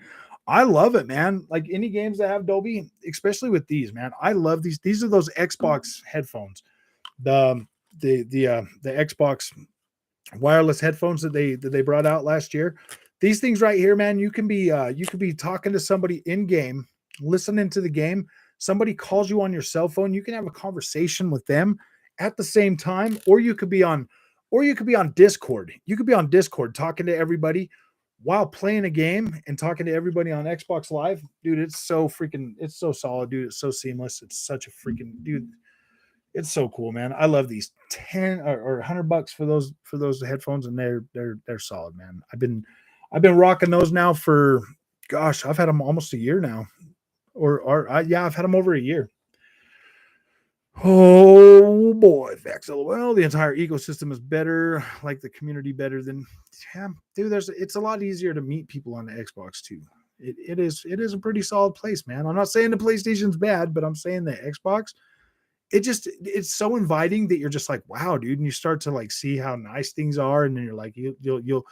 I love it, man. Like any games that have Dolby, especially with these, man. I love these. These are those Xbox headphones. The Xbox wireless headphones that they brought out last year. These things right here, man, you can be talking to somebody in game, listening to the game. Somebody calls you on your cell phone, you can have a conversation with them at the same time, or you could be on Discord. You could be on Discord talking to everybody while playing a game and talking to everybody on Xbox Live. Dude, it's so solid, dude. It's so seamless. It's such a freaking dude. It's so cool, man. I love these 10 or $100 for those headphones, and they're solid, man. I've been rocking those now for, gosh, I've had them almost a year now, I've had them over a year. Oh boy, facts. LOL. The entire ecosystem is better, like the community better than, yeah, dude. It's a lot easier to meet people on the Xbox too. It is a pretty solid place, man. I'm not saying the PlayStation's bad, but I'm saying the Xbox, it's so inviting that you're just like, wow, dude, and you start to like see how nice things are, and then you're like, you'll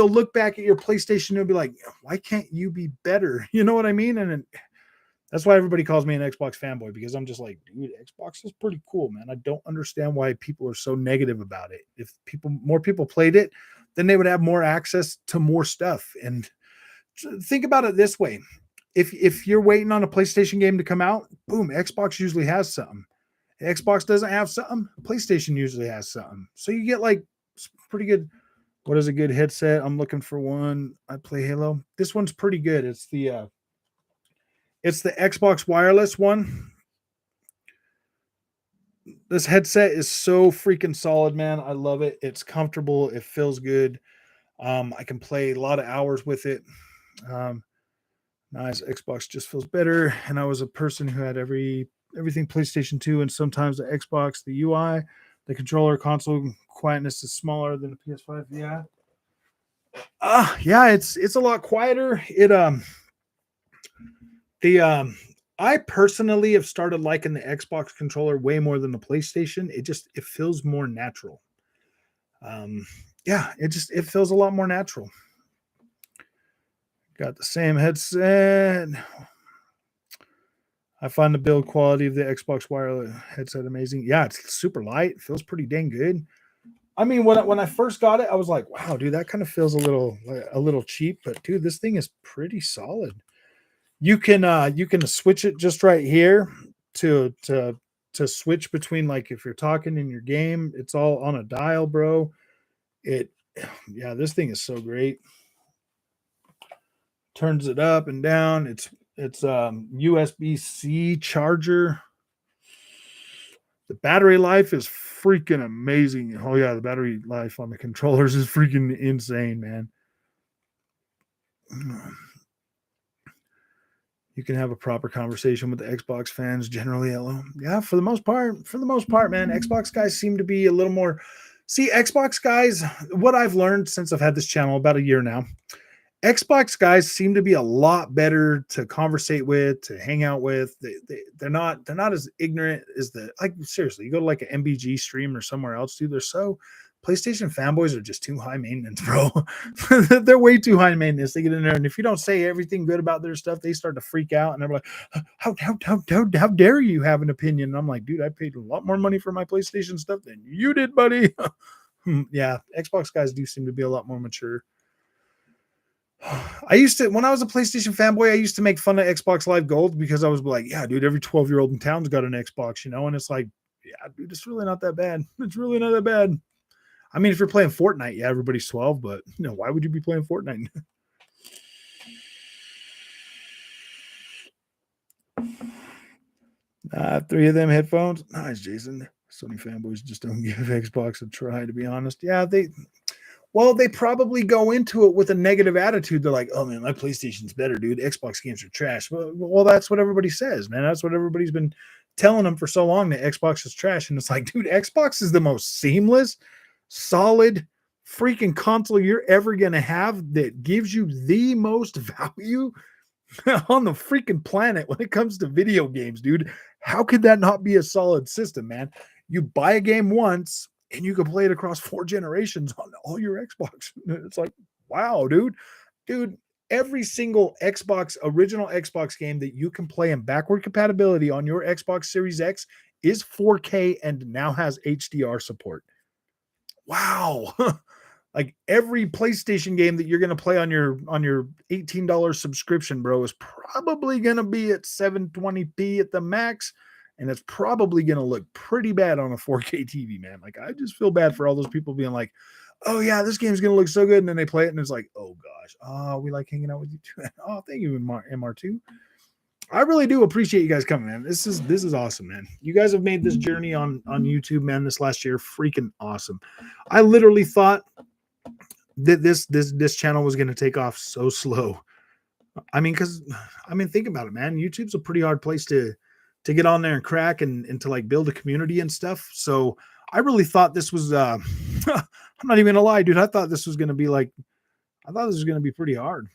look back at your PlayStation and be like, why can't you be better? You know what I mean? And that's why everybody calls me an Xbox fanboy, because I'm just like, dude, Xbox is pretty cool, man. I don't understand why people are so negative about it. If more people played it, then they would have more access to more stuff. And think about it this way. If you're waiting on a PlayStation game to come out, boom, Xbox usually has something. Xbox doesn't have something, PlayStation usually has something. So you get like pretty good. What is a good headset? I'm looking for one. I play Halo. This one's pretty good. It's the Xbox wireless one. This headset is so freaking solid, man. I love it. It's comfortable. It feels good. I can play a lot of hours with it. Nice. Xbox just feels better. And I was a person who had everything PlayStation 2, and sometimes the Xbox, the UI, the controller console quietness is smaller than the PS5. Yeah. Yeah, it's a lot quieter. I personally have started liking the Xbox controller way more than the PlayStation. It feels more natural. Yeah, it feels a lot more natural. Got the same headset. I find the build quality of the Xbox wireless headset amazing. Yeah, it's super light. Feels pretty dang good. I mean, when I first got it, I was like, "Wow, dude, that kind of feels a little cheap." But dude, this thing is pretty solid. You can switch it just right here to to switch between, like, if you're talking in your game, it's all on a dial, bro. It Yeah, this thing is so great. Turns it up and down. It's USB-C charger. The battery life is freaking amazing. Oh yeah, the battery life on the controllers is freaking insane, man. You can have a proper conversation with the Xbox fans generally. Hello. Yeah, for the most part, man, Xbox guys seem to be a little more. See, Xbox guys, what I've learned since I've had this channel about a year now, Xbox guys seem to be a lot better to conversate with, to hang out with. They're not as ignorant as the, like, seriously. You go to like an MBG stream or somewhere else, dude. They're so PlayStation fanboys are just too high maintenance, bro. They're way too high maintenance. They get in there, and if you don't say everything good about their stuff, they start to freak out, and they're like, how dare you have an opinion?" And I'm like, dude, I paid a lot more money for my PlayStation stuff than you did, buddy. Yeah, Xbox guys do seem to be a lot more mature. I used to, when I was a PlayStation fanboy, I used to make fun of Xbox Live Gold because I was like, yeah, dude, every 12-year-old in town's got an Xbox, you know? And it's like, yeah, dude, it's really not that bad. It's really not that bad. I mean, if you're playing Fortnite, yeah, everybody's 12, but you know, why would you be playing Fortnite? Three of them headphones. Nice, Jason. Sony fanboys just don't give Xbox a try, to be honest. Yeah, they probably go into it with a negative attitude. They're like, "Oh man, my PlayStation's better, dude. Xbox games are trash." Well, that's what everybody says, man. That's what everybody's been telling them for so long, that Xbox is trash. And it's like, dude, Xbox is the most seamless, solid freaking console you're ever gonna have that gives you the most value on the freaking planet when it comes to video games, dude. How could that not be a solid system, man? You buy a game once and you can play it across 4 generations on all your Xbox. It's like, wow, dude. Dude, every single original Xbox game that you can play in backward compatibility on your Xbox Series X is 4K and now has HDR support. Wow. Like every PlayStation game that you're going to play on your $18 subscription, bro, is probably going to be at 720p at the max, and it's probably going to look pretty bad on a 4K TV, man. Like, I just feel bad for all those people being like, "Oh yeah, this game's going to look so good," and then they play it and it's like, "Oh gosh, oh, we like hanging out with you too." Oh, thank you, MR2. I really do appreciate you guys coming, man. This is awesome, man. You guys have made this journey on YouTube, man, this last year freaking awesome. I literally thought that this channel was going to take off so slow. I mean, because think about it, man. YouTube's a pretty hard place to get on there and crack and to like build a community and stuff. So I really thought this was I'm not even gonna lie, dude. I thought this was gonna be like, I thought this was gonna be pretty hard.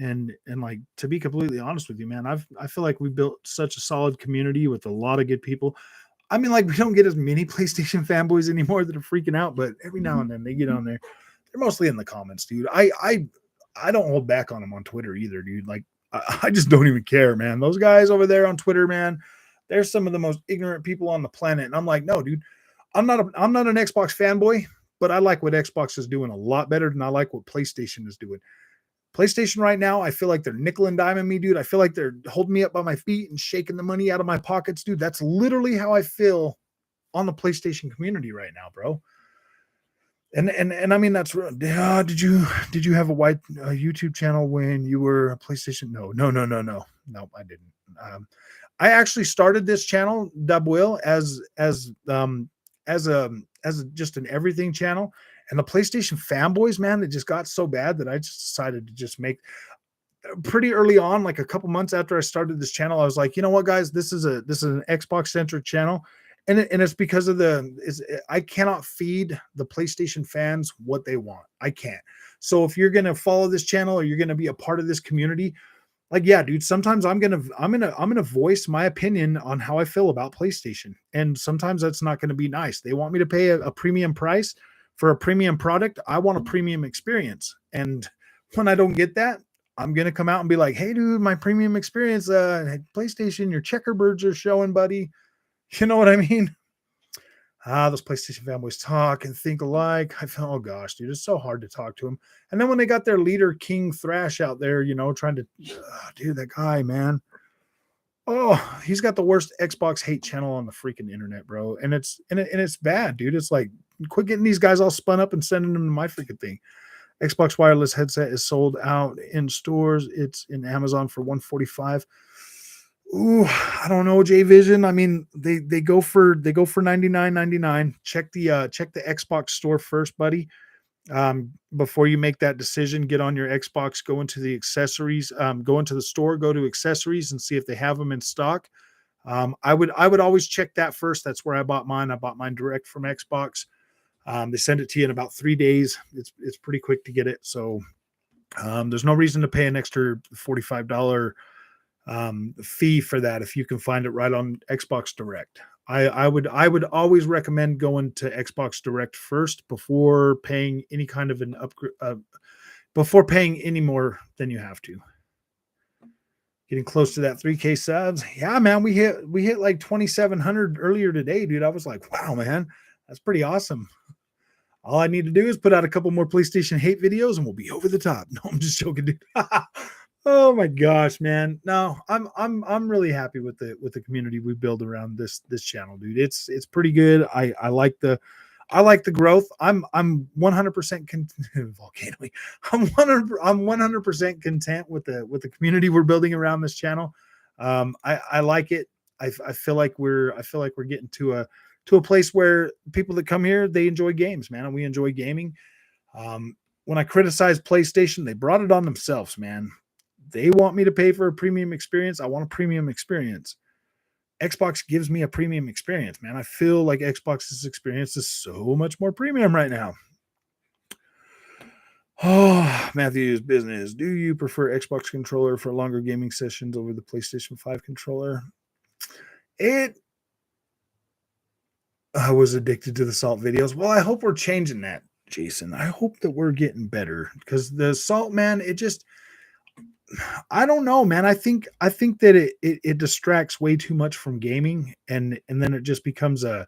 And like, to be completely honest with you, man, I feel like we built such a solid community with a lot of good people. I mean, like, we don't get as many PlayStation fanboys anymore that are freaking out, but every now and then they get on there. They're mostly in the comments, dude. I don't hold back on them on Twitter either, dude. Like, I just don't even care, man. Those guys over there on Twitter, man, they're some of the most ignorant people on the planet. And I'm like, no, dude, I'm not an Xbox fanboy, but I like what Xbox is doing a lot better than I like what PlayStation is doing. PlayStation right now, I feel like they're nickel and diming me, dude. I feel like they're holding me up by my feet and shaking the money out of my pockets, dude. That's literally how I feel on the PlayStation community right now, bro. And I mean, that's did you have a white YouTube channel when you were a PlayStation? No, I didn't. I actually started this channel, Dub Will, as a just an everything channel. And the PlayStation fanboys, man, it just got so bad that I just decided to just make, pretty early on, like a couple months after I started this channel, I was like, you know what, guys, this is an Xbox centric channel. And it's because of I cannot feed the PlayStation fans what they want. I can't. So if you're going to follow this channel or you're going to be a part of this community, like, yeah, dude, sometimes I'm going to voice my opinion on how I feel about PlayStation. And sometimes that's not going to be nice. They want me to pay a premium price for a premium product. I want a premium experience. And when I don't get that, I'm gonna come out and be like, hey dude, my premium experience, PlayStation, your checkerbirds are showing, buddy. You know what I mean? Those PlayStation fanboys talk and think alike. I feel, oh gosh, dude, it's so hard to talk to them. And then when they got their leader, King Thrash, out there, trying to, dude, that guy, man. Oh, he's got the worst Xbox hate channel on the freaking internet, bro. And it's bad, dude. It's like, quit getting these guys all spun up and sending them to my freaking thing. Xbox wireless headset is sold out in stores. It's in Amazon for $145. Ooh, I don't know, J Vision. I mean, they go for $99.99. Check the Xbox store first, buddy. Before you make that decision, get on your Xbox, go into the accessories, go into the store, go to accessories and see if they have them in stock. I would always check that first. That's where I bought mine. I bought mine direct from Xbox. They send it to you in about 3 days. It's pretty quick to get it. So there's no reason to pay an extra $45 fee for that if you can find it right on Xbox Direct. I would always recommend going to Xbox Direct first before paying any kind of an upgrade, before paying any more than you have to. Getting close to that 3K subs. Yeah, man, we hit like 2,700 earlier today, dude. I was like, wow, man, that's pretty awesome. All I need to do is put out a couple more PlayStation hate videos and we'll be over the top. No, I'm just joking, dude. Oh my gosh, man. No, I'm really happy with the community we build around this channel, dude. It's pretty good. I like the growth. I'm 100% volcano. I'm 100% content with the community we're building around this channel. I like it. I feel like we're getting to a place where people that come here, they enjoy games, man, and we enjoy gaming. When I criticize PlayStation, they brought it on themselves, man. They want me to pay for a premium experience. I want a premium experience. Xbox gives me a premium experience, man. I feel like Xbox's experience is so much more premium right now. Oh, Matthew's business. Do you prefer Xbox controller for longer gaming sessions over the PlayStation 5 controller? I was addicted to the Salt videos. Well, I hope we're changing that, Jason. I hope that we're getting better because the Salt, man, I don't know, man. I think that it distracts way too much from gaming, and then it just becomes a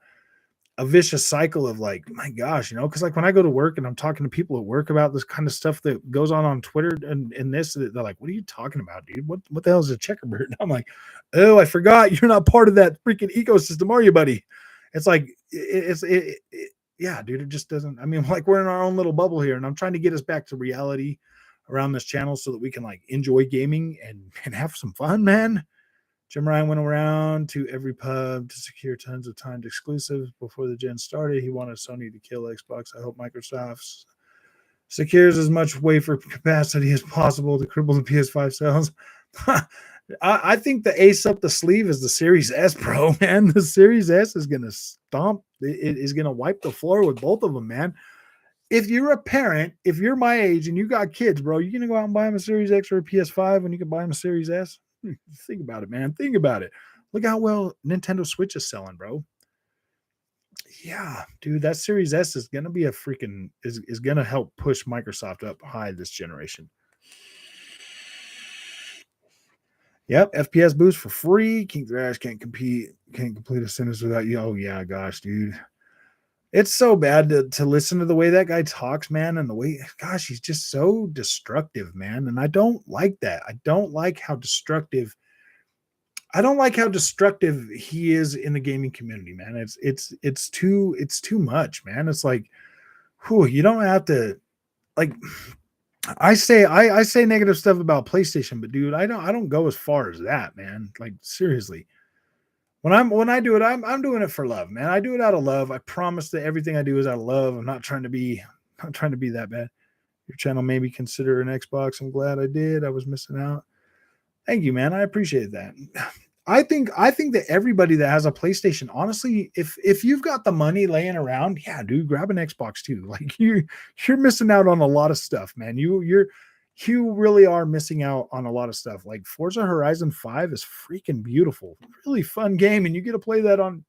vicious cycle of like, my gosh, because like when I go to work and I'm talking to people at work about this kind of stuff that goes on Twitter and this, they're like, "What are you talking about, dude? What the hell is a checkerbird?" And I'm like, "Oh, I forgot. You're not part of that freaking ecosystem, are you, buddy?" It's like yeah, dude. It just doesn't. I mean, like we're in our own little bubble here, and I'm trying to get us back to reality around this channel so that we can like enjoy gaming and have some fun, man. Jim Ryan went around to every pub to secure tons of timed exclusives before the gen started. He wanted Sony to kill Xbox. I hope Microsoft secures as much wafer capacity as possible to cripple the PS5 sales. I think the ace up the sleeve is the Series S, bro, man. The Series S is going to stomp. It is going to wipe the floor with both of them, man. If you're a parent, if you're my age and you got kids, bro, you're going to go out and buy them a Series X or a PS5 when you can buy them a Series S? Think about it, man. Think about it. Look how well Nintendo Switch is selling, bro. Yeah, dude, that Series S is going to be is going to help push Microsoft up high this generation. Yep, FPS boost for free. King Thrash can't complete a sentence without you. Oh yeah, gosh, dude. It's so bad to listen to the way that guy talks, man, and the way, gosh, he's just so destructive, man. And I don't like that. I don't like how destructive he is in the gaming community, man. It's too much, man. It's like, you don't have to like. I say negative stuff about PlayStation, but dude, I don't go as far as that, man. Like seriously. When I do it, I'm doing it for love, man. I do it out of love. I promise that everything I do is out of love. I'm not trying to be that bad. Your channel made me consider an Xbox. I'm glad I did. I was missing out. Thank you, man. I appreciate that. I think that everybody that has a PlayStation, honestly, if you've got the money laying around, yeah, dude, grab an Xbox too. Like you're missing out on a lot of stuff, man. You really are missing out on a lot of stuff. Like Forza Horizon 5 is freaking beautiful. Really fun game, and you get to play that on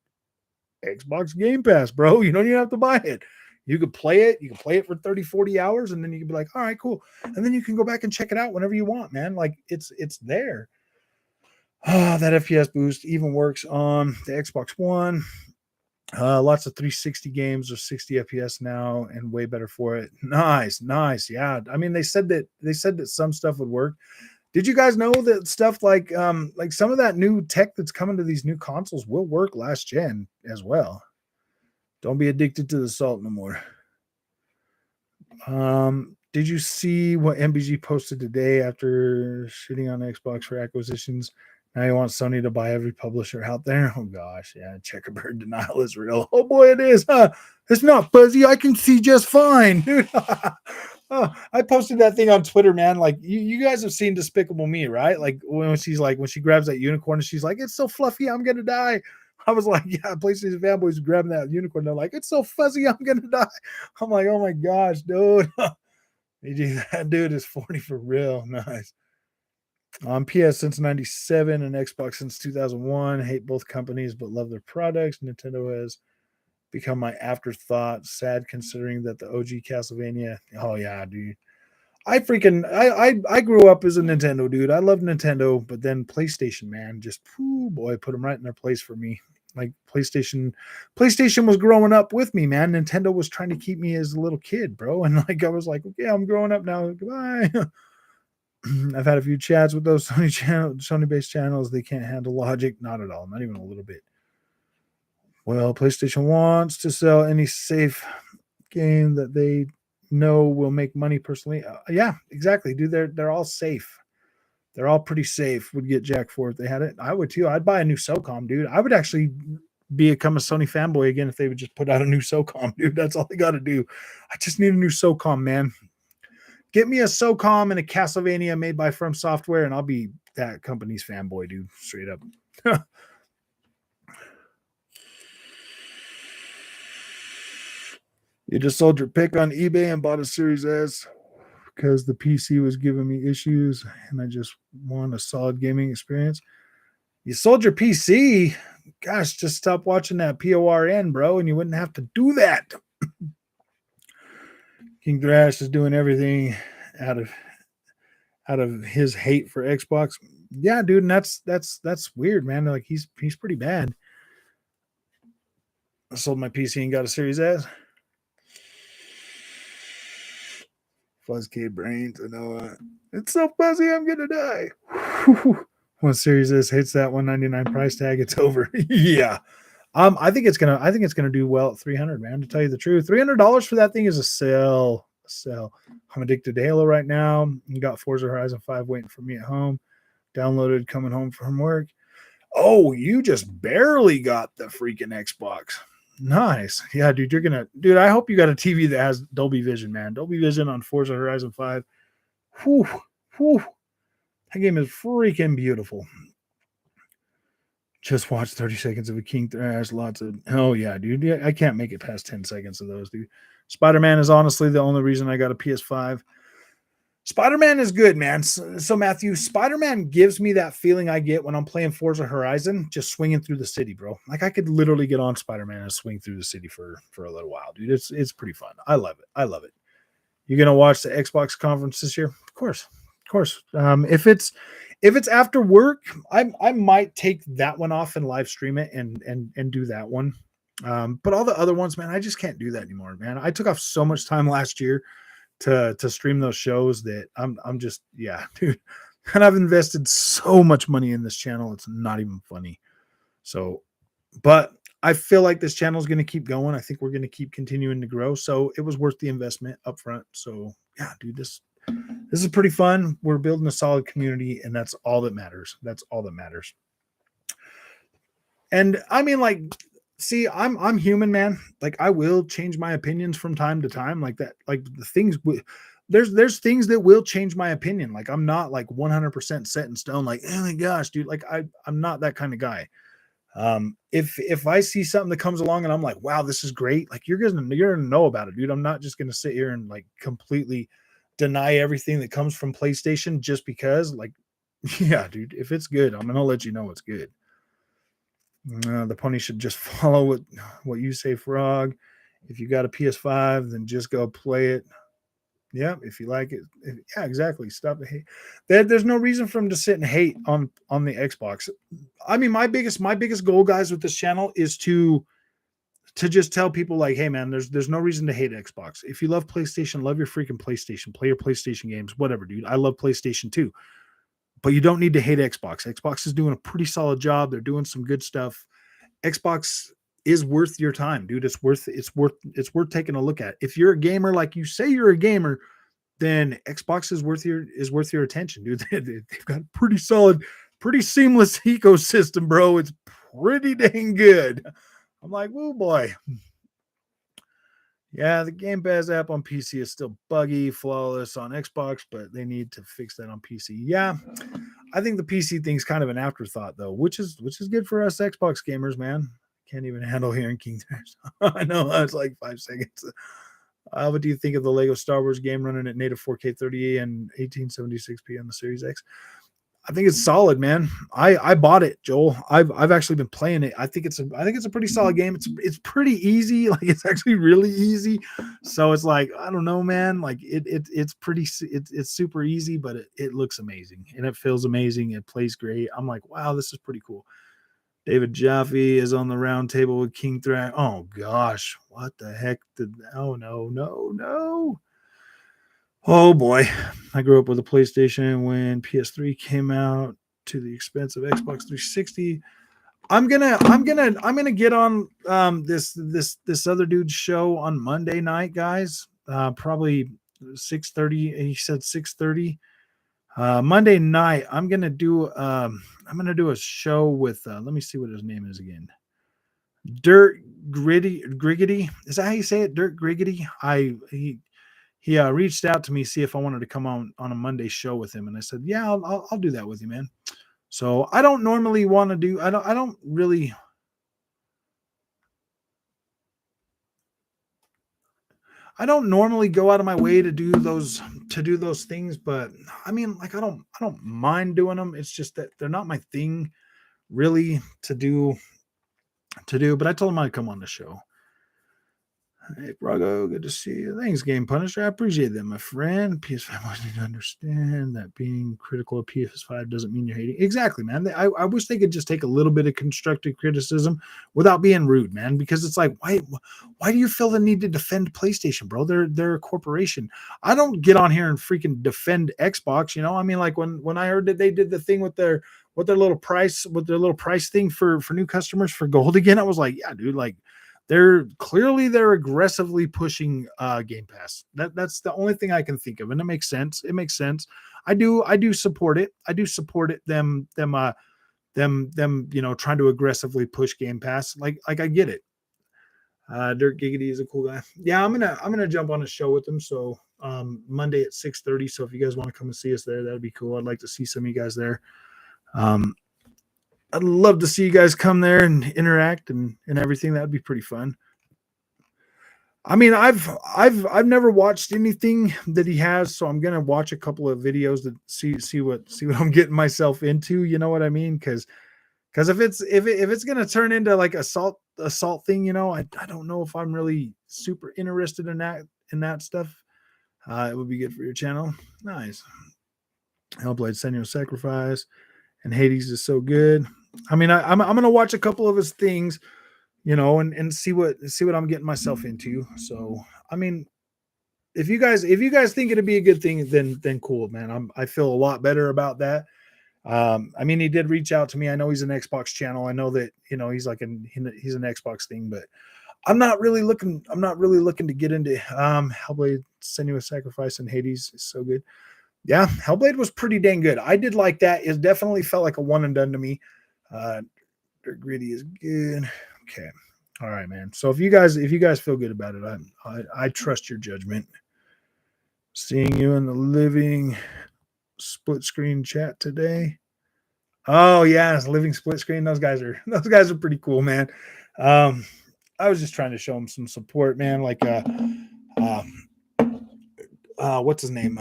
Xbox Game Pass, bro. You don't even have to buy it. You could play it. You can play it for 30, 40 hours, and then you can be like, all right, cool. And then you can go back and check it out whenever you want, man. Like it's there. That FPS boost even works on the Xbox One. Lots of 360 games are 60 FPS now and way better for it. Nice. Yeah. I mean, they said that some stuff would work. Did you guys know that stuff like some of that new tech that's coming to these new consoles will work last gen as well? Don't be addicted to the salt no more. Did you see what MBG posted today after shitting on Xbox for acquisitions? Now you want Sony to buy every publisher out there? Oh gosh, yeah, checkerboard denial is real. Oh boy, it is, huh? It's not fuzzy. I can see just fine, dude. Oh, I posted that thing on Twitter, man. Like you guys have seen Despicable Me, right? Like when she grabs that unicorn and she's like, "It's so fluffy, I'm gonna die." I was like, "Yeah, PlayStation fanboys grabbing that unicorn. They're like, it's so fuzzy, I'm gonna die." I'm like, "Oh my gosh, dude." That dude is 40 for real. Nice. PS since 97 and Xbox since 2001. Hate both companies, but love their products. Nintendo has become my afterthought. Sad considering that the OG Castlevania. Oh, yeah, dude. I grew up as a Nintendo dude. I love Nintendo, but then PlayStation, man, just boy, put them right in their place for me. Like PlayStation was growing up with me, man. Nintendo was trying to keep me as a little kid, bro. And like I was like, okay, I'm growing up now. Goodbye. I've had a few chats with those Sony-based channels. They can't handle logic, not at all, not even a little bit. Well, PlayStation wants to sell any safe game that they know will make money personally. Yeah, exactly, dude. They're all safe. They're all pretty safe. Would get jacked for if they had it. I would too. I'd buy a new SOCOM, dude. I would actually become a Sony fanboy again if they would just put out a new SOCOM, dude. That's all they got to do. I just need a new SOCOM, man. Get me a SOCOM and a Castlevania made by From Software, and I'll be that company's fanboy, dude. Straight up. You just sold your pick on eBay and bought a Series S because the PC was giving me issues, and I just want a solid gaming experience. You sold your PC? Gosh, just stop watching that PORN, bro, and you wouldn't have to do that. King Thrash is doing everything out of his hate for Xbox. Yeah, dude, and that's weird, man. Like he's pretty bad. I sold my PC and got a Series S. Fuzzkid brains, I know. It's so fuzzy, I'm gonna die. When Series S hits that 199 price tag, it's over. Yeah. I think it's gonna do well at 300, man. To tell you the truth, $300 for that thing is a sell. I'm addicted to Halo right now. You got Forza Horizon 5 waiting for me at home. Downloaded coming home from work. Oh, you just barely got the freaking Xbox. Nice. Yeah, dude, I hope you got a TV that has Dolby Vision, man. Dolby Vision on Forza Horizon 5. Whew. That game is freaking beautiful. Just watch 30 seconds of a King Thrash. Lots of, oh yeah, dude. Yeah, I can't make it past 10 seconds of those, dude. Spider-Man is honestly the only reason I got a PS5. Spider-Man is good, man. So Matthew, Spider-Man gives me that feeling I get when I'm playing Forza Horizon, just swinging through the city, bro. Like I could literally get on Spider-Man and swing through the city for a little while, dude. It's pretty fun. I love it. You gonna watch the Xbox conference this year? Of course. If it's after work, I might take that one off and live stream it and do that one. But all the other ones, man, I just can't do that anymore, man. I took off so much time last year to stream those shows that I'm just, yeah, dude. And I've invested so much money in this channel, it's not even funny. So, but I feel like this channel is going to keep going. I think we're going to keep continuing to grow. So it was worth the investment up front. So yeah, dude, this is pretty fun. We're building a solid community, and that's all that matters. And I mean, like, see, I'm human, man. Like I will change my opinions from time to time, like that. Like the things there's things that will change my opinion. Like I'm not like 100% set in stone. Like, oh my gosh, dude. Like I'm not that kind of guy. If I see something that comes along and I'm like, wow, this is great. Like you're gonna know about it, dude. I'm not just gonna sit here and like completely deny everything that comes from PlayStation just because. Like, yeah, dude. If it's good, I'm gonna let you know it's good. The pony should just follow what you say, Frog. If you got a PS5, then just go play it. Yeah, if you like it, yeah, exactly. Stop the hate. There's no reason for him to sit and hate on the Xbox. I mean, my biggest goal, guys, with this channel is to just tell people like, hey, man, there's no reason to hate Xbox. If you love PlayStation, love your freaking PlayStation. Play your PlayStation games, whatever, dude. I love PlayStation too, but you don't need to hate Xbox. Xbox is doing a pretty solid job. They're doing some good stuff. Xbox is worth your time, dude. It's worth taking a look at. If you're a gamer, like you say you're a gamer, then Xbox is worth your attention, dude. They've got a pretty solid, pretty seamless ecosystem, bro. It's pretty dang good. I'm like, oh boy. Yeah, the Game Pass app on PC is still buggy, flawless on Xbox, but they need to fix that on PC. Yeah, I think the PC thing's kind of an afterthought though, which is good for us Xbox gamers, man. Can't even handle hearing King Tires. I know that's like 5 seconds. What do you think of the Lego Star Wars game running at native 4K 30 and 1876p on the Series X? I think it's solid, man. I bought it, Joel. I've actually been playing it. I think it's a pretty solid game. It's pretty easy. Like it's actually really easy. So it's like I don't know, man. Like it's super easy, but it looks amazing and it feels amazing. It plays great. I'm like, wow, this is pretty cool. David Jaffe is on the round table with King Thrash. Oh gosh, what the heck did? Oh no. Oh boy, I grew up with a PlayStation when PS3 came out to the expense of Xbox 360. I'm gonna get on this other dude's show on Monday night, guys. Probably 6:30. He said 6:30. Monday night, I'm gonna do a show with let me see what his name is again. Dirt Griggity. Is that how you say it? Dirt Griggity. He reached out to me, see if I wanted to come on a Monday show with him, and I said, yeah, I'll do that with you, man. So I don't normally want to do. I don't really. I don't normally go out of my way to do those things, but I mean, like I don't mind doing them. It's just that they're not my thing really to do. But I told him I'd come on the show. Hey, Brago, good to see you. Thanks, Game Punisher. I appreciate that, my friend. PS5 wants you to understand that being critical of PS5 doesn't mean you're hating. Exactly, man. I wish they could just take a little bit of constructive criticism without being rude, man. Because it's like, why do you feel the need to defend PlayStation, bro? They're a corporation. I don't get on here and freaking defend Xbox. I mean, like when I heard that they did the thing with their little price thing for new customers for gold again, I was like, yeah, dude, like they're aggressively pushing Game Pass. That's the only thing I can think of, and it makes sense. It makes sense. I do support it. I do support it. Them trying to aggressively push Game Pass. Like I get it. Dirt Giggity is a cool guy. Yeah, I'm gonna jump on a show with him. So Monday at 6:30. So if you guys want to come and see us there, that'd be cool. I'd like to see some of you guys there. I'd love to see you guys come there and interact and everything. That'd be pretty fun. I mean, I've never watched anything that he has, so I'm gonna watch a couple of videos to see what I'm getting myself into. You know what I mean? Because if it's gonna turn into like assault thing, I don't know if I'm really super interested in that stuff. It would be good for your channel. Nice. Hellblade Senua's Sacrifice and Hades is so good. I mean, I'm gonna watch a couple of his things, and see what I'm getting myself into. So, I mean, if you guys think it'd be a good thing, then cool, man. I feel a lot better about that. I mean, he did reach out to me. I know he's an Xbox channel. I know that he's he's an Xbox thing, but I'm not really looking to get into Hellblade: Senua's Sacrifice and Hades is so good. Yeah, Hellblade was pretty dang good. I did like that. It definitely felt like a one and done to me. Dirt Gritty is good. Okay. All right, man. So if you guys feel good about it, I trust your judgment. Seeing you in the living split screen chat today. Oh yeah, living split screen. Those guys are pretty cool, man. I was just trying to show them some support, man. Like what's his name?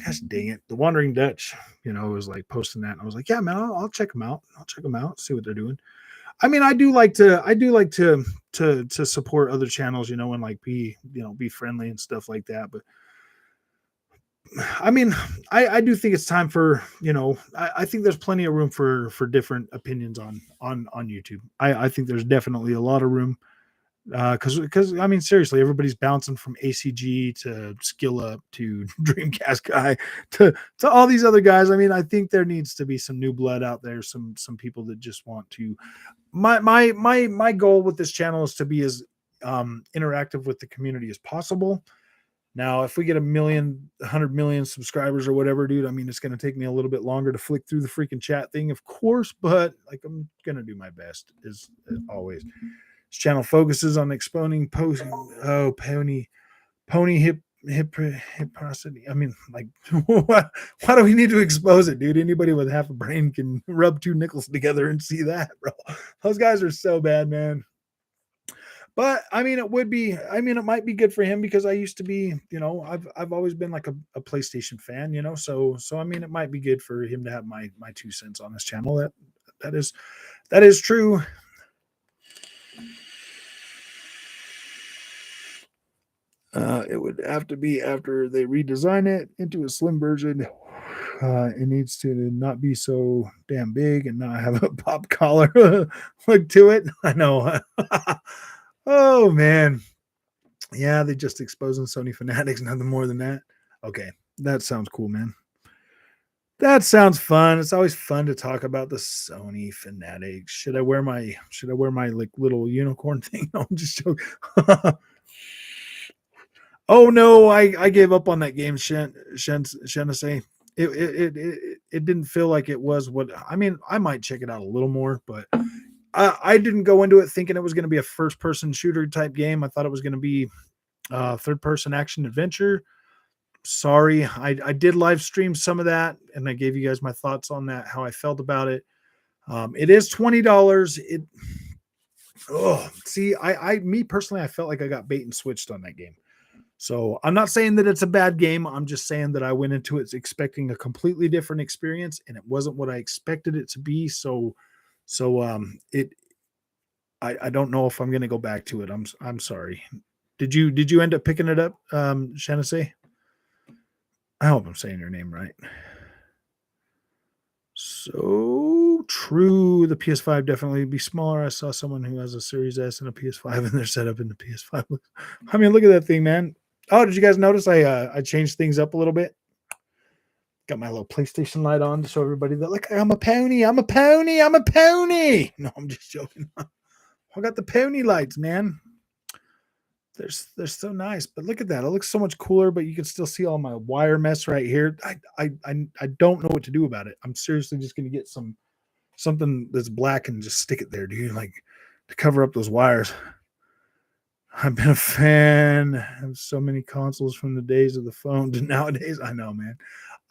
Gosh dang it, the Wandering Dutch. Was like posting that, and I was like, yeah, man, I'll check them out. I'll check them out, see what they're doing. I mean, I do like to to support other channels, and like be be friendly and stuff like that. But I mean, I do think it's time for I think there's plenty of room for different opinions on YouTube. I think there's definitely a lot of room because I mean seriously, everybody's bouncing from ACG to Skill Up to Dreamcast Guy to all these other guys. I mean, I think there needs to be some new blood out there, some people that just want to. My goal with this channel is to be as interactive with the community as possible. Now, if we get 100 million subscribers or whatever, dude, I mean, it's going to take me a little bit longer to flick through the freaking chat thing, of course, but like I'm going to do my best as always. This channel focuses on exposing pony hypocrisy. I mean, like, why do we need to expose it, dude? Anybody with half a brain can rub two nickels together and see that, bro. Those guys are so bad, man. But I mean, it might be good for him because I used to be, I've always been like a PlayStation fan, so I mean, it might be good for him to have my 2 cents on his channel. That is true. It would have to be after they redesign it into a slim version. It needs to not be so damn big and not have a pop collar look to it. I know. Oh man, yeah, they just exposing Sony fanatics, nothing more than that. Okay, that sounds cool, man. That sounds fun. It's always fun to talk about the Sony fanatics. Should I wear my like little unicorn thing? No, I'm just joking. Oh no, I gave up on that game, Shenasei. It didn't feel like it was what I mean. I might check it out a little more, but I didn't go into it thinking it was going to be a first-person shooter type game. I thought it was going to be third-person action adventure. Sorry, I did live stream some of that, and I gave you guys my thoughts on that, how I felt about it. It is $20. Me personally, I felt like I got bait and switched on that game. So I'm not saying that it's a bad game. I'm just saying that I went into it expecting a completely different experience, and it wasn't what I expected it to be. I don't know if I'm going to go back to it. I'm sorry. Did you end up picking it up, Shanasei? I hope I'm saying your name right. So true. The PS5 definitely be smaller. I saw someone who has a Series S and a PS5 and they're set up in the PS5. I mean, look at that thing, man. Oh, did you guys notice I changed things up a little bit? Got my little PlayStation light on to show everybody that, look, I'm a pony. I'm a pony. I'm a pony. No, I'm just joking. I got the pony lights, man. They're so nice, but look at that. It looks so much cooler, but you can still see all my wire mess right here. I don't know what to do about it. I'm seriously just going to get something that's black and just stick it there, dude, like to cover up those wires. I've been a fan of so many consoles from the days of the phone to nowadays. I know, man.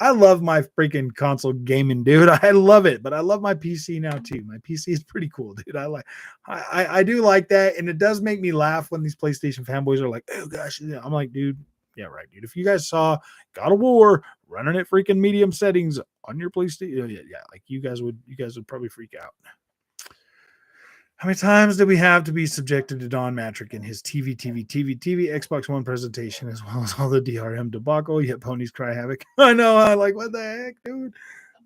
I love my freaking console gaming, dude. I love it, but I love my PC now too. My PC is pretty cool, dude. I do like that, and it does make me laugh when these PlayStation fanboys are like, "Oh gosh," I'm like, dude, yeah, right, dude. If you guys saw God of War running at freaking medium settings on your PlayStation, yeah, like you guys would probably freak out. How many times did we have to be subjected to Don Matrick and his TV, Xbox One presentation, as well as all the DRM debacle, yet ponies cry havoc? I know, I like, what the heck, dude?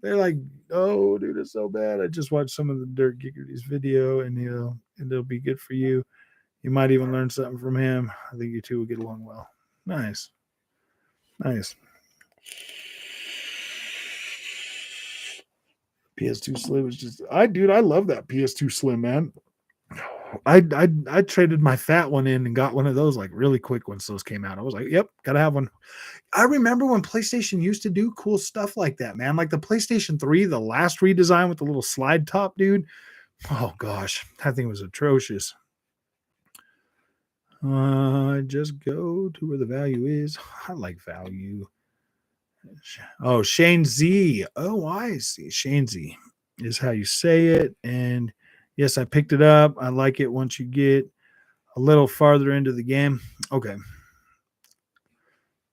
They're like, oh, dude, it's so bad. I just watched some of the Dirt Giggerty's video, and it'll be good for you. You might even learn something from him. I think you two will get along well. Nice. PS2 Slim is just, I love that PS2 Slim, man. I traded my fat one in and got one of those like really quick once those came out. I was like, yep, gotta have one. I remember when PlayStation used to do cool stuff like that, man. Like the PlayStation 3, the last redesign with the little slide top, dude. Oh gosh, that thing was atrocious. Just go to where the value is. I like value. Oh, Shane Z. Oh, I see. Shane Z is how you say it. And yes, I picked it up. I like it once you get a little farther into the game. Okay.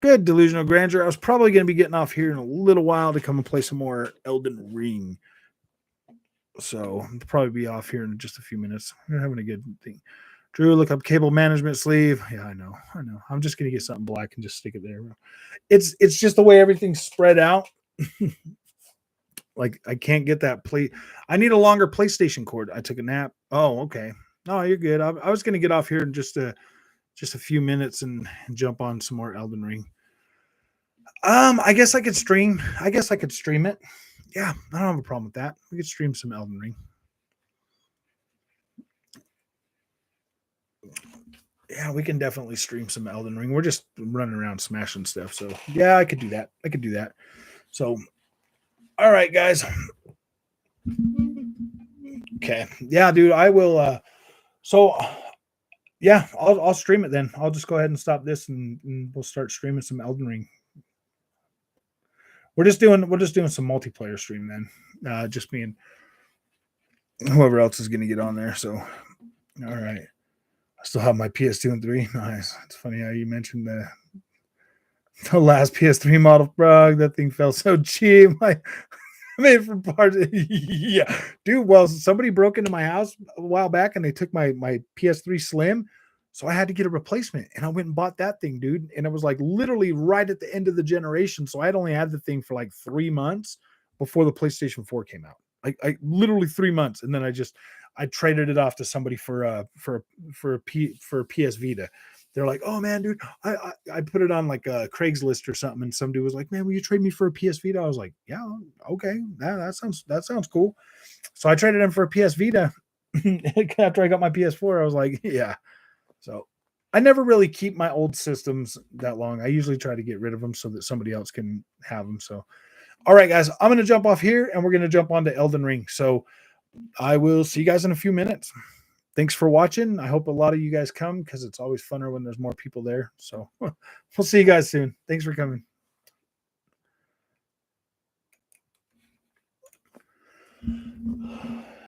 Good, Delusional Grandeur. I was probably going to be getting off here in a little while to come and play some more Elden Ring. So I'll probably be off here in just a few minutes. We're having a good thing. Drew, look up cable management sleeve. Yeah, I know. I'm just gonna get something black and just stick it there. It's just the way everything's spread out. Like I can't get that plate. I need a longer PlayStation cord. I took a nap. Oh, okay. No, you're good. I was gonna get off here in just a few minutes and jump on some more Elden Ring. I guess I could stream. I guess I could stream it. Yeah, I don't have a problem with that. We could stream some Elden Ring. Yeah, we can definitely stream some Elden Ring. We're just running around smashing stuff. So yeah, I could do that. So, all right, guys. Okay. Yeah, dude, I will. So yeah, I'll stream it then. I'll just go ahead and stop this and we'll start streaming some Elden Ring. We're just doing some multiplayer stream then. Just me and whoever else is gonna get on there. So all right. I still have my PS2 and 3. Nice. It's funny how you mentioned the last PS3 model, bro. That thing felt so cheap. I made for parts. Yeah, dude. Well, somebody broke into my house a while back and they took my PS3 Slim, so I had to get a replacement. And I went and bought that thing, dude. And it was like literally right at the end of the generation. So I'd only had the thing for like 3 months before the PlayStation 4 came out. I literally 3 months, and then I traded it off to somebody for PS Vita. They're like, "Oh man, dude, I put it on like a Craigslist or something," and some dude was like, "Man, will you trade me for a PS Vita?" I was like, "Yeah, okay, that sounds cool." So I traded him for a PS Vita. After I got my PS4, I was like, "Yeah." So I never really keep my old systems that long. I usually try to get rid of them so that somebody else can have them. So, all right, guys, I'm going to jump off here and we're going to jump on to Elden Ring. So I will see you guys in a few minutes. Thanks for watching. I hope a lot of you guys come because it's always funner when there's more people there. So we'll see you guys soon. Thanks for coming.